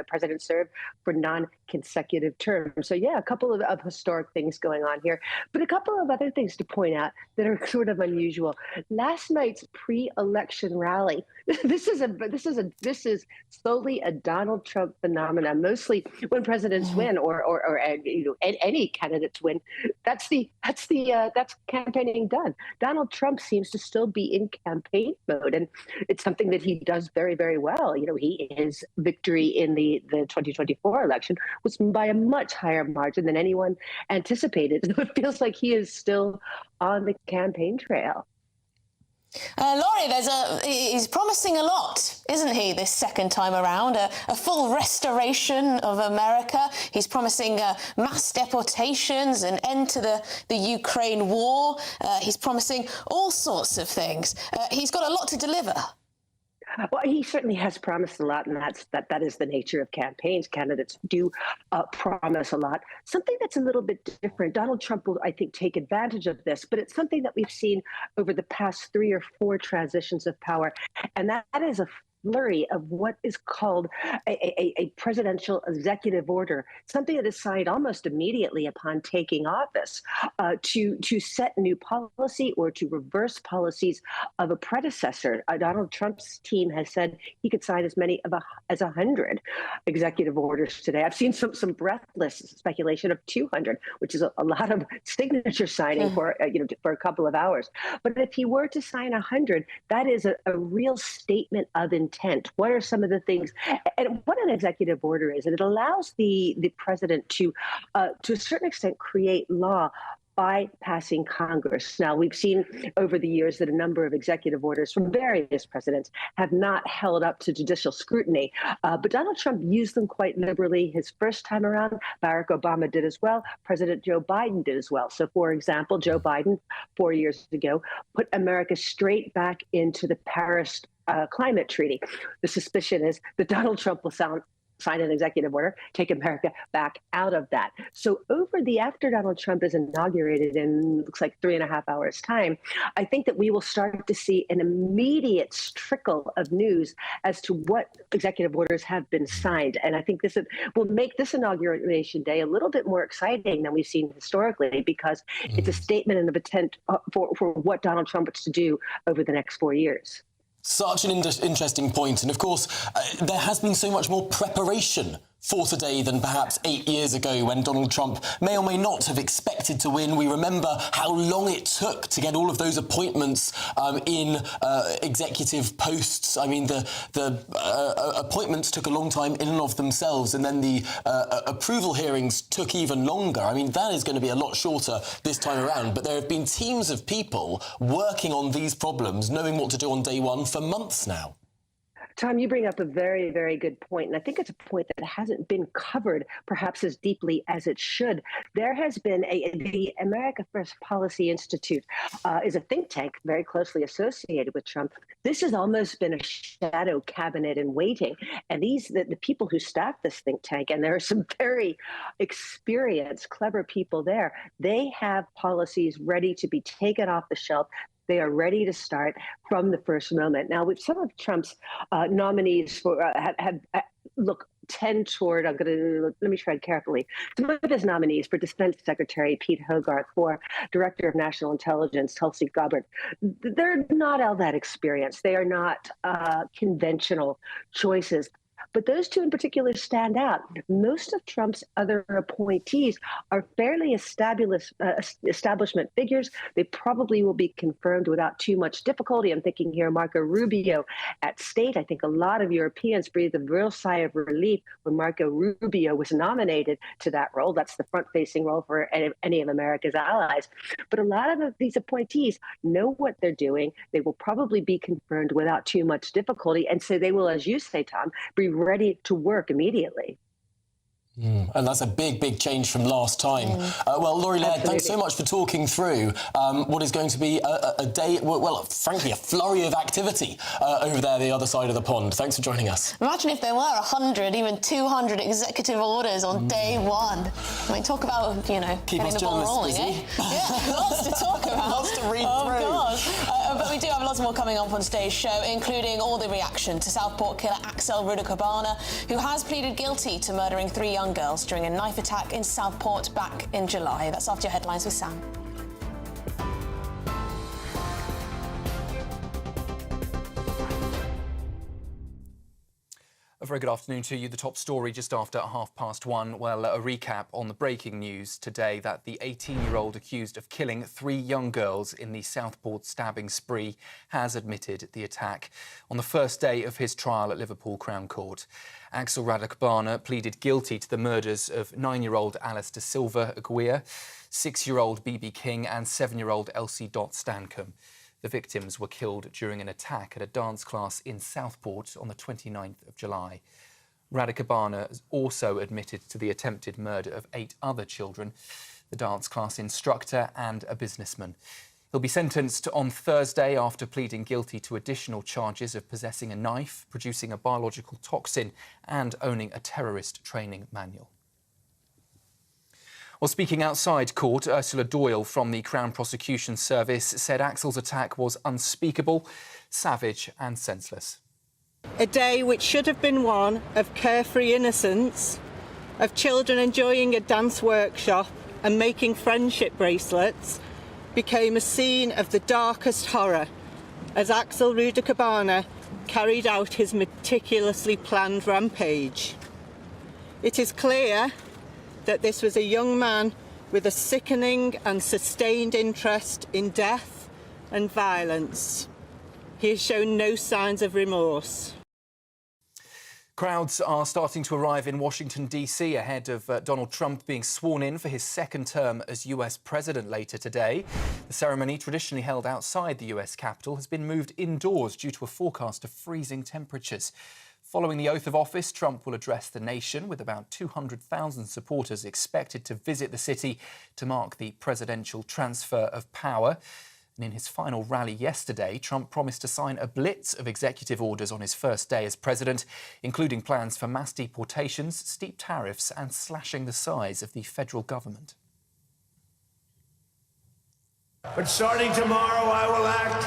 president serve for non-consecutive terms. So yeah, a couple of historic things going on here, but a couple of other things to point out that are sort of unusual. Last night's pre-election rally. This is solely a Donald Trump phenomenon. Mostly when presidents win or any candidates win, that's campaigning done. Donald Trump seems to still be in campaign mode, and it's something that he does very, very well. His victory in the 2024 election was by a much higher margin than anyone anticipated. So it feels like he is still on the campaign trail. Laurie, he's promising a lot, isn't he, this second time around? A full restoration of America. He's promising mass deportations, an end to the Ukraine war. He's promising all sorts of things. He's got a lot to deliver. Well, he certainly has promised a lot, and that is the nature of campaigns. Candidates do promise a lot. Something that's a little bit different. Donald Trump will, I think, take advantage of this, but it's something that we've seen over the past 3 or 4 transitions of power, and that is a flurry of what is called a presidential executive order, something that is signed almost immediately upon taking office to set new policy or to reverse policies of a predecessor. Donald Trump's team has said he could sign as many as 100 executive orders today. I've seen some breathless speculation of 200, which is a lot of signature signing for a couple of hours. But if he were to sign 100, that is a real statement of intent. What are some of the things, and what an executive order is? And it allows the president to a certain extent, create law by passing Congress. Now, we've seen over the years that a number of executive orders from various presidents have not held up to judicial scrutiny, but Donald Trump used them quite liberally his first time around. Barack Obama did as well. President Joe Biden did as well. So, for example, Joe Biden, 4 years ago, put America straight back into the Paris climate treaty. The suspicion is that Donald Trump will sign an executive order, take America back out of that. So after Donald Trump is inaugurated in, looks like 3.5 hours time, I think that we will start to see an immediate trickle of news as to what executive orders have been signed. And I think this will make this inauguration day a little bit more exciting than we've seen historically, because it's a statement of intent for what Donald Trump wants to do over the next 4 years. Such an interesting point. And of course, there has been so much more preparation for today than perhaps 8 years ago, when Donald Trump may or may not have expected to win. We remember how long it took to get all of those appointments in executive posts. I mean, the appointments took a long time in and of themselves, and then the approval hearings took even longer. I mean, that is going to be a lot shorter this time around, but there have been teams of people working on these problems, knowing what to do on day one for months now. Tom, you bring up a very, very good point, and I think it's a point that hasn't been covered perhaps as deeply as it should. There has been the America First Policy Institute is a think tank very closely associated with Trump. This has almost been a shadow cabinet in waiting, and the people who staff this think tank, and there are some very experienced, clever people there, they have policies ready to be taken off the shelf. They are ready to start from the first moment. Now, with some of Trump's nominees for tend toward, let me tread carefully. Some of his nominees for Defense Secretary Pete Hogarth, for Director of National Intelligence Tulsi Gabbard, they're not all that experienced. They are not conventional choices. But those two in particular stand out. Most of Trump's other appointees are fairly establishment figures. They probably will be confirmed without too much difficulty. I'm thinking here Marco Rubio at State. I think a lot of Europeans breathed a real sigh of relief when Marco Rubio was nominated to that role. That's the front-facing role for any of America's allies. But a lot of these appointees know what they're doing. They will probably be confirmed without too much difficulty. And so they will, as you say, Tom, be ready to work immediately. And that's a big, big change from last time. Well, Laurie Laird, thanks so much for talking through what is going to be a day, well, frankly, a flurry of activity over there, the other side of the pond. Thanks for joining us. Imagine if there were 100, even 200 executive orders on day one. I mean, talk about, you know, keep getting the ball rolling, eh? Yeah, lots to talk about. Lots to read through. Gosh. But we do have lots more coming up on today's show, including all the reaction to Southport killer Axel Rudakabana, who has pleaded guilty to murdering 3 young girls during a knife attack in Southport back in July. That's after your headlines with Sam. A very good afternoon to you. The top story just after 1:30. Well, a recap on the breaking news today that the 18-year-old accused of killing 3 young girls in the Southport stabbing spree has admitted the attack on the first day of his trial at Liverpool Crown Court. Axel Rudakabana pleaded guilty to the murders of 9-year-old Alice da Silva Aguirre, 6-year-old BB King and 7-year-old Elsie Dot Stancombe. The victims were killed during an attack at a dance class in Southport on the 29th of July. Rudakabana has also admitted to the attempted murder of 8 other children, the dance class instructor and a businessman. He'll be sentenced on Thursday after pleading guilty to additional charges of possessing a knife, producing a biological toxin and owning a terrorist training manual. Well, speaking outside court, Ursula Doyle from the Crown Prosecution Service said Axel's attack was unspeakable, savage and senseless. A day which should have been one of carefree innocence, of children enjoying a dance workshop and making friendship bracelets, became a scene of the darkest horror as Axel Rudakabana carried out his meticulously planned rampage. It is clear that this was a young man with a sickening and sustained interest in death and violence. He has shown no signs of remorse. Crowds are starting to arrive in Washington, D.C. ahead of Donald Trump being sworn in for his second term as US president later today. The ceremony, traditionally held outside the US Capitol, has been moved indoors due to a forecast of freezing temperatures. Following the oath of office, Trump will address the nation with about 200,000 supporters expected to visit the city to mark the presidential transfer of power. And in his final rally yesterday, Trump promised to sign a blitz of executive orders on his first day as president, including plans for mass deportations, steep tariffs and slashing the size of the federal government. But starting tomorrow, I will act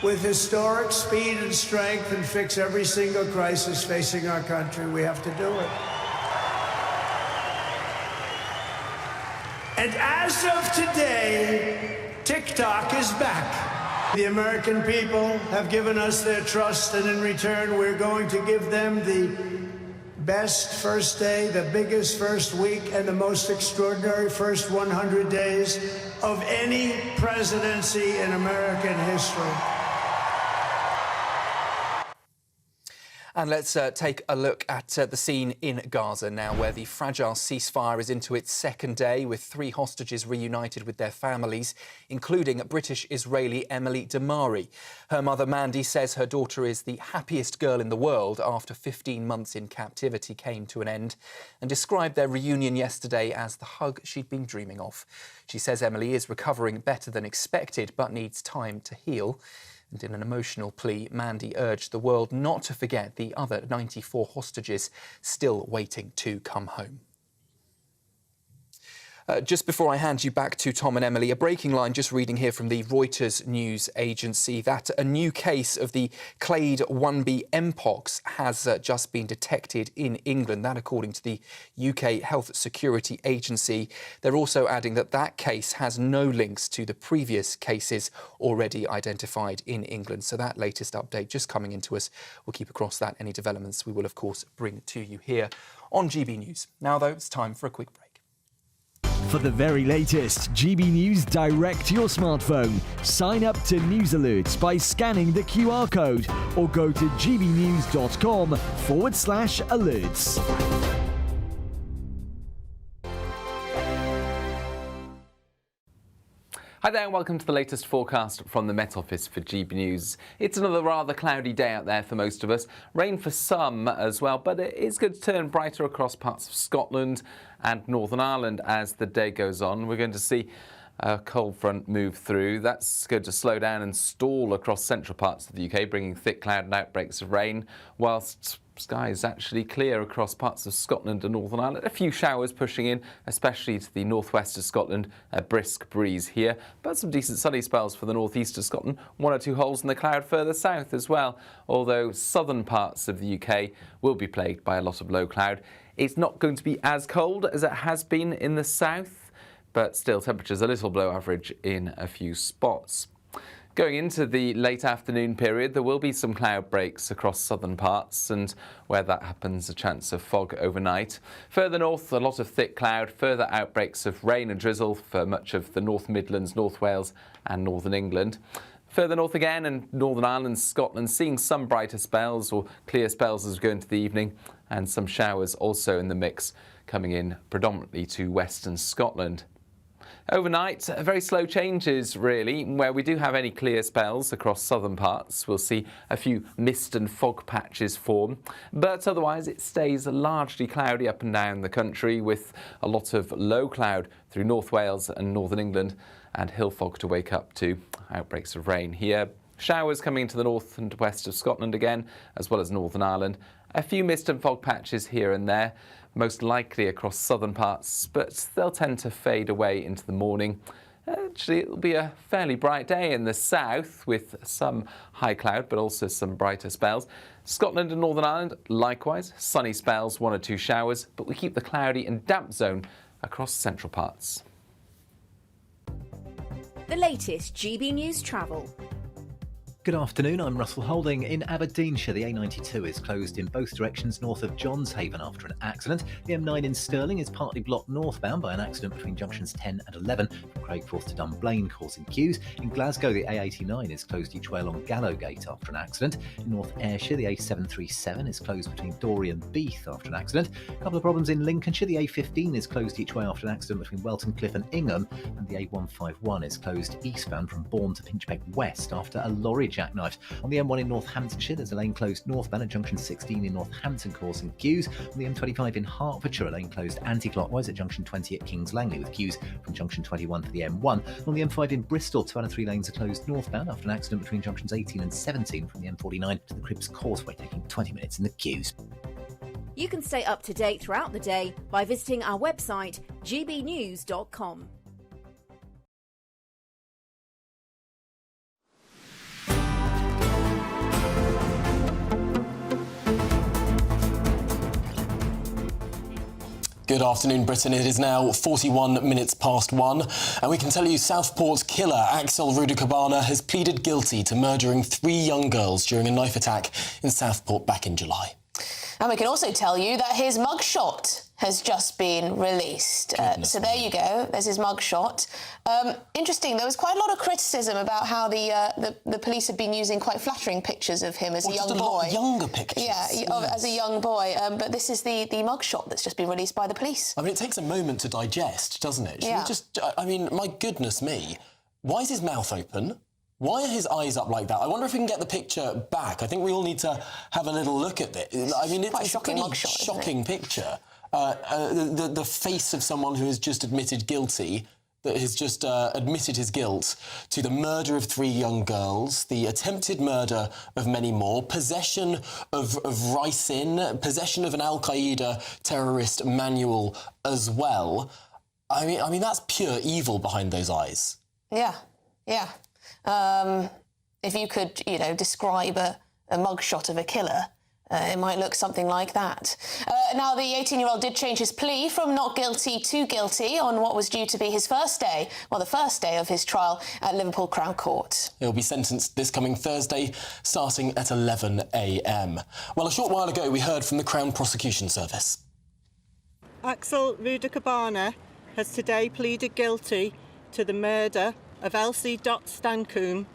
with historic speed and strength and fix every single crisis facing our country. We have to do it. And as of today, TikTok is back. The American people have given us their trust, and in return, we're going to give them the best first day, the biggest first week, and the most extraordinary first 100 days of any presidency in American history. And let's take a look at the scene in Gaza now, where the fragile ceasefire is into its second day, with 3 hostages reunited with their families, including British-Israeli Emily Damari. Her mother, Mandy, says her daughter is the happiest girl in the world after 15 months in captivity came to an end, and described their reunion yesterday as the hug she'd been dreaming of. She says Emily is recovering better than expected, but needs time to heal. And in an emotional plea, Mandy urged the world not to forget the other 94 hostages still waiting to come home. Just before I hand you back to Tom and Emily, a breaking line just reading here from the Reuters news agency that a new case of the clade 1b mpox has just been detected in England. That according to the UK Health Security Agency. They're also adding that that case has no links to the previous cases already identified in England. So that latest update just coming into us. We'll keep across that. Any developments we will, of course, bring to you here on GB News. Now, though, it's time for a quick break. For the very latest GB News direct to your smartphone, sign up to News Alerts by scanning the QR code or go to gbnews.com/alerts. Hi there and welcome to the latest forecast from the Met Office for GB News. It's another rather cloudy day out there for most of us. Rain for some as well, but it is going to turn brighter across parts of Scotland and Northern Ireland as the day goes on. We're going to see a cold front move through. That's going to slow down and stall across central parts of the UK, bringing thick cloud and outbreaks of rain, whilst skies actually clear across parts of Scotland and Northern Ireland. A few showers pushing in, especially to the northwest of Scotland. A brisk breeze here, but some decent sunny spells for the northeast of Scotland. 1 or 2 holes in the cloud further south as well, although southern parts of the UK will be plagued by a lot of low cloud. It's not going to be as cold as it has been in the south, but still temperatures a little below average in a few spots. Going into the late afternoon period, there will be some cloud breaks across southern parts, and where that happens, a chance of fog overnight. Further north, a lot of thick cloud, further outbreaks of rain and drizzle for much of the North Midlands, North Wales and Northern England. Further north again, and Northern Ireland, Scotland, seeing some brighter spells or clear spells as we go into the evening, and some showers also in the mix coming in predominantly to western Scotland. Overnight, very slow changes really, where we do have any clear spells across southern parts. We'll see a few mist and fog patches form, but otherwise it stays largely cloudy up and down the country, with a lot of low cloud through North Wales and Northern England, and hill fog to wake up to. Outbreaks of rain here. Showers coming into the north and west of Scotland again, as well as Northern Ireland. A few mist and fog patches here and there, most likely across southern parts, but they'll tend to fade away into the morning. Actually, it'll be a fairly bright day in the south, with some high cloud, but also some brighter spells. Scotland and Northern Ireland, likewise, sunny spells, 1 or 2 showers, but we keep the cloudy and damp zone across central parts. The latest GB News travel. Good afternoon, I'm Russell Holding. In Aberdeenshire, the A92 is closed in both directions north of Johnshaven after an accident. The M9 in Stirling is partly blocked northbound by an accident between junctions 10 and 11 from Craigforth to Dunblane, causing queues. In Glasgow, the A89 is closed each way along Gallowgate after an accident. In North Ayrshire, the A737 is closed between Dorey and Beath after an accident. A couple of problems in Lincolnshire. The A15 is closed each way after an accident between Welton Cliff and Ingham, and the A151 is closed eastbound from Bourne to Pinchbeck West after a lorry jackknifed. On the M1 in Northamptonshire, there's a lane closed northbound at junction 16 in Northampton, causing queues. On the M25 in Hertfordshire, a lane closed anti-clockwise at junction 20 at Kings Langley, with queues from junction 21 for the M1. On the M5 in Bristol, 2 out of 3 lanes are closed northbound after an accident between junctions 18 and 17 from the M49 to the Cribbs Causeway, taking 20 minutes in the queues. You can stay up to date throughout the day by visiting our website, gbnews.com. Good afternoon, Britain. It is now 41 minutes past 1, and we can tell you Southport's killer, Axel Rudakabana, has pleaded guilty to murdering 3 young girls during a knife attack in Southport back in July. And we can also tell you that his mugshot has just been released. So there you go. There's his mugshot. Interesting. There was quite a lot of criticism about how the police have been using quite flattering pictures of him as a young boy. A lot younger pictures. Yeah, as a young boy. But this is the mugshot that's just been released by the police. I mean, it takes a moment to digest, doesn't it? Should we just? I mean, my goodness me, why is his mouth open? Why are his eyes up like that? I wonder if we can get the picture back. I think we all need to have a little look at it. I mean, it's a pretty shocking picture. The face of someone who has just admitted guilty, that has just admitted his guilt to the murder of 3 young girls, the attempted murder of many more, possession of ricin, possession of an Al-Qaeda terrorist manual as well. I mean, that's pure evil behind those eyes. Yeah. If you could, describe a mugshot of a killer, it might look something like that. Now, the 18-year-old did change his plea from not guilty to guilty on what was due to be his first day, the first day of his trial at Liverpool Crown Court. He'll be sentenced this coming Thursday, starting at 11 a.m. Well, a short while ago, we heard from the Crown Prosecution Service. Axel Rudakabana has today pleaded guilty to the murder of Elsie Dot Stancombe,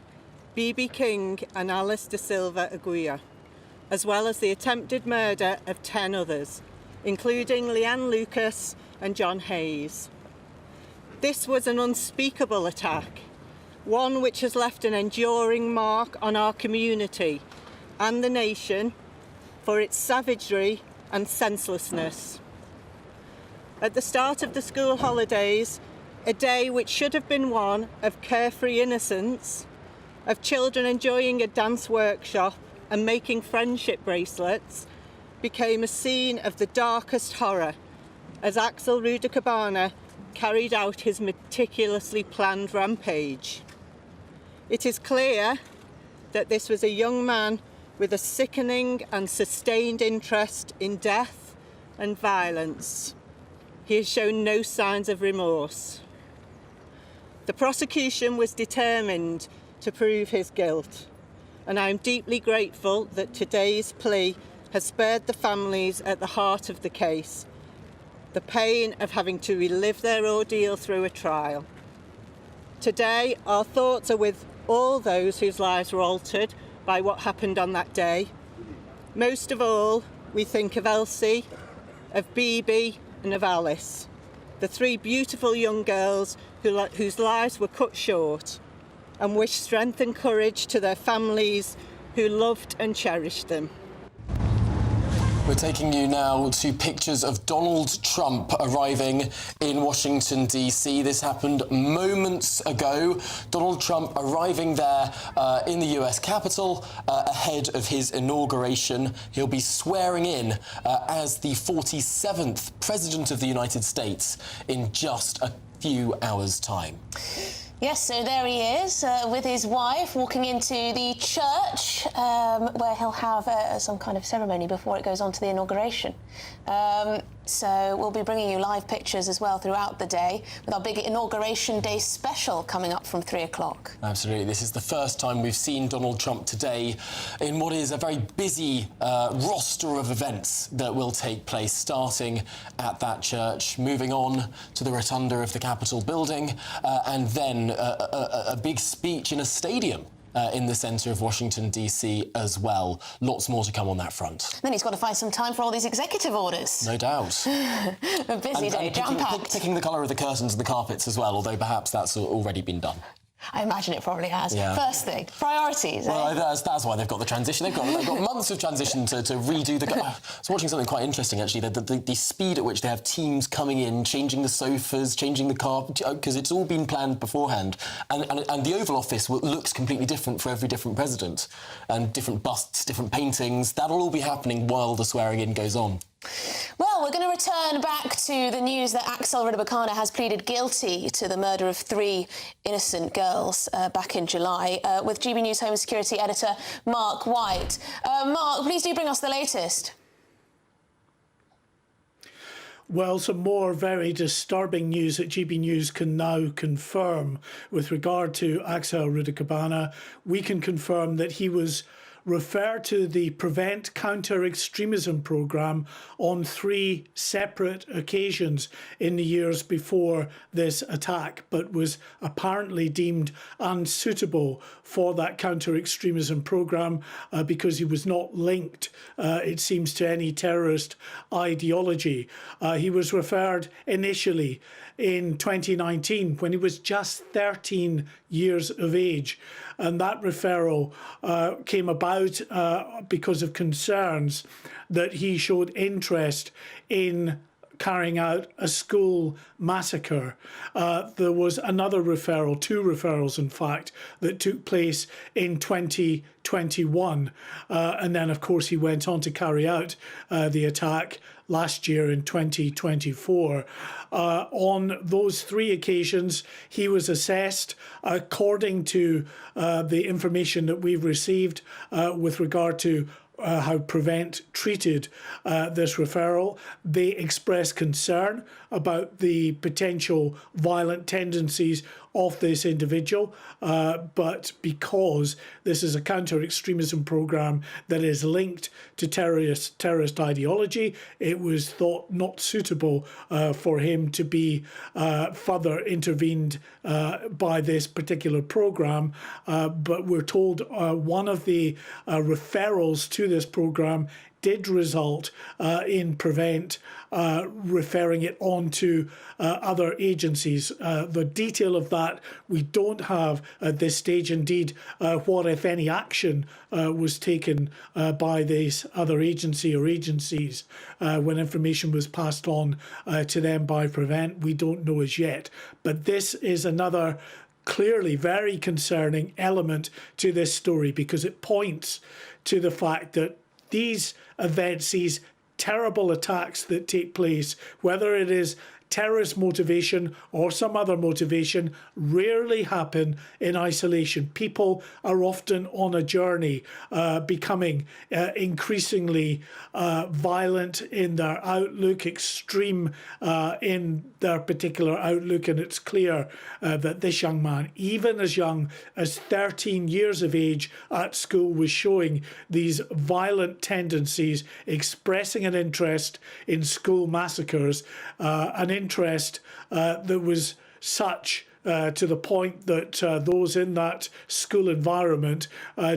B.B. King and Alice de Silva Aguirre, as well as the attempted murder of 10 others, including Leanne Lucas and John Hayes. This was an unspeakable attack, one which has left an enduring mark on our community and the nation for its savagery and senselessness. At the start of the school holidays, a day which should have been one of carefree innocence, of children enjoying a dance workshop and making friendship bracelets, became a scene of the darkest horror as Axel Rudakabana carried out his meticulously planned rampage. It is clear that this was a young man with a sickening and sustained interest in death and violence. He has shown no signs of remorse. The prosecution was determined to prove his guilt, and I am deeply grateful that today's plea has spared the families at the heart of the case the pain of having to relive their ordeal through a trial. Today, our thoughts are with all those whose lives were altered by what happened on that day. Most of all, we think of Elsie, of BB and of Alice, the 3 beautiful young girls whose lives were cut short, and wish strength and courage to their families who loved and cherished them. We're taking you now to pictures of Donald Trump arriving in Washington, D.C. This happened moments ago. Donald Trump arriving there in the US Capitol ahead of his inauguration. He'll be swearing in as the 47th President of the United States in just a few hours' time. Yes, so there he is with his wife walking into the church where he'll have some kind of ceremony before it goes on to the inauguration. So we'll be bringing you live pictures as well throughout the day with our big Inauguration Day special coming up from 3 o'clock. Absolutely. This is the first time we've seen Donald Trump today in what is a very busy roster of events that will take place, starting at that church, moving on to the rotunda of the Capitol building, and then a big speech in a stadium in the centre of Washington, D.C. as well. Lots more to come on that front. Then he's got to find some time for all these executive orders. No doubt. A busy day, jam-packed. Picking the colour of the curtains and the carpets as well, although perhaps that's already been done. I imagine it probably has. Yeah. First thing, priorities. Well, that's why they've got the transition. They've got months of transition to redo the... I was watching something quite interesting, actually, the speed at which they have teams coming in, changing the sofas, changing the carpet, because it's all been planned beforehand. And the Oval Office looks completely different for every different president, and different busts, different paintings. That'll all be happening while the swearing-in goes on. Well, we're going to return back to the news that Axel Rudakabana has pleaded guilty to the murder of 3 innocent girls back in July with GB News Home Security editor Mark White. Mark, please do bring us the latest. Well, some more very disturbing news that GB News can now confirm with regard to Axel Rudakabana. We can confirm that he was refer to the Prevent Counter-Extremism programme on 3 separate occasions in the years before this attack, but was apparently deemed unsuitable for that counter-extremism programme because he was not linked, it seems, to any terrorist ideology. He was referred initially in 2019 when he was just 13 years of age. And that referral came about because of concerns that he showed interest in carrying out a school massacre. There was another referral, 2 referrals in fact, that took place in 2021. And then of course he went on to carry out the attack last year in 2024. On those 3 occasions, he was assessed according to the information that we've received with regard to how Prevent treated this referral. They expressed concern about the potential violent tendencies of this individual, but because this is a counter-extremism programme that is linked to terrorist ideology, it was thought not suitable for him to be further intervened by this particular programme. But we're told one of the referrals to this programme did result in Prevent referring it on to other agencies. The detail of that we don't have at this stage. Indeed, what, if any, action was taken by this other agency or agencies when information was passed on to them by Prevent, we don't know as yet. But this is another clearly very concerning element to this story, because it points to the fact that these events, these terrible attacks that take place, whether it is terrorist motivation or some other motivation, rarely happen in isolation. People are often on a journey, becoming increasingly violent in their outlook, extreme in their particular outlook, and it's clear that this young man, even as young as 13 years of age at school, was showing these violent tendencies, expressing an interest in school massacres, an interest that was such to the point that those in that school environment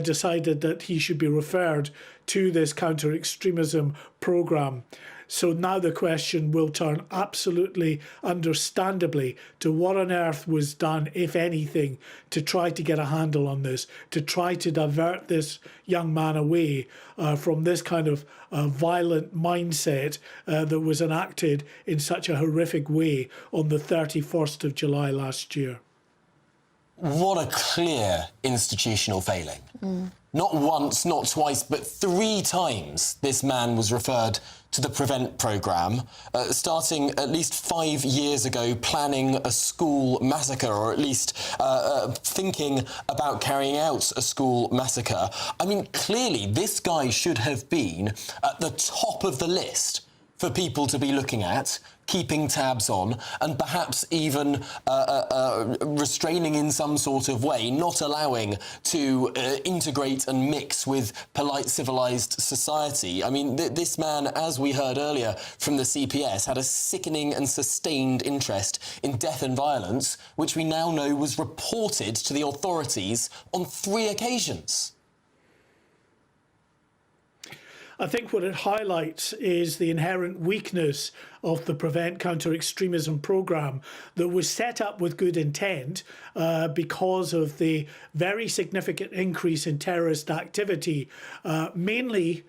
decided that he should be referred to this counter-extremism programme. So now the question will turn absolutely understandably to what on earth was done, if anything, to try to get a handle on this, to try to divert this young man away from this kind of violent mindset that was enacted in such a horrific way on the 31st of July last year. What a clear institutional failing. Not once, not twice, but 3 times this man was referred to the Prevent programme, starting at least 5 years ago, planning a school massacre, or at least thinking about carrying out a school massacre. I mean, clearly, this guy should have been at the top of the list for people to be looking at, keeping tabs on, and perhaps even restraining in some sort of way, not allowing to integrate and mix with polite, civilised society. I mean, this man, as we heard earlier from the CPS, had a sickening and sustained interest in death and violence, which we now know was reported to the authorities on 3 occasions. I think what it highlights is the inherent weakness of the Prevent Counter-Extremism programme that was set up with good intent because of the very significant increase in terrorist activity, mainly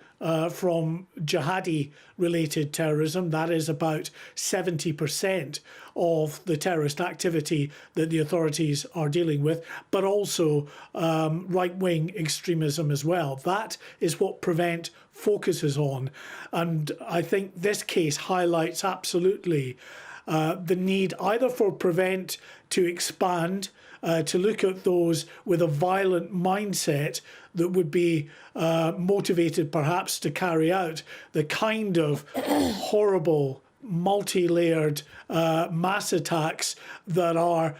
from jihadi-related terrorism. That is about 70% of the terrorist activity that the authorities are dealing with, but also right-wing extremism as well. That is what Prevent focuses on. And I think this case highlights absolutely the need either for Prevent to expand, to look at those with a violent mindset that would be motivated perhaps to carry out the kind of horrible, multi-layered mass attacks that are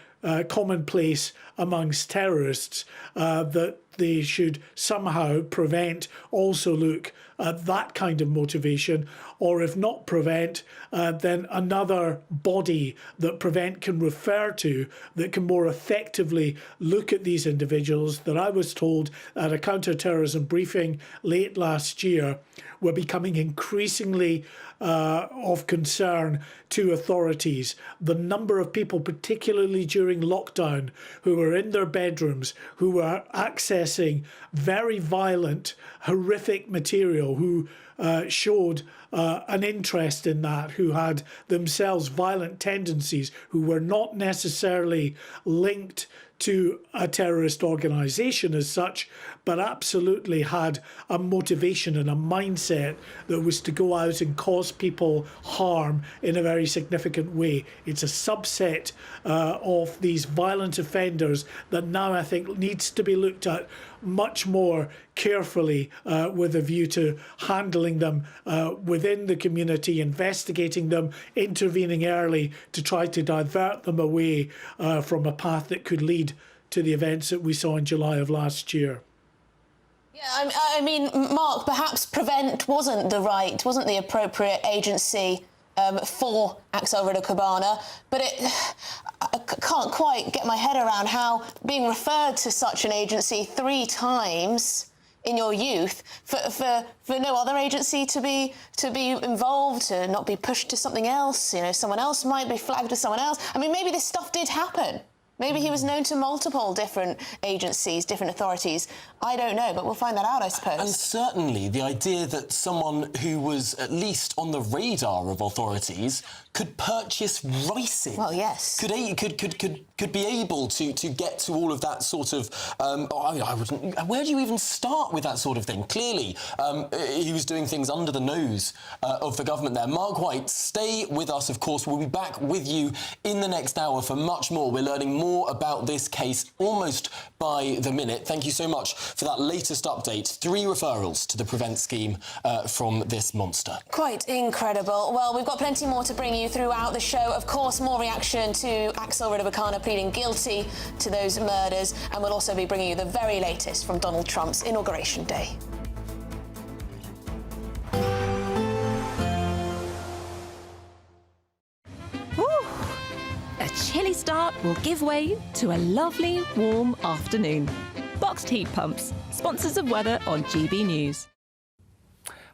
commonplace amongst terrorists, that they should somehow prevent also look at that kind of motivation, or if not prevent, then another body that prevent can refer to that can more effectively look at these individuals that I was told at a counter-terrorism briefing late last year were becoming increasingly of concern to authorities. The number of people, particularly during lockdown, who were in their bedrooms, who were accessing very violent, horrific material, who showed an interest in that, who had themselves violent tendencies, who were not necessarily linked to a terrorist organisation as such, but absolutely had a motivation and a mindset that was to go out and cause people harm in a very significant way. It's a subset of these violent offenders that now I think needs to be looked at much more carefully with a view to handling them within the community, investigating them, intervening early to try to divert them away from a path that could lead to the events that we saw in July of last year. Yeah, I mean, Mark, perhaps Prevent wasn't the appropriate agency for Axel Ritter-Cabana, but I can't quite get my head around how being referred to such an agency 3 times in your youth for no other agency to be involved, to not be pushed to something else. You know, someone else might be flagged to someone else. I mean, maybe this stuff did happen. Maybe he was known to multiple different agencies, different authorities. I don't know, but we'll find that out, I suppose. And certainly the idea that someone who was at least on the radar of authorities could purchase ricin. Well, yes. Could be able to get to all of that sort of... where do you even start with that sort of thing? Clearly, he was doing things under the nose of the government there. Mark White, stay with us, of course. We'll be back with you in the next hour for much more. We're learning more about this case almost by the minute. Thank you so much for that latest update. 3 referrals to the Prevent scheme from this monster. Quite incredible. Well, we've got plenty more to bring you throughout the show. Of course, more reaction to Axel Ritter-Cabana pleading guilty to those murders, and we'll also be bringing you the very latest from Donald Trump's Inauguration Day. A chilly start will give way to a lovely, warm afternoon. Boxed heat pumps, sponsors of weather on GB News.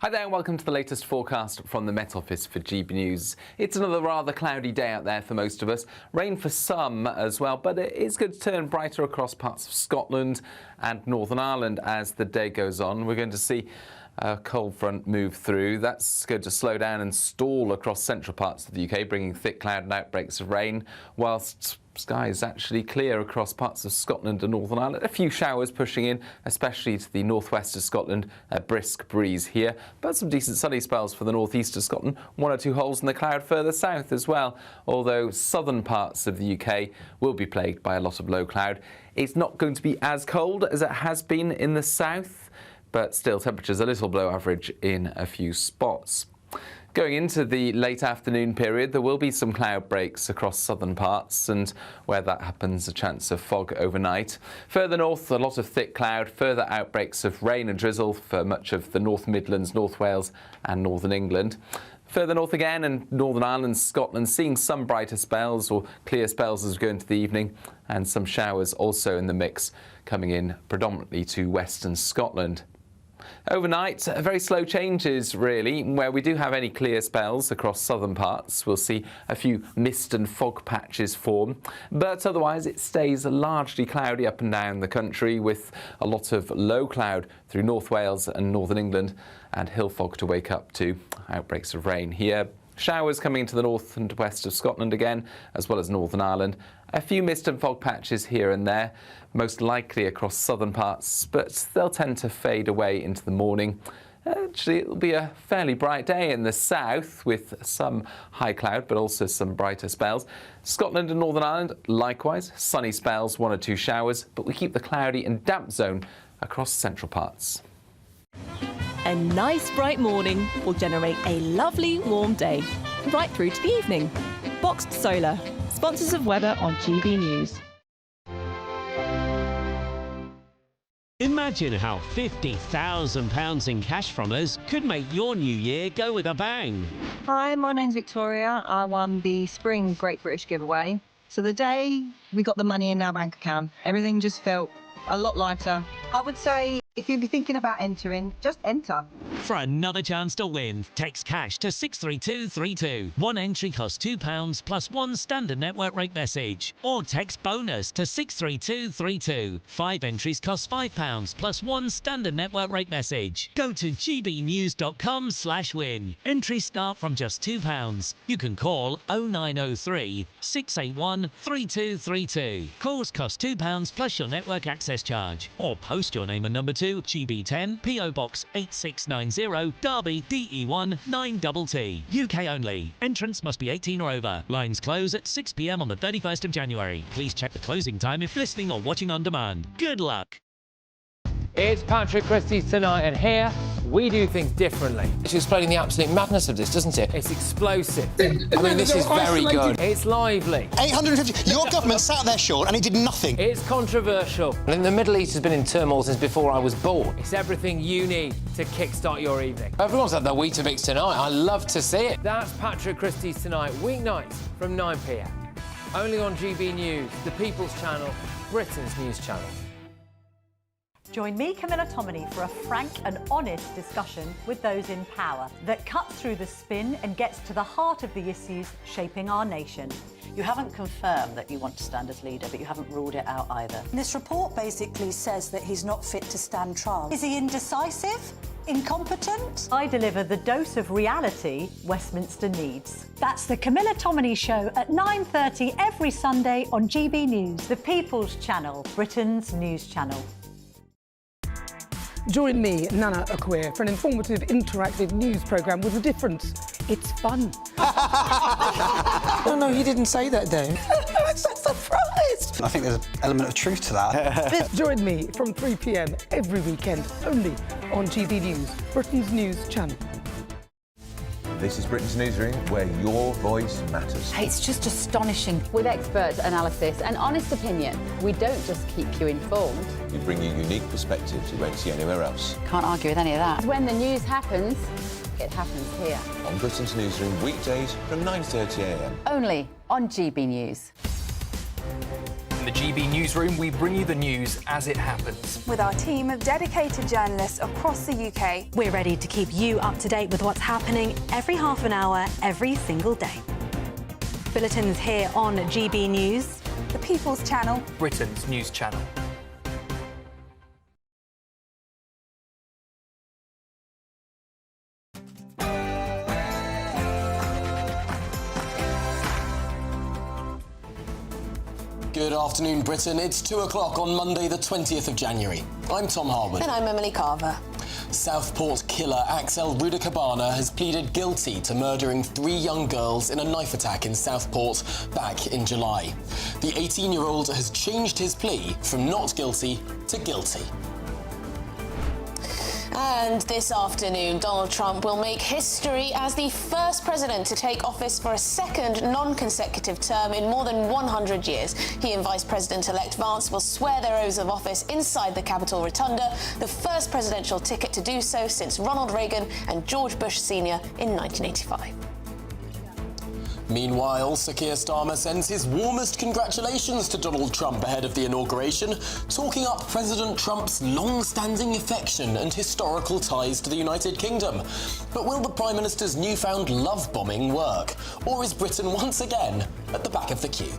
Hi there and welcome to the latest forecast from the Met Office for GB News. It's another rather cloudy day out there for most of us. Rain for some as well, but it is going to turn brighter across parts of Scotland and Northern Ireland as the day goes on. We're going to see a cold front move through. That's going to slow down and stall across central parts of the UK, bringing thick cloud and outbreaks of rain, whilst skies actually clear across parts of Scotland and Northern Ireland. A few showers pushing in, especially to the northwest of Scotland. A brisk breeze here, but some decent sunny spells for the northeast of Scotland. 1 or 2 holes in the cloud further south as well, although southern parts of the UK will be plagued by a lot of low cloud. It's not going to be as cold as it has been in the south, but still temperatures a little below average in a few spots. Going into the late afternoon period, there will be some cloud breaks across southern parts, and where that happens, a chance of fog overnight. Further north, a lot of thick cloud, further outbreaks of rain and drizzle for much of the North Midlands, North Wales and Northern England. Further north again, and Northern Ireland, Scotland, seeing some brighter spells or clear spells as we go into the evening, and some showers also in the mix coming in predominantly to western Scotland. Overnight, very slow changes really. Where we do have any clear spells across southern parts, we'll see a few mist and fog patches form, but otherwise it stays largely cloudy up and down the country, with a lot of low cloud through North Wales and Northern England, and hill fog to wake up to. Outbreaks of rain here. Showers coming into the north and west of Scotland again, as well as Northern Ireland. A few mist and fog patches here and there, most likely across southern parts, but they'll tend to fade away into the morning. Actually, it'll be a fairly bright day in the south, with some high cloud, but also some brighter spells. Scotland and Northern Ireland, likewise, sunny spells, 1 or 2 showers, but we keep the cloudy and damp zone across central parts. A nice bright morning will generate a lovely warm day, right through to the evening. Boxed Solar, sponsors of weather on GB News. In Imagine how £50,000 in cash from us could make your new year go with a bang. Hi, my name's Victoria. I won the Spring Great British giveaway. So the day we got the money in our bank account, everything just felt a lot lighter. I would say if you'd be thinking about entering, just enter. For another chance to win, text cash to 63232. One entry costs £2 plus one standard network rate message. Or text bonus to 63232. 5 entries cost £5 plus one standard network rate message. Go to gbnews.com/win. Entries start from just £2. You can call 0903 681 3232. Calls cost £2 plus your network access charge. Or post your name and number to GB10 PO Box 8690 Derby DE1 9TT. UK only. Entrance must be 18 or over. Lines close at 6 p.m. on the 31st of January. Please check the closing time if listening or watching on demand. Good luck. It's Patrick Christie's Tonight, and here we do things differently. It's explaining the absolute madness of this, doesn't it? It's explosive. I mean, this is very good. It's lively. 850. Your government sat there, Sean, and it did nothing. It's controversial. And the Middle East has been in turmoil since before I was born. It's everything you need to kickstart your evening. Everyone's had their Weetabix tonight. I love to see it. That's Patrick Christie's Tonight, weeknights from 9 p.m. Only on GB News, the People's Channel, Britain's news channel. Join me, Camilla Tominey, for a frank and honest discussion with those in power that cuts through the spin and gets to the heart of the issues shaping our nation. You haven't confirmed that you want to stand as leader, but you haven't ruled it out either. This report basically says that he's not fit to stand trial. Is he indecisive? Incompetent? I deliver the dose of reality Westminster needs. That's the Camilla Tominey Show at 9:30 every Sunday on GB News, the People's Channel, Britain's news channel. Join me, Nana Akwe, for an informative, interactive news programme with a difference. It's fun. No, he didn't say that, Dave. I'm so surprised. I think there's an element of truth to that. Join me from 3 p.m. every weekend, only on GB News, Britain's news channel. This is Britain's Newsroom, where your voice matters. It's just astonishing. With expert analysis and honest opinion, we don't just keep you informed. We bring you unique perspectives you won't see anywhere else. Can't argue with any of that. When the news happens, it happens here. On Britain's Newsroom, weekdays from 9:30 a.m. Only on GB News. In the GB Newsroom, we bring you the news as it happens. With our team of dedicated journalists across the UK, we're ready to keep you up to date with what's happening every half an hour, every single day. Bulletins here on GB News, the People's Channel, Britain's news channel. Good afternoon, Britain. It's 2 o'clock on Monday, the 20th of January. I'm Tom Harwood. And I'm Emily Carver. Southport killer Axel Rudakabana has pleaded guilty to murdering 3 young girls in a knife attack in Southport back in July. The 18-year-old has changed his plea from not guilty to guilty. And this afternoon, Donald Trump will make history as the first president to take office for a second non-consecutive term in more than 100 years. He and Vice President-elect Vance will swear their oaths of office inside the Capitol Rotunda, the first presidential ticket to do so since Ronald Reagan and George Bush Sr. in 1985. Meanwhile, Sir Keir Starmer sends his warmest congratulations to Donald Trump ahead of the inauguration, talking up President Trump's long-standing affection and historical ties to the United Kingdom. But will the Prime Minister's newfound love bombing work? Or is Britain once again at the back of the queue?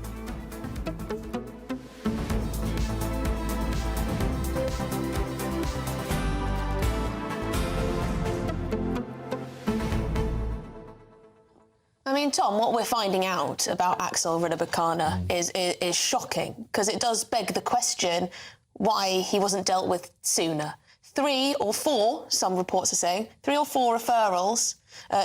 I mean, Tom, what we're finding out about Axel Rudakabana is shocking, because it does beg the question why he wasn't dealt with sooner. 3 or 4, some reports are saying, 3 or 4 referrals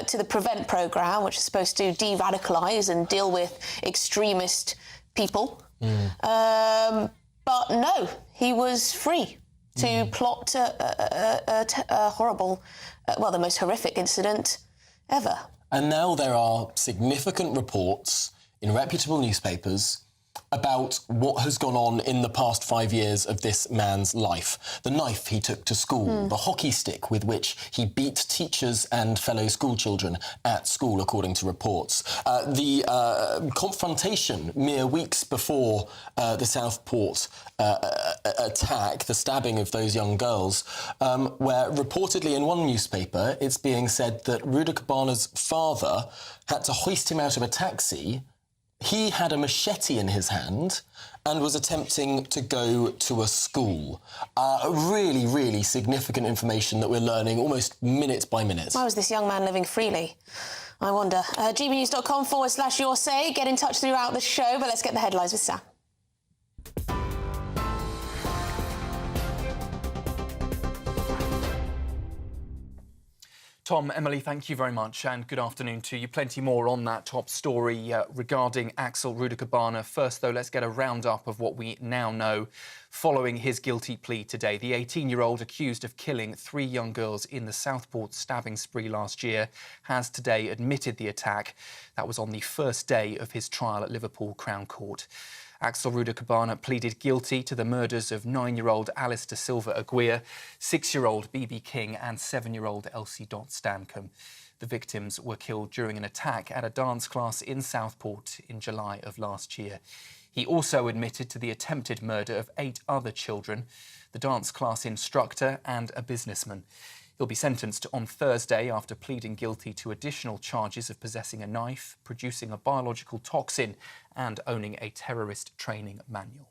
to the PREVENT programme, which is supposed to de-radicalise and deal with extremist people. But no, he was free to plot a horrible, well, the most horrific incident ever. And now there are significant reports in reputable newspapers about what has gone on in the past 5 years of this man's life. The knife he took to school, the hockey stick with which he beat teachers and fellow schoolchildren at school, according to reports. The confrontation mere weeks before the Southport attack, the stabbing of those young girls, where reportedly in one newspaper it's being said that Rudy Cabana's father had to hoist him out of a taxi. He had a machete in his hand and was attempting to go to a school. Really, really significant information that we're learning almost minute by minute. Why was this young man living freely? I wonder. gbnews.com/your say. Get in touch throughout the show, but let's get the headlines with Sam. Tom, Emily, thank you very much and good afternoon to you. Plenty more on that top story regarding Axel Rudy Cabana. First, though, let's get a roundup of what we now know following his guilty plea today. The 18-year-old accused of killing 3 young girls in the Southport stabbing spree last year has today admitted the attack. That was on the first day of his trial at Liverpool Crown Court. Axel Rudy Cabana pleaded guilty to the murders of 9-year-old Alice da Silva Aguirre, 6-year-old BB King and 7-year-old Elsie Dot Stancombe. The victims were killed during an attack at a dance class in Southport in July of last year. He also admitted to the attempted murder of 8 other children, the dance class instructor and a businessman. He'll be sentenced on Thursday after pleading guilty to additional charges of possessing a knife, producing a biological toxin and owning a terrorist training manual.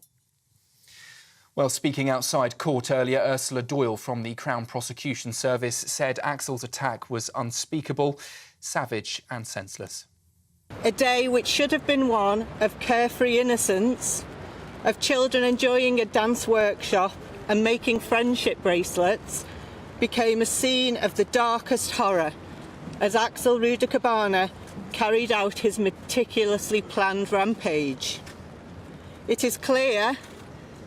Well, speaking outside court earlier, Ursula Doyle from the Crown Prosecution Service said Axel's attack was unspeakable, savage and senseless. A day which should have been one of carefree innocence, of children enjoying a dance workshop and making friendship bracelets, became a scene of the darkest horror as Axel Rudy Cabana carried out his meticulously planned rampage. It is clear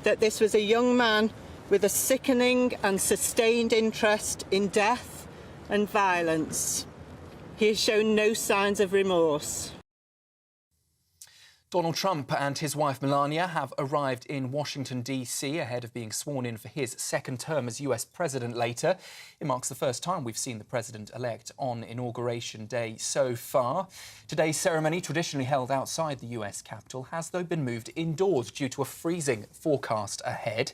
that this was a young man with a sickening and sustained interest in death and violence. He has shown no signs of remorse. Donald Trump and his wife Melania have arrived in Washington, D.C. ahead of being sworn in for his second term as US president later. It marks the first time we've seen the president-elect on Inauguration Day so far. Today's ceremony, traditionally held outside the US Capitol, has, though, been moved indoors due to a freezing forecast ahead.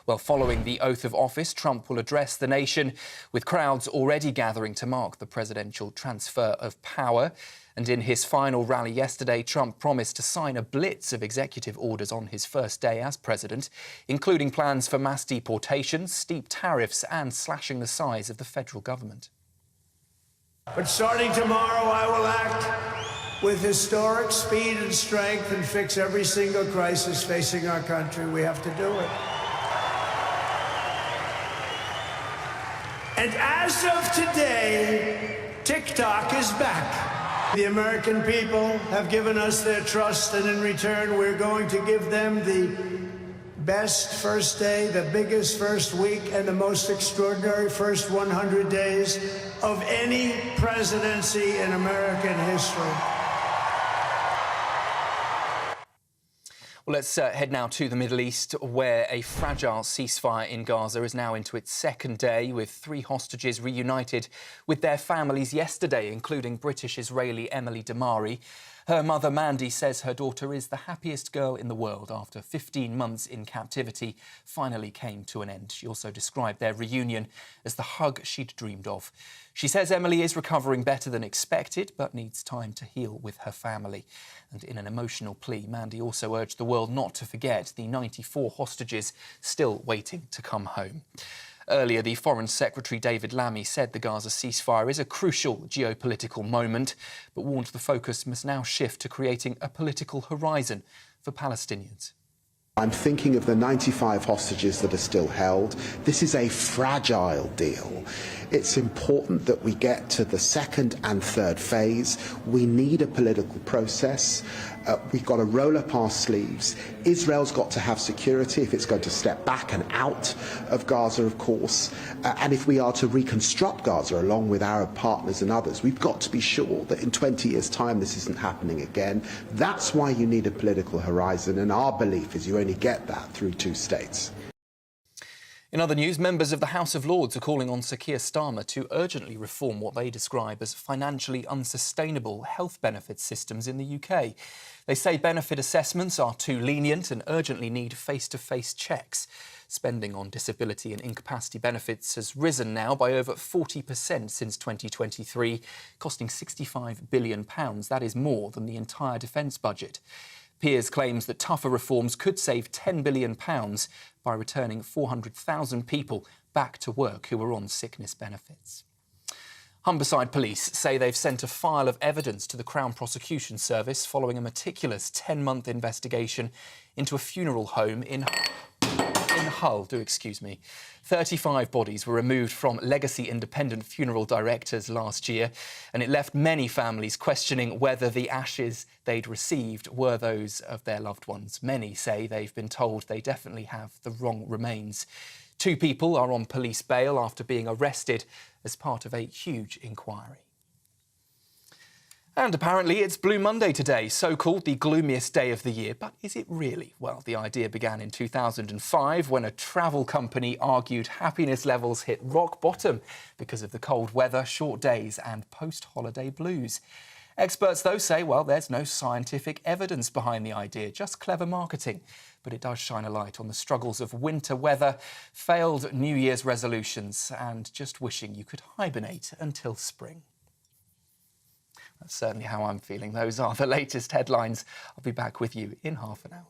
Well, following the oath of office, Trump will address the nation, with crowds already gathering to mark the presidential transfer of power. And in his final rally yesterday, Trump promised to sign a blitz of executive orders on his first day as president, including plans for mass deportations, steep tariffs and slashing the size of the federal government. But starting tomorrow, I will act with historic speed and strength and fix every single crisis facing our country. We have to do it. And as of today, TikTok is back. The American people have given us their trust, and in return, we're going to give them the best first day, the biggest first week, and the most extraordinary first 100 days of any presidency in American history. Well, let's head now to the Middle East, where a fragile ceasefire in Gaza is now into its second day, with 3 hostages reunited with their families yesterday, including British-Israeli Emily Damari. Her mother, Mandy, says her daughter is the happiest girl in the world after 15 months in captivity finally came to an end. She also described their reunion as the hug she'd dreamed of. She says Emily is recovering better than expected, but needs time to heal with her family. And in an emotional plea, Mandy also urged the world not to forget the 94 hostages still waiting to come home. Earlier, the Foreign Secretary David Lammy said the Gaza ceasefire is a crucial geopolitical moment, but warned the focus must now shift to creating a political horizon for Palestinians. I'm thinking of the 95 hostages that are still held. This is a fragile deal. It's important that we get to the second and third phase. We need a political process. We've got to roll up our sleeves. Israel's got to have security if it's going to step back and out of Gaza, of course. And if we are to reconstruct Gaza along with Arab partners and others, we've got to be sure that in 20 years' time this isn't happening again. That's why you need a political horizon, and our belief is you only get that through two states. In other news, members of the House of Lords are calling on Sir Keir Starmer to urgently reform what they describe as financially unsustainable health benefits systems in the UK. They say benefit assessments are too lenient and urgently need face-to-face checks. Spending on disability and incapacity benefits has risen now by over 40% since 2023, costing £65 billion. That is more than the entire defence budget. Piers claims that tougher reforms could save £10 billion by returning 400,000 people back to work who are on sickness benefits. Humberside Police say they've sent a file of evidence to the Crown Prosecution Service following a meticulous 10-month investigation into a funeral home in Hull. 35 bodies were removed from legacy independent funeral directors last year, and it left many families questioning whether the ashes they'd received were those of their loved ones. Many say they've been told they definitely have the wrong remains. 2 people are on police bail after being arrested as part of a huge inquiry. And apparently it's Blue Monday today, so-called the gloomiest day of the year. But is it really? Well, the idea began in 2005 when a travel company argued happiness levels hit rock bottom because of the cold weather, short days and post-holiday blues. Experts, though, say, well, there's no scientific evidence behind the idea, just clever marketing. But it does shine a light on the struggles of winter weather, failed New Year's resolutions and just wishing you could hibernate until spring. That's certainly how I'm feeling. Those are the latest headlines. I'll be back with you in half an hour.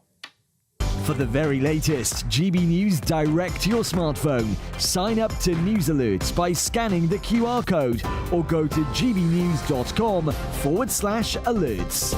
For the very latest GB News direct to your smartphone, sign up to News Alerts by scanning the QR code or go to gbnews.com/alerts.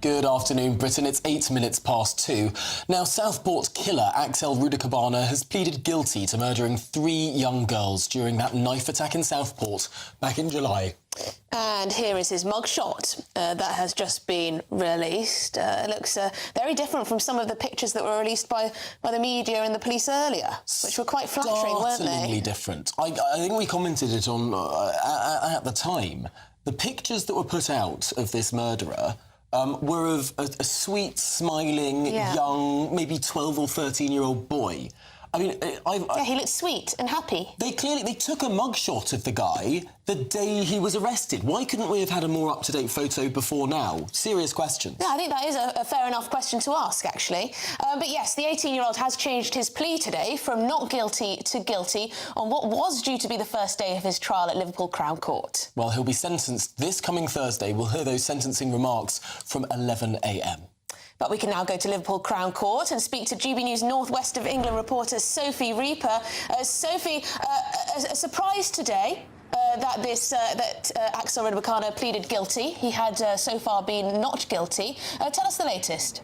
Good afternoon, Britain. It's 8 minutes past 2. Now, Southport killer Axel Rudikabana has pleaded guilty to murdering 3 young girls during that knife attack in Southport back in July. And here is his mugshot that has just been released. It looks very different from some of the pictures that were released by the media and the police earlier, which were quite flattering, weren't they? Startlingly different. I think we commented it on at the time. The pictures that were put out of this murderer were of a sweet, smiling, young, maybe 12 or 13-year-old boy. I mean, yeah, he looked sweet and happy. They took a mugshot of the guy the day he was arrested. Why couldn't we have had a more up-to-date photo before now? Serious questions. Yeah, I think that is a fair enough question to ask, actually. But yes, the 18-year-old has changed his plea today from not guilty to guilty on what was due to be the first day of his trial at Liverpool Crown Court. Well, he'll be sentenced this coming Thursday. We'll hear those sentencing remarks from 11 a.m. But we can now go to Liverpool Crown Court and speak to GB News North West of England reporter Sophie Reaper. Sophie, a surprise today that Axel Rudikabana pleaded guilty. He had so far been not guilty. Tell us the latest.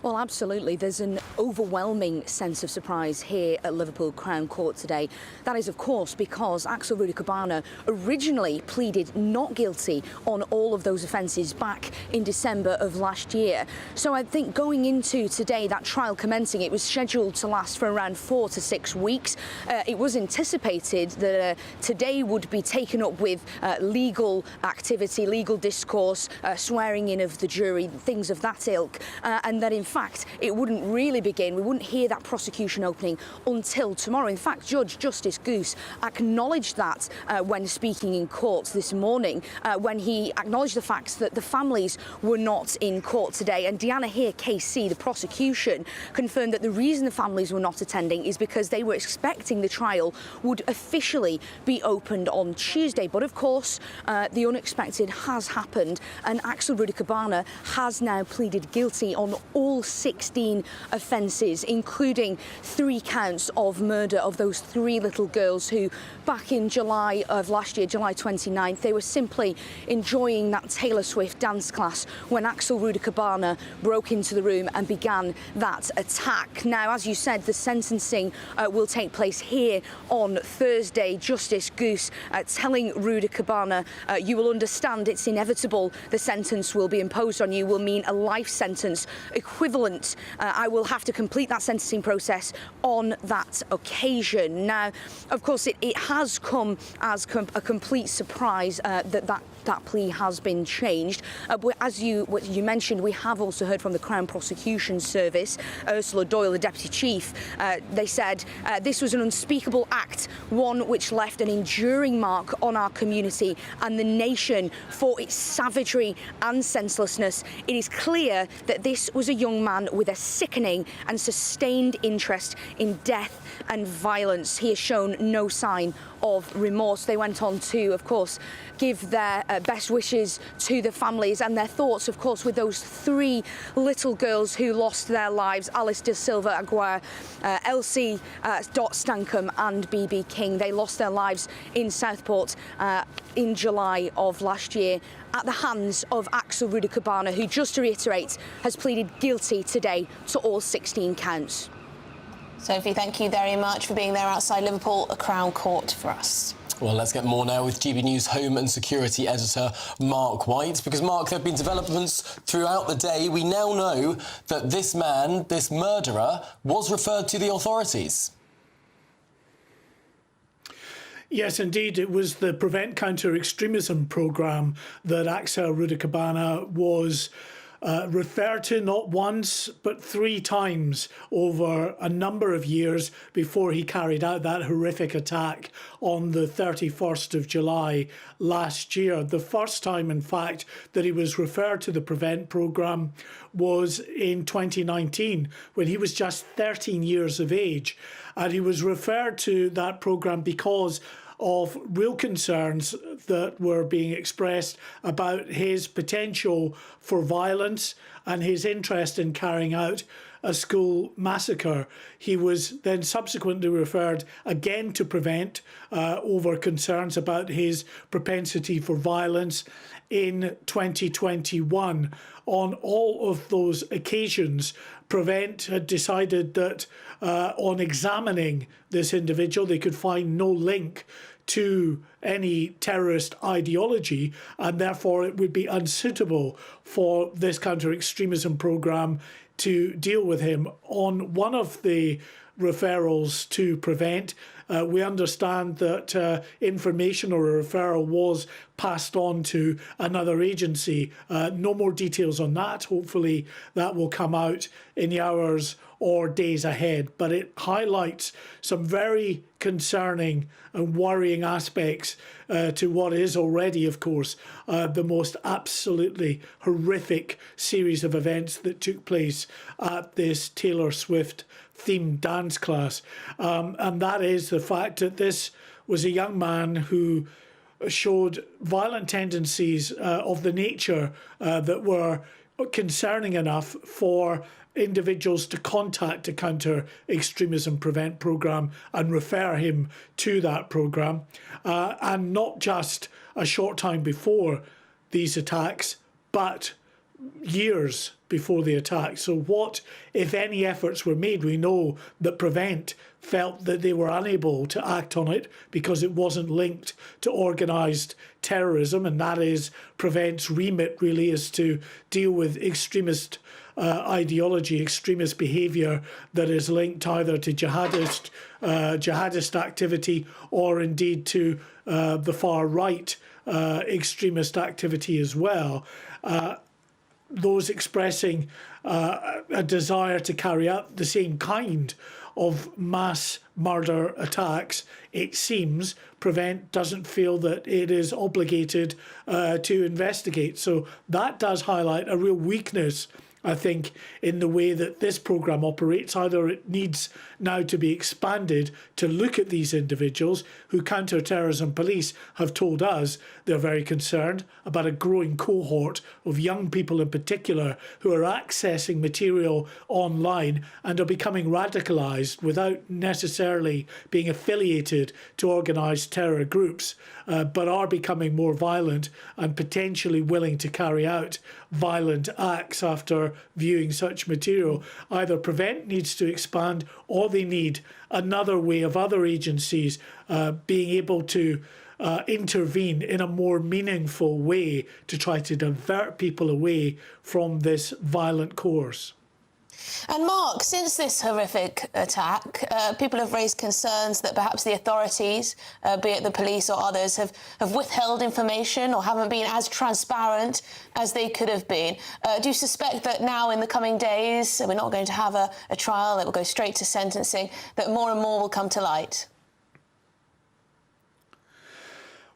Well, absolutely. There's an overwhelming sense of surprise here at Liverpool Crown Court today. That is, of course, because Axel Rudikabana originally pleaded not guilty on all of those offences back in December of last year. So I think going into today, that trial commencing, it was scheduled to last for around 4 to 6 weeks. It was anticipated that today would be taken up with legal activity, legal discourse, swearing in of the jury, things of that ilk, and that in fact it wouldn't really begin. We wouldn't hear that prosecution opening until tomorrow. In fact, Judge Justice Goose acknowledged that when speaking in court this morning, when he acknowledged the fact that the families were not in court today. And Deanna here, KC, the prosecution, confirmed that the reason the families were not attending is because they were expecting the trial would officially be opened on Tuesday. But of course, the unexpected has happened, and Axel Rudikabana has now pleaded guilty on all 16 offences, including 3 counts of murder of those 3 little girls who, back in July of last year, July 29th, they were simply enjoying that Taylor Swift dance class when Axel Rudikabana broke into the room and began that attack. Now, as you said, the sentencing will take place here on Thursday. Justice Goose telling Rudikabana, you will understand it's inevitable the sentence will be imposed on you will mean a life sentence equivalent. I will have to complete that sentencing process on that occasion. Now, of course, it has come as a complete surprise that plea has been changed. But as you mentioned, we have also heard from the Crown Prosecution Service, Ursula Doyle, the Deputy Chief. They said this was an unspeakable act, one which left an enduring mark on our community and the nation for its savagery and senselessness. It is clear that this was a young man with a sickening and sustained interest in death and violence. He has shown no sign of remorse. They went on to, of course, give their best wishes to the families and their thoughts, of course, with those 3 little girls who lost their lives, Alice de Silva Aguirre, Elsie Dot Stankham and BB King. They lost their lives in Southport in July of last year at the hands of Axel Rudikabana, who, just to reiterate, has pleaded guilty today to all 16 counts. Sophie, thank you very much for being there outside Liverpool Crown Court for us. Well, let's get more now with GB News Home and Security Editor Mark White, because, Mark, there have been developments throughout the day. We now know that this man, this murderer, was referred to the authorities. Yes, indeed. It was the Prevent Counter-Extremism programme that Axel Rudikabana was referred to not once but 3 times over a number of years before he carried out that horrific attack on the 31st of July last year. The first time, in fact, that he was referred to the Prevent programme was in 2019, when he was just 13 years of age. And he was referred to that programme because of real concerns that were being expressed about his potential for violence and his interest in carrying out a school massacre. He was then subsequently referred again to Prevent over concerns about his propensity for violence in 2021. On all of those occasions, Prevent had decided that on examining this individual, they could find no link to any terrorist ideology, and therefore it would be unsuitable for this counter-extremism programme to deal with him. On one of the referrals to Prevent, we understand that information or a referral was passed on to another agency. No more details on that. Hopefully that will come out in the hours or days ahead. But it highlights some very concerning and worrying aspects to what is already, of course, the most absolutely horrific series of events that took place at this Taylor Swift themed dance class. And that is the fact that this was a young man who showed violent tendencies of the nature that were concerning enough for individuals to contact a counter-extremism Prevent programme and refer him to that programme, and not just a short time before these attacks, but years before the attack. So what, if any, efforts were made? We know that Prevent felt that they were unable to act on it because it wasn't linked to organised terrorism, and that is Prevent's remit, really, is to deal with extremist ideology, extremist behaviour that is linked either to jihadist activity or indeed to the far right extremist activity as well. Those expressing a desire to carry out the same kind of mass murder attacks, it seems Prevent doesn't feel that it is obligated to investigate. So that does highlight a real weakness I think, in the way that this programme operates. Either it needs now to be expanded to look at these individuals who counter-terrorism police have told us they're very concerned about a growing cohort of young people in particular who are accessing material online and are becoming radicalised without necessarily being affiliated to organised terror groups, but are becoming more violent and potentially willing to carry out violent acts after viewing such material. Either Prevent needs to expand, or they need another way of other agencies being able to intervene in a more meaningful way to try to divert people away from this violent course. And Mark, since this horrific attack, people have raised concerns that perhaps the authorities, be it the police or others, have withheld information or haven't been as transparent as they could have been. Do you suspect that now in the coming days, we're not going to have a trial, that will go straight to sentencing, that more and more will come to light?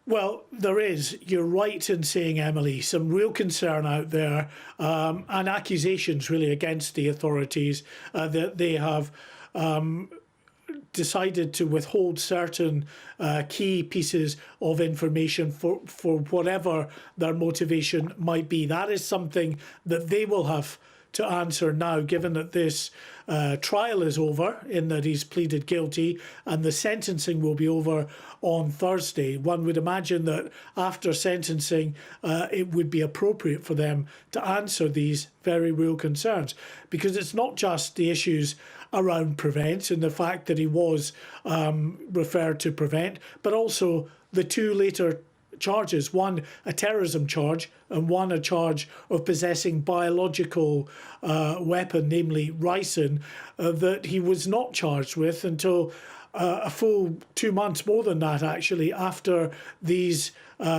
Well, there is, you're right in saying, Emily, some real concern out there and accusations really against the authorities that they have decided to withhold certain key pieces of information for whatever their motivation might be. That is something that they will have to answer now, given that this trial is over, in that he's pleaded guilty, and the sentencing will be over on Thursday. One would imagine that after sentencing, it would be appropriate for them to answer these very real concerns, because it's not just the issues around Prevent and the fact that he was referred to Prevent, but also the two later charges, one a terrorism charge and one a charge of possessing biological weapon, namely ricin, that he was not charged with until a full 2 months, more than that actually, after these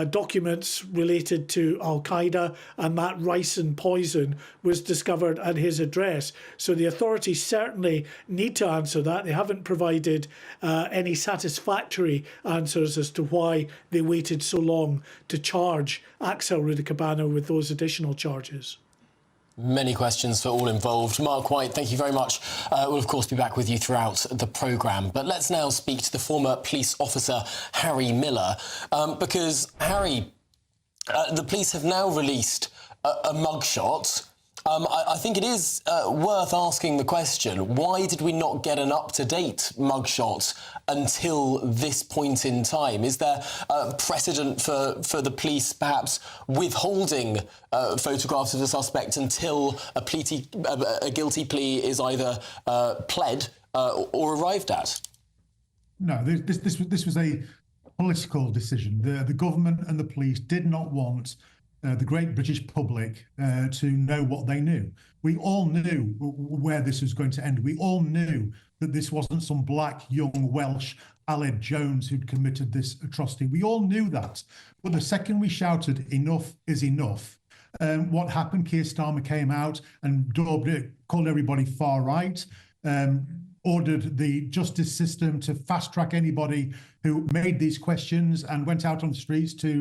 documents related to Al-Qaeda and that ricin poison was discovered at his address. So the authorities certainly need to answer that. They haven't provided any satisfactory answers as to why they waited so long to charge Axel Rudikabana with those additional charges. Many questions for all involved. Mark White, thank you very much. We'll, of course, be back with you throughout the programme. But let's now speak to the former police officer, Harry Miller, because, Harry, the police have now released a mugshot. I think it is worth asking the question, why did we not get an up-to-date mugshot until this point in time? Is there precedent for the police perhaps withholding photographs of the suspect until a guilty plea is either pled or arrived at? No, this was a political decision. The government and the police did not want the great British public to know what they knew. We all knew where this was going to end. We all knew that this wasn't some black young Welsh Aled Jones who'd committed this atrocity. We all knew that. But the second we shouted, enough is enough, what happened? Keir Starmer came out and called everybody far right, ordered the justice system to fast-track anybody who made these questions and went out on the streets to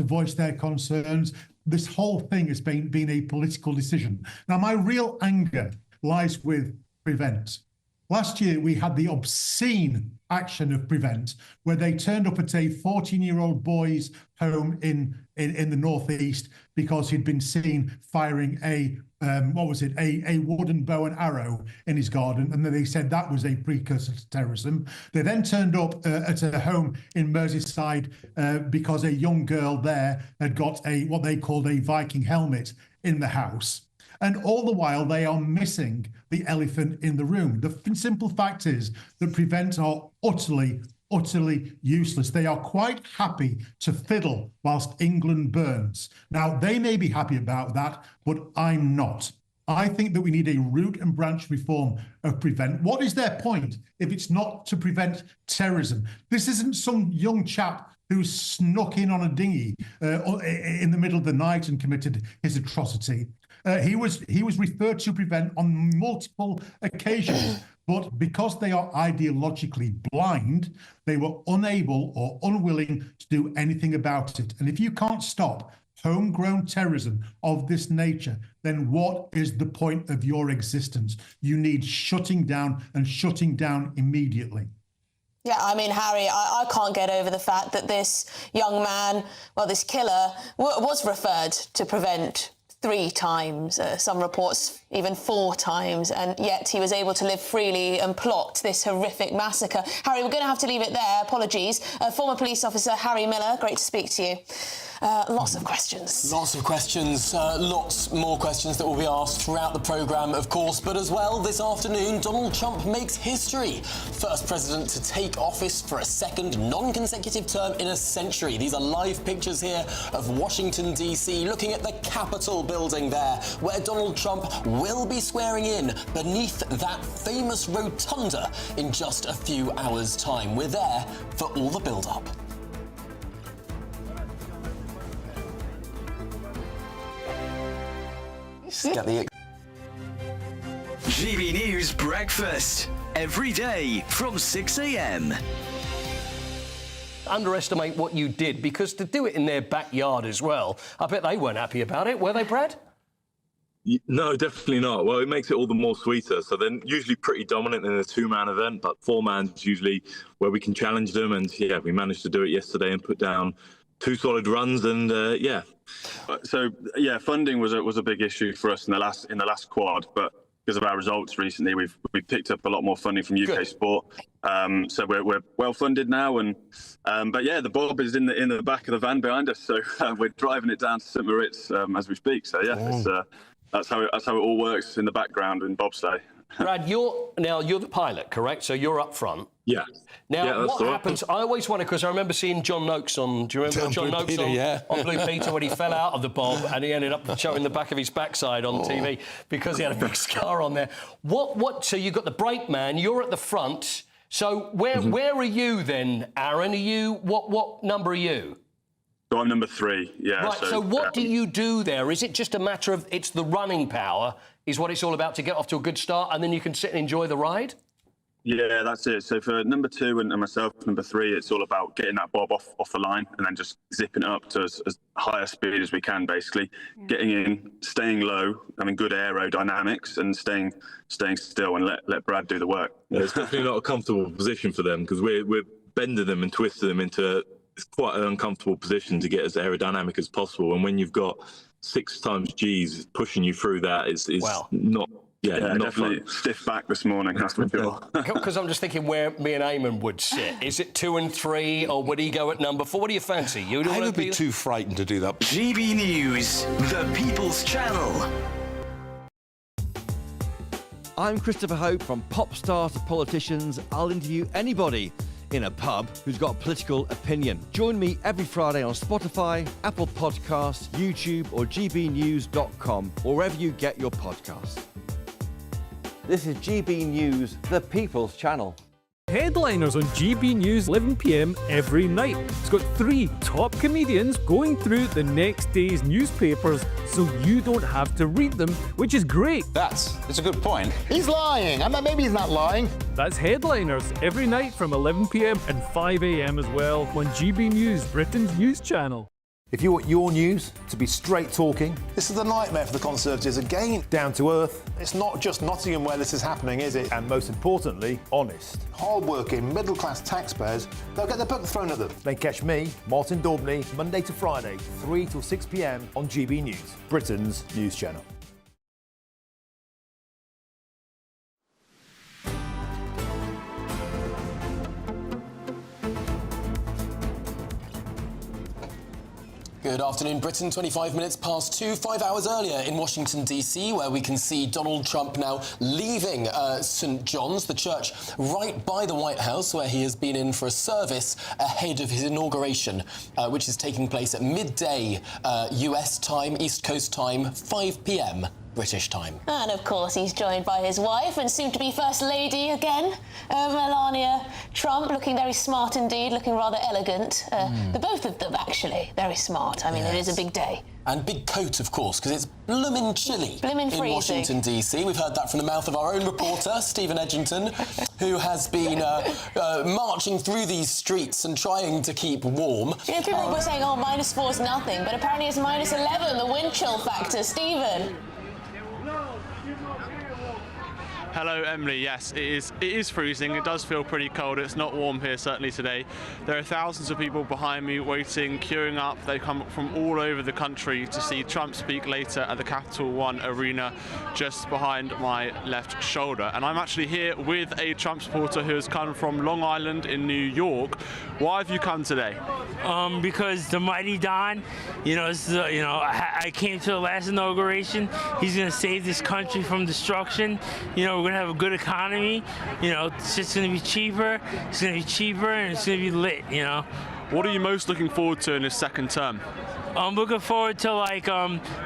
voice their concerns. This whole thing has been a political decision. Now, my real anger lies with Prevent. Last year, we had the obscene action of Prevent, where they turned up at a 14-year-old boy's home in the northeast because he'd been seen firing a wooden bow and arrow in his garden, and then they said that was a precursor to terrorism. They then turned up at a home in Merseyside because a young girl there had got what they called a Viking helmet in the house. And all the while, they are missing the elephant in the room. The simple fact is that Prevent are utterly useless. They are quite happy to fiddle whilst England burns. Now, they may be happy about that, but I'm not. I think that we need a root and branch reform of Prevent. What is their point if it's not to prevent terrorism? This isn't some young chap who snuck in on a dinghy in the middle of the night and committed his atrocity. He was referred to Prevent on multiple occasions, but because they are ideologically blind, they were unable or unwilling to do anything about it. And if you can't stop homegrown terrorism of this nature, then what is the point of your existence? You need shutting down, and shutting down immediately. Yeah, I mean, Harry, I can't get over the fact that this young man, well, this killer, was referred to Prevent 3 times, some reports even 4 times, and yet he was able to live freely and plot this horrific massacre. Harry, we're going to have to leave it there. Apologies. Former police officer Harry Miller, great to speak to you. Lots of questions. Lots of questions. Lots more questions that will be asked throughout the programme, of course. But as well, this afternoon, Donald Trump makes history. First president to take office for a second non-consecutive term in a century. These are live pictures here of Washington, D.C., looking at the Capitol building there, where Donald Trump will be swearing in beneath that famous rotunda in just a few hours' time. We're there for all the build-up. GB News Breakfast, every day from 6 a.m. Underestimate what you did, because to do it in their backyard as well, I bet they weren't happy about it, were they, Brad? No, definitely not. Well, it makes it all the more sweeter. So they're usually pretty dominant in a 2-man event, but 4-man's usually where we can challenge them. And yeah, we managed to do it yesterday and put down 2 solid runs. And yeah. So yeah, funding was a big issue for us in the last quad, but because of our results recently, we've picked up a lot more funding from UK Sport. So we're well funded now, and but yeah, the Bob is in the back of the van behind us, so we're driving it down to St Moritz as we speak. So yeah, that's how it all works in the background in bobsleigh. Brad, you're the pilot, correct? So you're up front. Yeah. Now, what happens? I always wonder, because I remember seeing John Noakes on. Do you remember John Noakes on Blue Peter when he fell out of the Bob and he ended up showing the back of his backside on TV because he had a big scar on there? What? So you got the brake man. You're at the front. So where are you then, Aaron? Are you what number are you? So I'm number 3. Yeah. Right. So what do you do there? Is it just a matter of it's the running power is what it's all about to get off to a good start, and then you can sit and enjoy the ride? Yeah, that's it. So for number 2 and myself, number 3, it's all about getting that Bob off the line and then just zipping it up to as high a speed as we can, basically. Yeah. Getting in, staying low, having good aerodynamics, and staying still and let Brad do the work. Yeah, it's definitely not a comfortable position for them, because we're bending them and twisting them into quite an uncomfortable position to get as aerodynamic as possible. And when you've got 6 times G's pushing you through that is not... Yeah, not definitely fun. Stiff back this morning, that's for sure. Because I'm just thinking where me and Eamon would sit. Is it 2 and 3, or would he go at number 4? What do you fancy? I would be too frightened to do that. GB News, the People's Channel. I'm Christopher Hope. From pop stars to politicians, I'll interview anybody in a pub who's got a political opinion. Join me every Friday on Spotify, Apple Podcasts, YouTube, or gbnews.com, or wherever you get your podcasts. This is GB News, the People's Channel. Headliners on GB News 11 p.m. every night. It's got 3 top comedians going through the next day's newspapers so you don't have to read them, which is great. That's a good point. He's lying. Maybe he's not lying. That's Headliners every night from 11 p.m. and 5 a.m. as well on GB News, Britain's news channel. If you want your news to be straight talking... This is a nightmare for the Conservatives again. Down to earth. It's not just Nottingham where this is happening, is it? And most importantly, honest. Hard-working, middle-class taxpayers, they'll get their book thrown at them. Then catch me, Martin Daubney, Monday to Friday, 3 till 6 p.m. on GB News, Britain's news channel. Good afternoon, Britain. 25 minutes past 2, 5 hours earlier in Washington, D.C., where we can see Donald Trump now leaving St. John's, the church right by the White House, where he has been in for a service ahead of his inauguration, which is taking place at midday US time, East Coast time, 5 p.m. British time. And of course, he's joined by his wife and soon-to-be First Lady again, Melania Trump, looking very smart indeed, looking rather elegant. The both of them, actually, very smart. I mean, it is a big day. And big coat, of course, because it's bloomin' chilly in Washington, D.C. We've heard that from the mouth of our own reporter, Stephen Edgington, who has been marching through these streets and trying to keep warm. You know, people were saying, oh, -4 is nothing, but apparently it's -11, the wind chill factor. Stephen? Hello, Emily. Yes, it is freezing. It does feel pretty cold. It's not warm here, certainly today. There are thousands of people behind me waiting, queuing up. They come from all over the country to see Trump speak later at the Capital One Arena just behind my left shoulder. And I'm actually here with a Trump supporter who has come from Long Island in New York. Why have you come today? Because the mighty Don, I came to the last inauguration. He's going to save this country from destruction. We're going to have a good economy. It's just going to be cheaper. It's going to be cheaper, and it's going to be lit. What are you most looking forward to in his second term? I'm looking forward to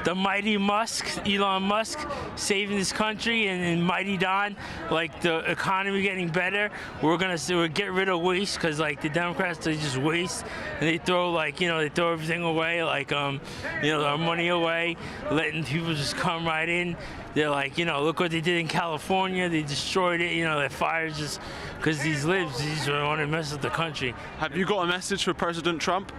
the mighty Elon Musk saving this country, and mighty Don, the economy getting better. We're gonna get rid of waste, because the Democrats, they just waste, and they throw they throw everything away, our money away, letting people just come right in. They're look what they did in California. They destroyed it. Their fires just because these libs, they just want to mess with the country. Have you got a message for President Trump?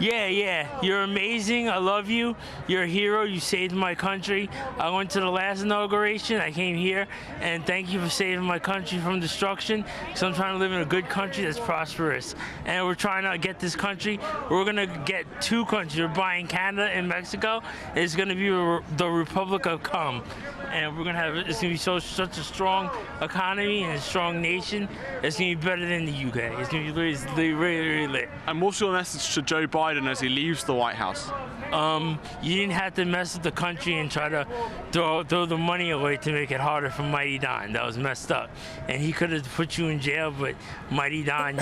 Yeah. You're amazing. I love you. You're a hero. You saved my country. I went to the last inauguration. I came here, and thank you for saving my country from destruction. So I'm trying to live in a good country that's prosperous. And we're trying to get this country. We're going to get two countries. We're buying Canada and Mexico. It's going to be the Republic of Come. And we're going to have, it's going to be such a strong economy and a strong nation. It's going to be better than the UK. It's going to be really lit. And what's your message to Joe Biden as he leaves the White House? You didn't have to mess with the country and try to throw the money away to make it harder for Mighty Don. That was messed up. And he could have put you in jail, but Mighty Don,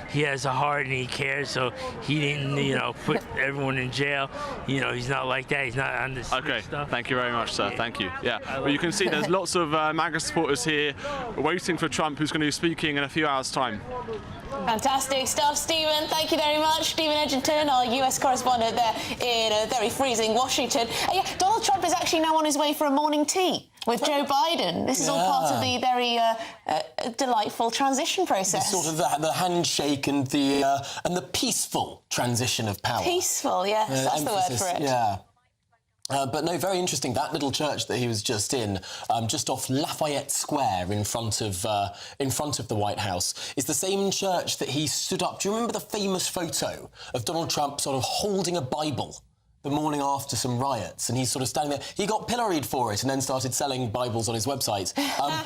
he has a heart and he cares, so he didn't, put everyone in jail. He's not like that. He's not on this stuff. Thank you very much, sir. Yeah. Thank you. Yeah. Well, you can see there's lots of MAGA supporters here waiting for Trump, who's going to be speaking in a few hours' time. Fantastic stuff, Stephen. Thank you very much. Stephen Edgington, our US correspondent there in a very freezing Washington. Donald Trump is actually now on his way for a morning tea with Joe Biden. This is all part of the very delightful transition process. Sort of the handshake and the peaceful transition of power. Peaceful, yes, that's the word for it. Yeah. But no, very interesting. That little church that he was just in, just off Lafayette Square in front of the White House, is the same church that he stood up. Do you remember the famous photo of Donald Trump sort of holding a Bible the morning after some riots, and he's sort of standing there? He got pilloried for it and then started selling Bibles on his website.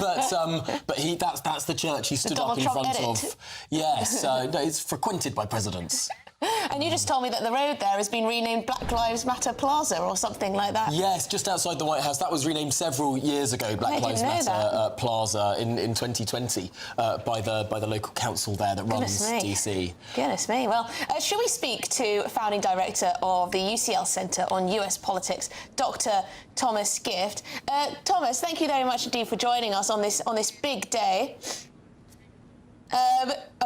But that's the church he stood up in front of. Yes, no, it's frequented by presidents. And you just told me that the road there has been renamed Black Lives Matter Plaza or something like that. Yes, just outside the White House. That was renamed several years ago, Black Lives Matter Plaza in 2020 by the local council there that runs DC. Goodness me. Well, should we speak to founding director of the UCL Centre on US Politics, Dr. Thomas Gift. Thomas, thank you very much indeed for joining us on this big day.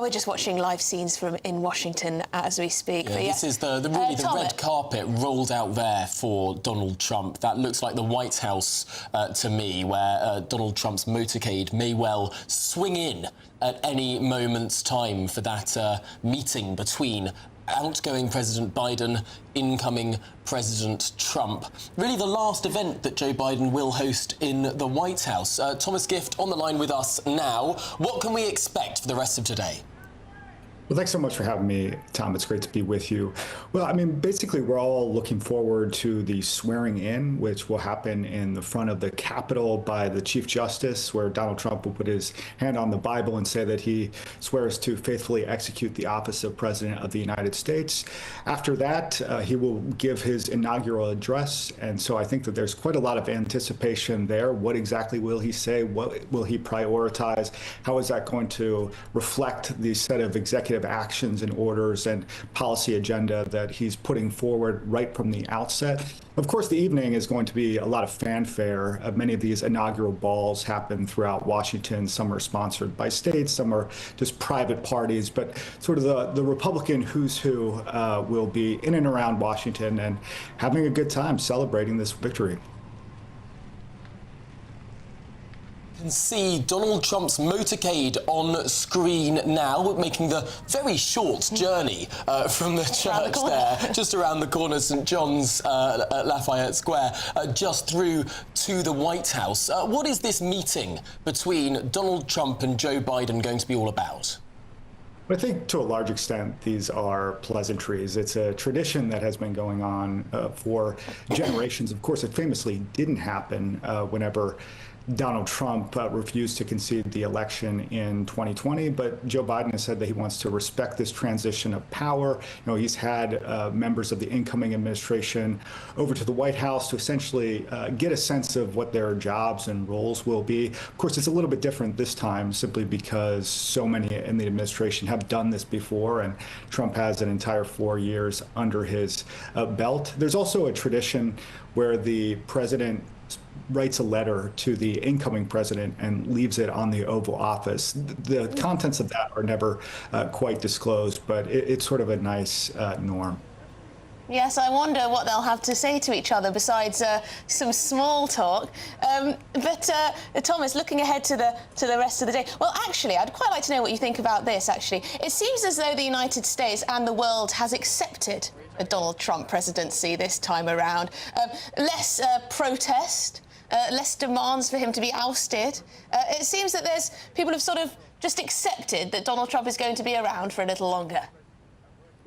We're just watching live scenes from in Washington as we speak. Yeah, this is the red carpet rolled out there for Donald Trump. That looks like the White House to me, where Donald Trump's motorcade may well swing in at any moment's time for that meeting between outgoing President Biden, incoming President Trump. Really the last event that Joe Biden will host in the White House. Thomas Gift on the line with us now. What can we expect for the rest of today? Well, thanks so much for having me, Tom. It's great to be with you. Well, I mean, basically, we're all looking forward to the swearing in, which will happen in the front of the Capitol by the Chief Justice, where Donald Trump will put his hand on the Bible and say that he swears to faithfully execute the office of President of the United States. After that, he will give his inaugural address. And so I think that there's quite a lot of anticipation there. What exactly will he say? What will he prioritize? How is that going to reflect the set of executive of actions and orders and policy agenda that he's putting forward right from the outset. Of course, the evening is going to be a lot of fanfare. Many of these inaugural balls happen throughout Washington. Some are sponsored by states, some are just private parties, but sort of the Republican who's who will be in and around Washington and having a good time celebrating this victory. You can see Donald Trump's motorcade on screen now, making the very short journey from the church there, just around the corner, St. John's at Lafayette Square, just through to the White House. What is this meeting between Donald Trump and Joe Biden going to be all about? I think to a large extent, these are pleasantries. It's a tradition that has been going on for generations. Of course, it famously didn't happen whenever Donald Trump refused to concede the election in 2020, but Joe Biden has said that he wants to respect this transition of power. You know, he's had members of the incoming administration over to the White House to essentially get a sense of what their jobs and roles will be. Of course, it's a little bit different this time simply because so many in the administration have done this before, and Trump has an entire 4 years under his belt. There's also a tradition where the president writes a letter to the incoming president and leaves it on the Oval Office. The contents of that are never quite disclosed, but it's sort of a nice norm. Yes, I wonder what they'll have to say to each other besides some small talk. But Thomas, looking ahead to the rest of the day, well, actually, I'd quite like to know what you think about this, actually. It seems as though the United States and the world has accepted a Donald Trump presidency this time around. Less protest, less demands for him to be ousted. It seems that people have sort of just accepted that Donald Trump is going to be around for a little longer.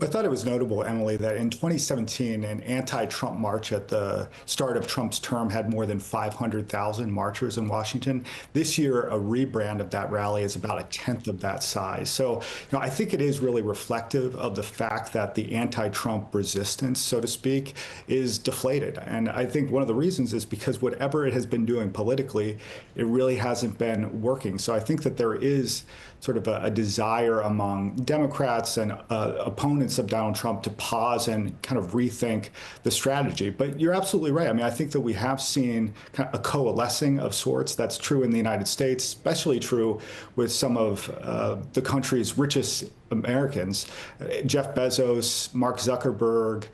I thought it was notable, Emily, that in 2017, an anti-Trump march at the start of Trump's term had more than 500,000 marchers in Washington. This year, a rebrand of that rally is about a tenth of that size. So, I think it is really reflective of the fact that the anti-Trump resistance, so to speak, is deflated. And I think one of the reasons is because whatever it has been doing politically, it really hasn't been working. So I think that there is sort of a desire among Democrats and opponents of Donald Trump to pause and kind of rethink the strategy. But you're absolutely right. I mean, I think that we have seen kind of a coalescing of sorts. That's true in the United States, especially true with some of the country's richest Americans. Jeff Bezos, Mark Zuckerberg,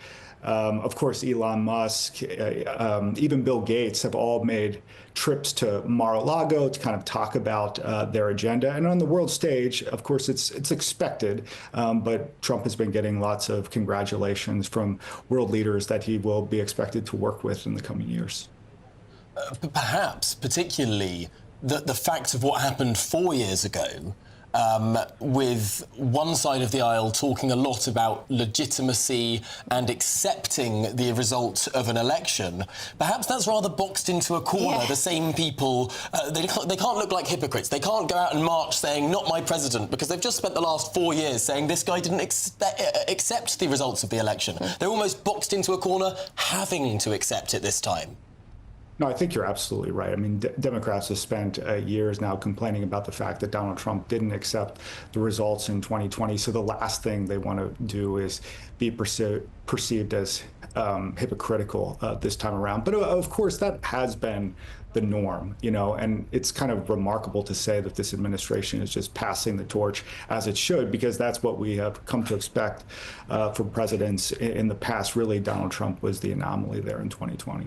of course, Elon Musk, even Bill Gates have all made trips to Mar-a-Lago to kind of talk about their agenda. And on the world stage, of course, it's expected, but Trump has been getting lots of congratulations from world leaders that he will be expected to work with in the coming years. Perhaps, particularly, the fact of what happened 4 years ago, with one side of the aisle talking a lot about legitimacy and accepting the result of an election, perhaps that's rather boxed into a corner. Yeah. The same people, they can't look like hypocrites. They can't go out and march saying, not my president, because they've just spent the last 4 years saying this guy didn't accept the results of the election. They're almost boxed into a corner, having to accept it this time. No, I think you're absolutely right. I mean, Democrats have spent years now complaining about the fact that Donald Trump didn't accept the results in 2020. So the last thing they want to do is be perceived as hypocritical this time around. But of course, that has been the norm, and it's kind of remarkable to say that this administration is just passing the torch as it should, because that's what we have come to expect from presidents in the past. Really, Donald Trump was the anomaly there in 2020.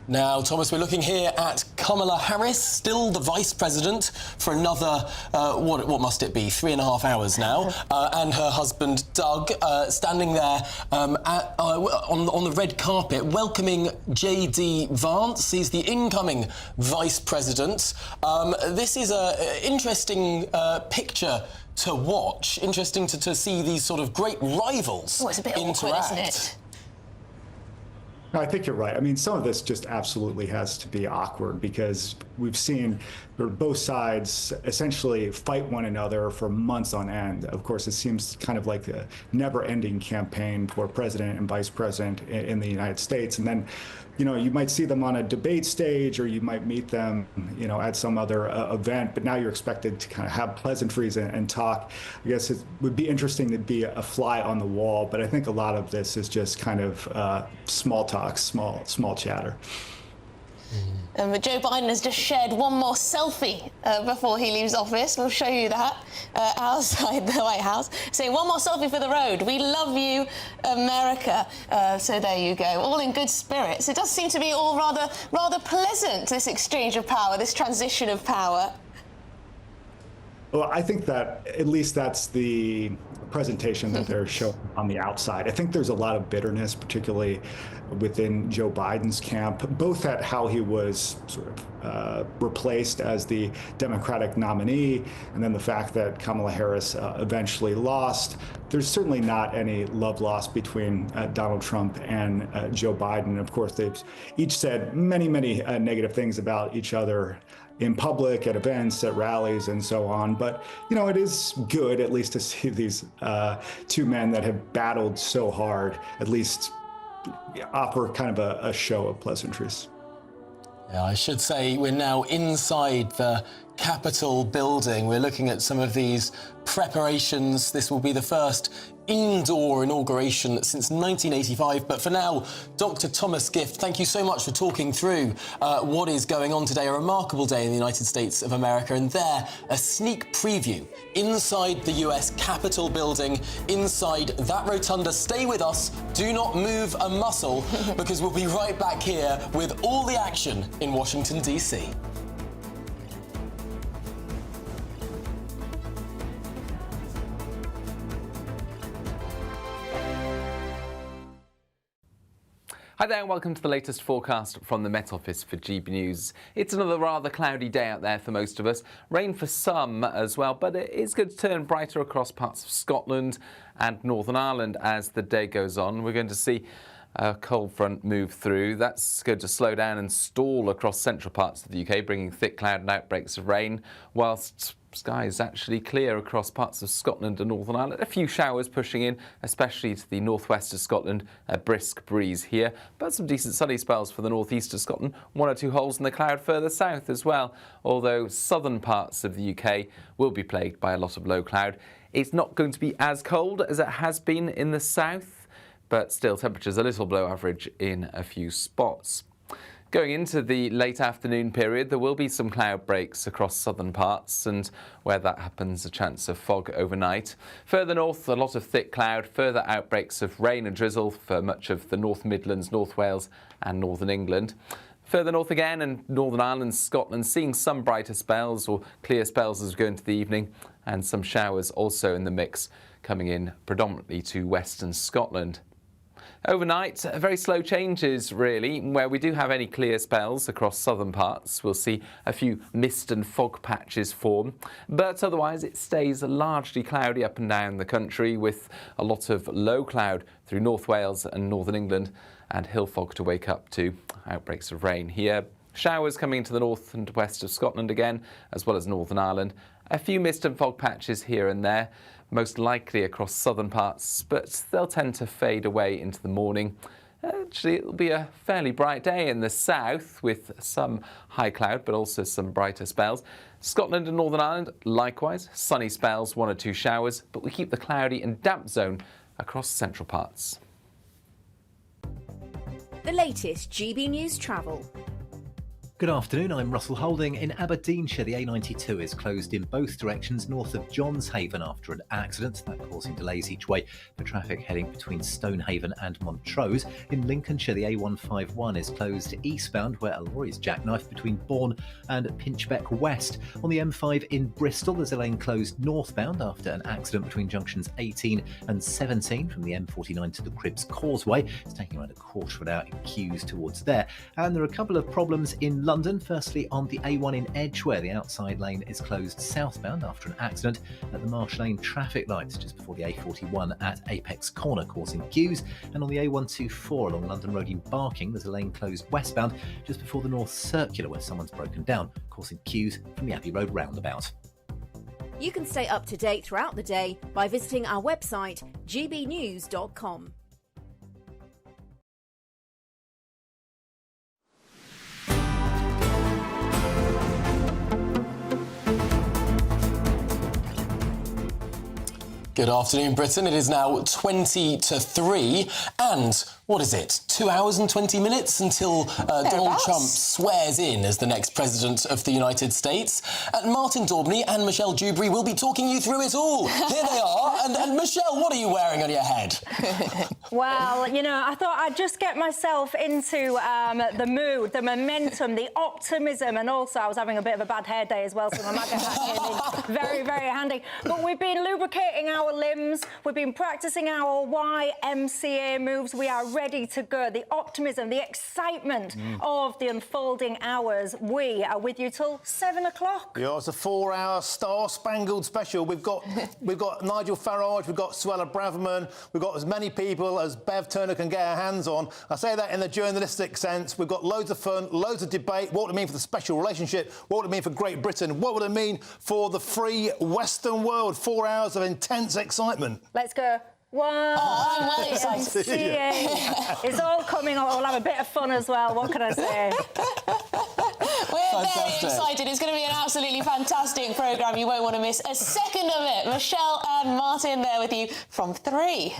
Now, Thomas, we're looking here at Kamala Harris, still the vice president for another, what must it be, 3.5 hours now, and her husband, Doug, standing there on the red carpet, welcoming J.D. Vance. He's the incoming vice president. This is an interesting picture to watch, interesting to see these sort of great rivals it's a bit interact. Awkward, isn't it? No, I think you're right. I mean, some of this just absolutely has to be awkward because we've seen both sides essentially fight one another for months on end. Of course, it seems kind of like a never-ending campaign for president and vice president in the United States. And then, you might see them on a debate stage, or you might meet them, at some other event, but now you're expected to kind of have pleasantries and talk. I guess it would be interesting to be a fly on the wall, but I think a lot of this is just kind of small talk, small chatter. But Joe Biden has just shared one more selfie before he leaves office. We'll show you that outside the White House, saying one more selfie for the road. We love you, America. So there you go, all in good spirits. It does seem to be all rather pleasant, this exchange of power, this transition of power. Well, I think that at least that's the presentation that they're showing on the outside. I think there's a lot of bitterness, particularly within Joe Biden's camp, both at how he was sort of replaced as the Democratic nominee, and then the fact that Kamala Harris eventually lost. There's certainly not any love lost between Donald Trump and Joe Biden. Of course, they've each said many negative things about each other in public, at events, at rallies, and so on. But, it is good, at least, to see these two men that have battled so hard, at least offer kind of a show of pleasantries. Yeah, I should say we're now inside the Capitol building. We're looking at some of these preparations. This will be the first indoor inauguration since 1985. But for now, Dr. Thomas Gift, thank you so much for talking through what is going on today. A remarkable day in the United States of America. And there, a sneak preview inside the US Capitol building, inside that rotunda. Stay with us. Do not move a muscle, because we'll be right back here with all the action in Washington, D.C. Hi there and welcome to the latest forecast from the Met Office for GB News. It's another rather cloudy day out there for most of us. Rain for some as well, but it is going to turn brighter across parts of Scotland and Northern Ireland as the day goes on. We're going to see a cold front move through. That's going to slow down and stall across central parts of the UK, bringing thick cloud and outbreaks of rain, whilst skies actually clear across parts of Scotland and Northern Ireland. A few showers pushing in, especially to the northwest of Scotland. A brisk breeze here, but some decent sunny spells for the northeast of Scotland. One or two holes in the cloud further south as well, although southern parts of the UK will be plagued by a lot of low cloud. It's not going to be as cold as it has been in the south, but still temperatures a little below average in a few spots. Going into the late afternoon period, there will be some cloud breaks across southern parts, and where that happens, a chance of fog overnight. Further north, a lot of thick cloud, further outbreaks of rain and drizzle for much of the North Midlands, North Wales and Northern England. Further north again, and Northern Ireland, Scotland, seeing some brighter spells or clear spells as we go into the evening, and some showers also in the mix coming in predominantly to western Scotland. Overnight, very slow changes really. Where we do have any clear spells across southern parts, we'll see a few mist and fog patches form, but otherwise it stays largely cloudy up and down the country, with a lot of low cloud through North Wales and Northern England, and hill fog to wake up to. Outbreaks of rain here. Showers coming into the north and west of Scotland again, as well as Northern Ireland. A few mist and fog patches here and there, most likely across southern parts, but they'll tend to fade away into the morning. Actually, it'll be a fairly bright day in the south, with some high cloud, but also some brighter spells. Scotland and Northern Ireland, likewise, sunny spells, one or two showers, but we keep the cloudy and damp zone across central parts. The latest GB News travel. Good afternoon, I'm Russell Holding. In Aberdeenshire, the A92 is closed in both directions north of Johnshaven after an accident, that causing delays each way for traffic heading between Stonehaven and Montrose. In Lincolnshire, the A151 is closed eastbound, where a lorry is jackknifed between Bourne and Pinchbeck West. On the M5 in Bristol, there's a lane closed northbound after an accident between junctions 18 and 17 from the M49 to the Cribbs Causeway. It's taking around a quarter of an hour in queues towards there. And there are a couple of problems in London London. Firstly, on the A1 in Edgware, the outside lane is closed southbound after an accident at the Marsh Lane traffic lights just before the A41 at Apex Corner, causing queues. And on the A124 along London Road in Barking, there's a lane closed westbound just before the North Circular where someone's broken down, causing queues from the Abbey Road roundabout. You can stay up to date throughout the day by visiting our website, gbnews.com. Good afternoon, Britain. It is now 20 to 3 and, what is it, 2 hours and 20 minutes until Donald Trump swears in as the next president of the United States. Martin Daubney and Michelle Dewberry will be talking you through it all. Here they are. And Michelle, what are you wearing on your head? Well, you know, I thought I'd just get myself into the mood, the momentum, the optimism, and also I was having a bit of a bad hair day as well, so my MAGA hat came in very, very handy. But we've been lubricating our limbs, we've been practicing our YMCA moves, we are ready to go. The optimism, the excitement of the unfolding hours. We are with you till 7 o'clock. Yeah, it's a 4-hour star-spangled special. We've got Nigel Farage, we've got Suella Braverman, we've got as many people as Bev Turner can get her hands on. I say that in the journalistic sense. We've got loads of fun, loads of debate. What would it mean for the special relationship? What would it mean for Great Britain? What would it mean for the free Western world? 4 hours of intense excitement. Let's go. Wow, I'm well excited. It's all coming on. We'll have a bit of fun as well. What can I say? We're very excited. It's going to be an absolutely fantastic programme. You won't want to miss a second of it. Michelle and Martin there with you from 3.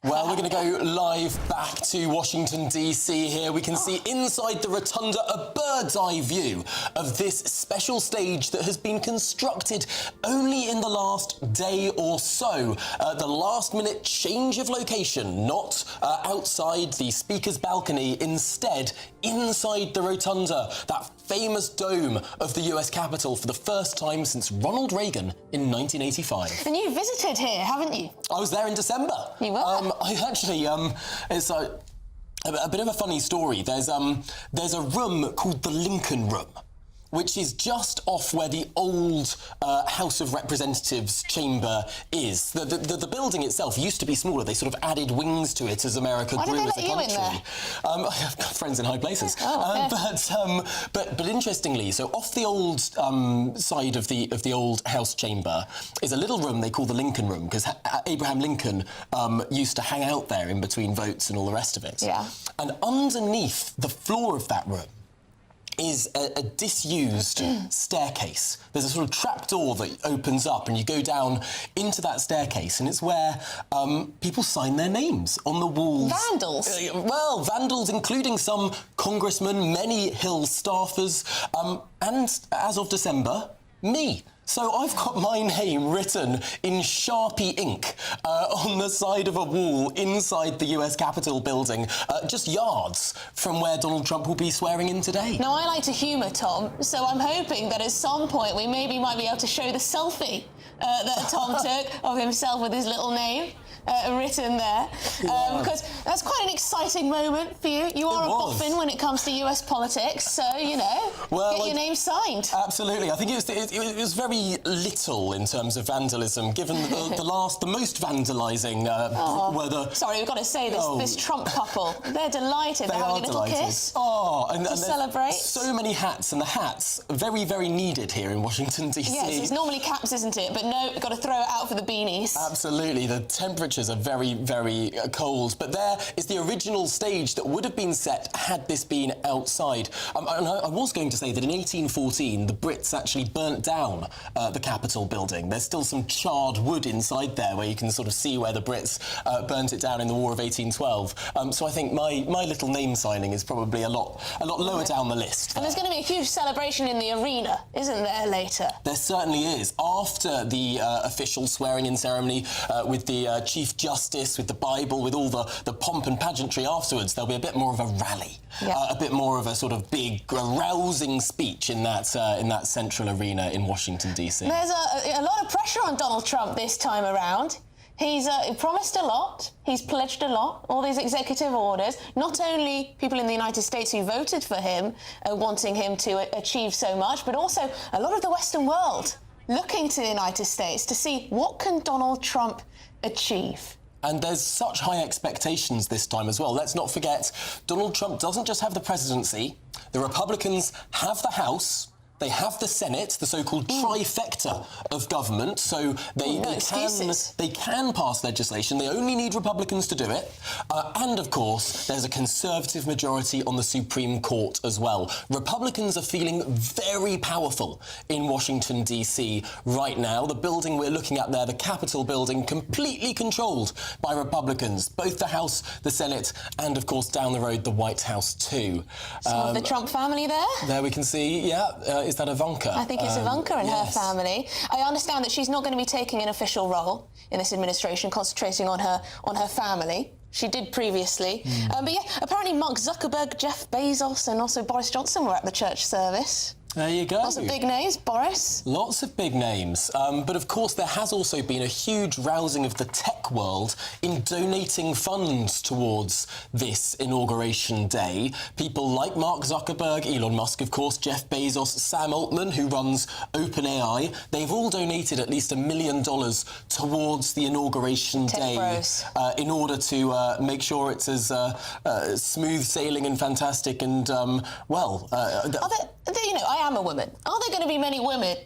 Well, we're going to go live back to Washington, D.C. here. We can see inside the rotunda a bird's-eye view of this special stage that has been constructed only in the last day or so. The last-minute change of location, not outside the Speaker's balcony, instead inside the rotunda, that famous dome of the US Capitol for the first time since Ronald Reagan in 1985. And you visited here, haven't you? I was there in December. You were? I actually, it's a bit of a funny story. There's a room called the Lincoln Room, which is just off where the old House of Representatives chamber is. The building itself used to be smaller. They sort of added wings to it as America grew as a country. I have got friends in high places. But interestingly, so off the old side of the old House chamber is a little room they call the Lincoln Room, because Abraham Lincoln used to hang out there in between votes and all the rest of it. Yeah. And underneath the floor of that room is a disused staircase. There's a sort of trapdoor that opens up and you go down into that staircase, and it's where people sign their names on the walls. Vandals? Well, vandals, including some congressmen, many Hill staffers, and as of December, me. So I've got my name written in Sharpie ink on the side of a wall inside the US Capitol building, just yards from where Donald Trump will be swearing in today. Now, I like to humour Tom, so I'm hoping that at some point we might be able to show the selfie that Tom took of himself with his little name written there, because that's quite an exciting moment for you. You are a boffin when it comes to US politics, so, you know, get your name signed. Absolutely. I think it was very little in terms of vandalism, given the most vandalising were the... Sorry, we've got to say this Trump couple. They're delighted. They're having a little kiss to celebrate. So many hats, and the hats very, very needed here in Washington, D.C. Yes, it's normally caps, isn't it? But no, we've got to throw it out for the beanies. Absolutely. The temperatures are very, very cold. But there is the original stage that would have been set had this been outside. And I was going to say that in 1814, the Brits actually burnt down the Capitol building. There's still some charred wood inside there where you can sort of see where the Brits burnt it down in the War of 1812. So I think my little name signing is probably a lot lower down the list. And there's going to be a huge celebration in the arena, isn't there, later? There certainly is. After the official swearing-in ceremony with the Chief Justice, with the Bible, with all the pomp and pageantry afterwards, there'll be a bit more of a rally, a bit more of a sort of big, rousing speech in that central arena in Washington, D.C. There's a lot of pressure on Donald Trump this time around. He's promised a lot, he's pledged a lot, all these executive orders. Not only people in the United States who voted for him wanting him to achieve so much, but also a lot of the Western world looking to the United States to see what can Donald Trump achieve. And there's such high expectations this time as well. Let's not forget, Donald Trump doesn't just have the presidency, the Republicans have the House, they have the Senate, the so-called trifecta of government, so they can pass legislation. They only need Republicans to do it. And, of course, there's a Conservative majority on the Supreme Court as well. Republicans are feeling very powerful in Washington, D.C. right now. The building we're looking at there, the Capitol building, completely controlled by Republicans, both the House, the Senate, and, of course, down the road, the White House too. Some of the Trump family there? There we can see, is that Ivanka? I think it's Ivanka and her family. I understand that she's not going to be taking an official role in this administration, concentrating on her family. She did previously. But yeah, apparently Mark Zuckerberg, Jeff Bezos and also Boris Johnson were at the church service. There you go. Lots of big names, Boris. Lots of big names. But of course, there has also been a huge rousing of the tech world in donating funds towards this inauguration day. People like Mark Zuckerberg, Elon Musk, of course, Jeff Bezos, Sam Altman, who runs OpenAI, they've all donated at least $1 million towards the inauguration day in order to make sure it's as smooth sailing and fantastic and, I am a woman. Are there going to be many women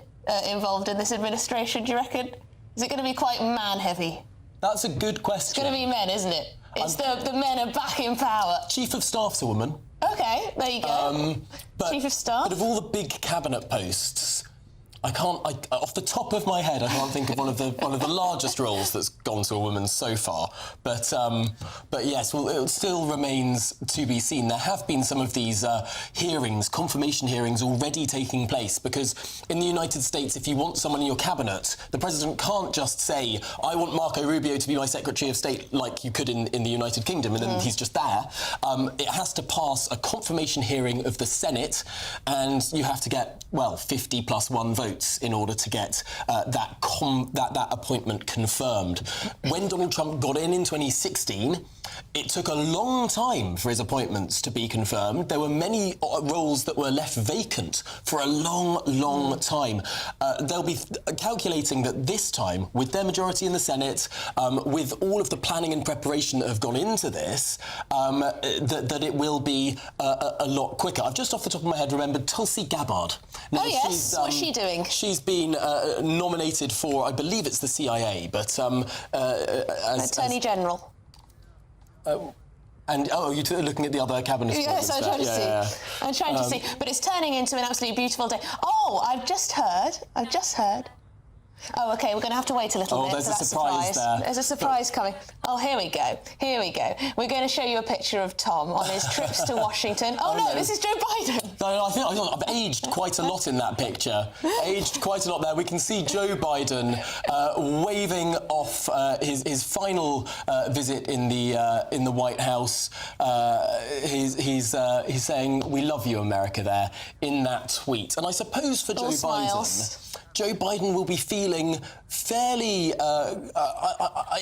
involved in this administration, do you reckon? Is it going to be quite man-heavy? That's a good question. It's going to be men, isn't it? It's the men are back in power. Chief of Staff's a woman. OK, there you go. Chief of Staff. But of all the big cabinet posts, off the top of my head, I can't think of one of the largest roles that's gone to a woman so far. But yes, well, it still remains to be seen. There have been some of these hearings, confirmation hearings, already taking place because in the United States, if you want someone in your cabinet, the president can't just say, "I want Marco Rubio to be my Secretary of State," like you could in the United Kingdom, and then he's just there. It has to pass a confirmation hearing of the Senate, and you have to get 50 plus 1 vote. In order to get that appointment confirmed. When Donald Trump got in 2016, it took a long time for his appointments to be confirmed. There were many roles that were left vacant for a long time. They'll be calculating that this time, with their majority in the Senate, with all of the planning and preparation that have gone into this, that it will be a lot quicker. I've just off the top of my head remembered Tulsi Gabbard. Now, yes, what's she doing? She's been nominated for, I believe it's the CIA, but Attorney General. And you're looking at the other cabinet. Yes, I'm trying to see. I'm trying to see, but it's turning into an absolutely beautiful day. Oh, I've just heard. Oh, OK, we're going to have to wait a little bit for that surprise. There. There's a surprise coming. Oh, here we go. We're going to show you a picture of Tom on his trips to Washington. Oh, no, this is Joe Biden. No, I think I've aged quite a lot in that picture. Aged quite a lot there. We can see Joe Biden waving off his final visit in the White House. He's saying, "We love you, America," there in that tweet. And I suppose for Joe Biden will be feeling fairly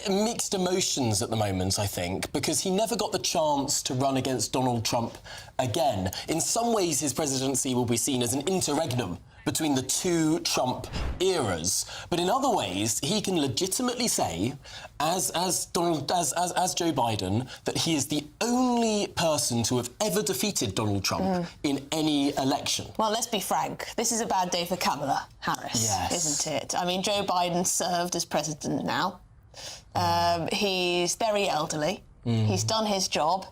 mixed emotions at the moment, I think, because he never got the chance to run against Donald Trump again. In some ways, his presidency will be seen as an interregnum between the two Trump eras. But in other ways, he can legitimately say, as Joe Biden, that he is the only person to have ever defeated Donald Trump in any election. Well, let's be frank. This is a bad day for Kamala Harris, isn't it? I mean, Joe Biden served as president now. He's very elderly. He's done his job.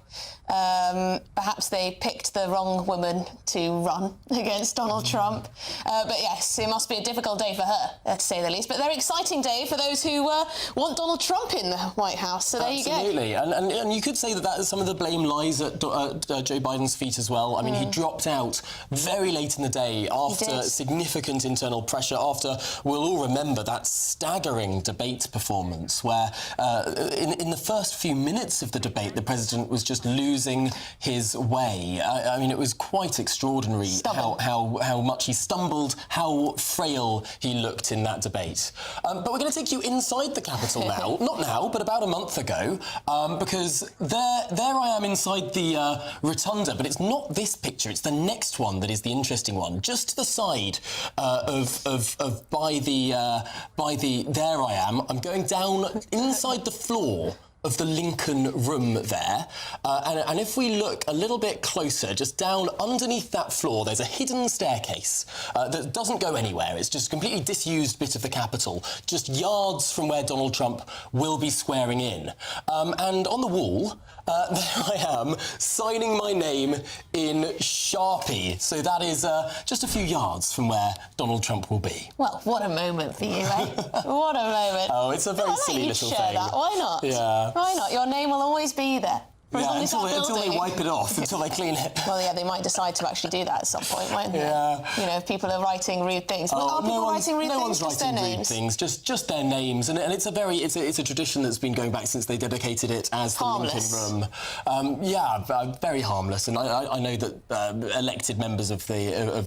Perhaps they picked the wrong woman to run against Donald Trump. But yes, it must be a difficult day for her, to say the least. But a very exciting day for those who want Donald Trump in the White House. So there you go. Absolutely. And you could say that some of the blame lies at Joe Biden's feet as well. I mean, he dropped out very late in the day after significant internal pressure, after we'll all remember that staggering debate performance where in the first few minutes of the debate, the president was just losing his way. I mean, it was quite extraordinary how much he stumbled, how frail he looked in that debate. But we're going to take you inside the Capitol now. Not now, but about a month ago, because there I am inside the rotunda, but it's not this picture, it's the next one that is the interesting one. Just to the side there I am. I'm going down inside the floor of the Lincoln Room there. And if we look a little bit closer, just down underneath that floor, there's a hidden staircase that doesn't go anywhere. It's just a completely disused bit of the Capitol, just yards from where Donald Trump will be swearing in. And on the wall, there I am, signing my name in Sharpie. So that is just a few yards from where Donald Trump will be. Well, what a moment for you, eh? What a moment. Oh, it's a very silly little thing. That. Why not? Yeah. Why not? Your name will always be there. Yeah, until they wipe it off, until they clean it. Well, yeah, they might decide to actually do that at some point, won't they? Yeah. You know, if people are writing rude things. Are people writing rude things? No one's writing rude things, just their names. And it's a tradition that's been going back since they dedicated it as the Lincoln Room. Yeah, very harmless. And I know that elected members of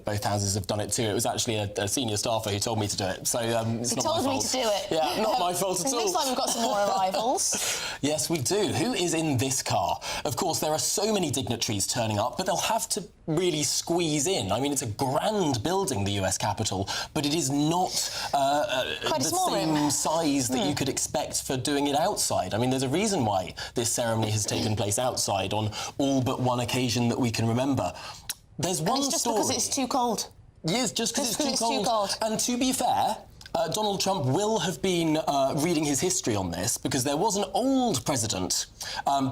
both houses have done it too. It was actually a senior staffer who told me to do it. So it's not my fault. He told me to do it. Yeah, not my fault at all. It looks like we've got some more arrivals. Yes, we do. Who is in this car? Of course, there are so many dignitaries turning up, but they'll have to really squeeze in. I mean, it's a grand building, the US Capitol, but it is not the same size that you could expect for doing it outside. I mean, there's a reason why this ceremony has taken place outside on all but one occasion that we can remember. There's one it's just story. Because it's too cold. Yes, just because it's too cold. And to be fair, Donald Trump will have been reading his history on this, because there was an old president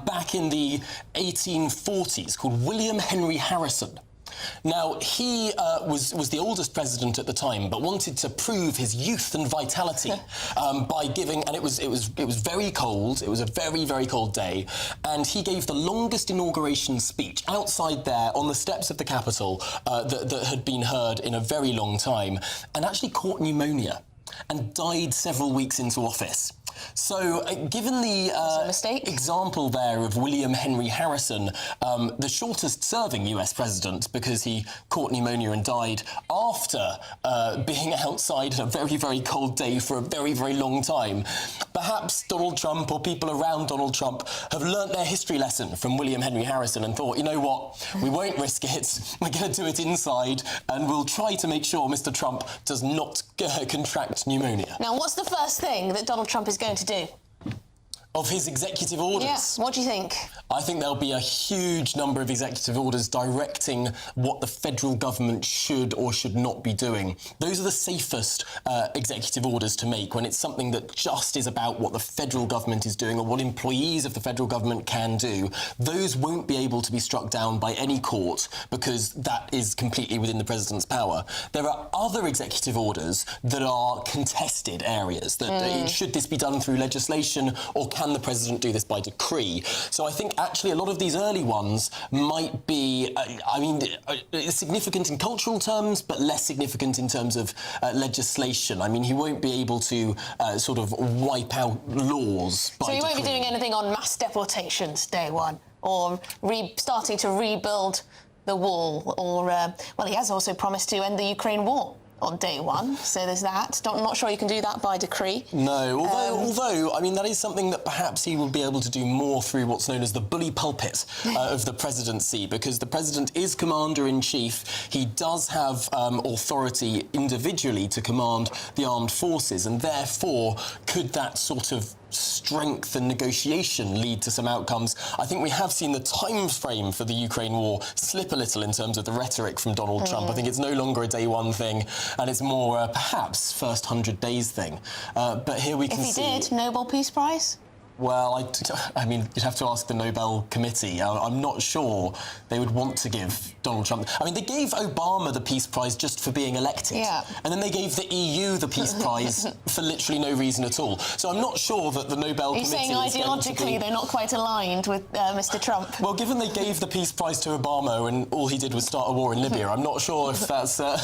back in the 1840s called William Henry Harrison. Now, he was the oldest president at the time, but wanted to prove his youth and vitality by giving, and it was very cold. It was a very, very cold day, and he gave the longest inauguration speech outside there on the steps of the Capitol that had been heard in a very long time, and actually caught pneumonia and died several weeks into office. So, given the example there of William Henry Harrison, the shortest-serving US president, because he caught pneumonia and died after being outside a very, very cold day for a very, very long time, perhaps Donald Trump or people around Donald Trump have learnt their history lesson from William Henry Harrison and thought, you know what, we won't risk it, we're going to do it inside, and we'll try to make sure Mr. Trump does not contract pneumonia. Now, what's the first thing that Donald Trump is going to do? Of his executive orders? Yes, what do you think? I think there'll be a huge number of executive orders directing what the federal government should or should not be doing. Those are the safest executive orders to make, when it's something that just is about what the federal government is doing or what employees of the federal government can do. Those won't be able to be struck down by any court, because that is completely within the president's power. There are other executive orders that are contested areas, that should this be done through legislation, or can the president do this by decree? So I think actually a lot of these early ones might be, significant in cultural terms, but less significant in terms of legislation. I mean, he won't be able to sort of wipe out laws by decree. So he won't be doing anything on mass deportations day one, or starting to rebuild the wall, or, well, he has also promised to end the Ukraine war on day one, so there's that. I'm not sure you can do that by decree. No, although, I mean, that is something that perhaps he will be able to do more through what's known as the bully pulpit of the presidency, because the president is commander-in-chief. He does have authority individually to command the armed forces, and therefore could that sort of strength and negotiation lead to some outcomes. I think we have seen the time frame for the Ukraine war slip a little in terms of the rhetoric from Donald Trump. I think it's no longer a day one thing, and it's more perhaps first 100 days thing. But here we can see... If he did, Nobel Peace Prize? Well, I mean, you'd have to ask the Nobel Committee. I'm not sure they would want to give Donald Trump... I mean, they gave Obama the Peace Prize just for being elected. Yeah. And then they gave the EU the Peace Prize for literally no reason at all. So I'm not sure that the Nobel Committee... You're saying ideologically they're not quite aligned with Mr. Trump? Well, given they gave the Peace Prize to Obama and all he did was start a war in Libya, I'm not sure if that's... well,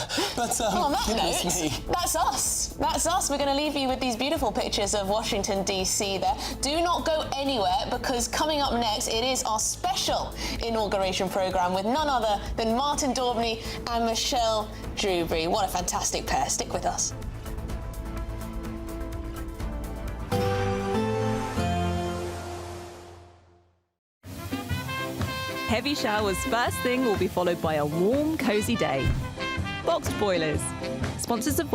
on that note, that's us. That's us. We're going to leave you with these beautiful pictures of Washington, D.C. there. Do do not go anywhere, because coming up next, it is our special inauguration programme with none other than Martin Daubney and Michelle Drewbury. What a fantastic pair. Stick with us. Heavy showers first thing will be followed by a warm, cosy day. Boxed boilers, sponsors of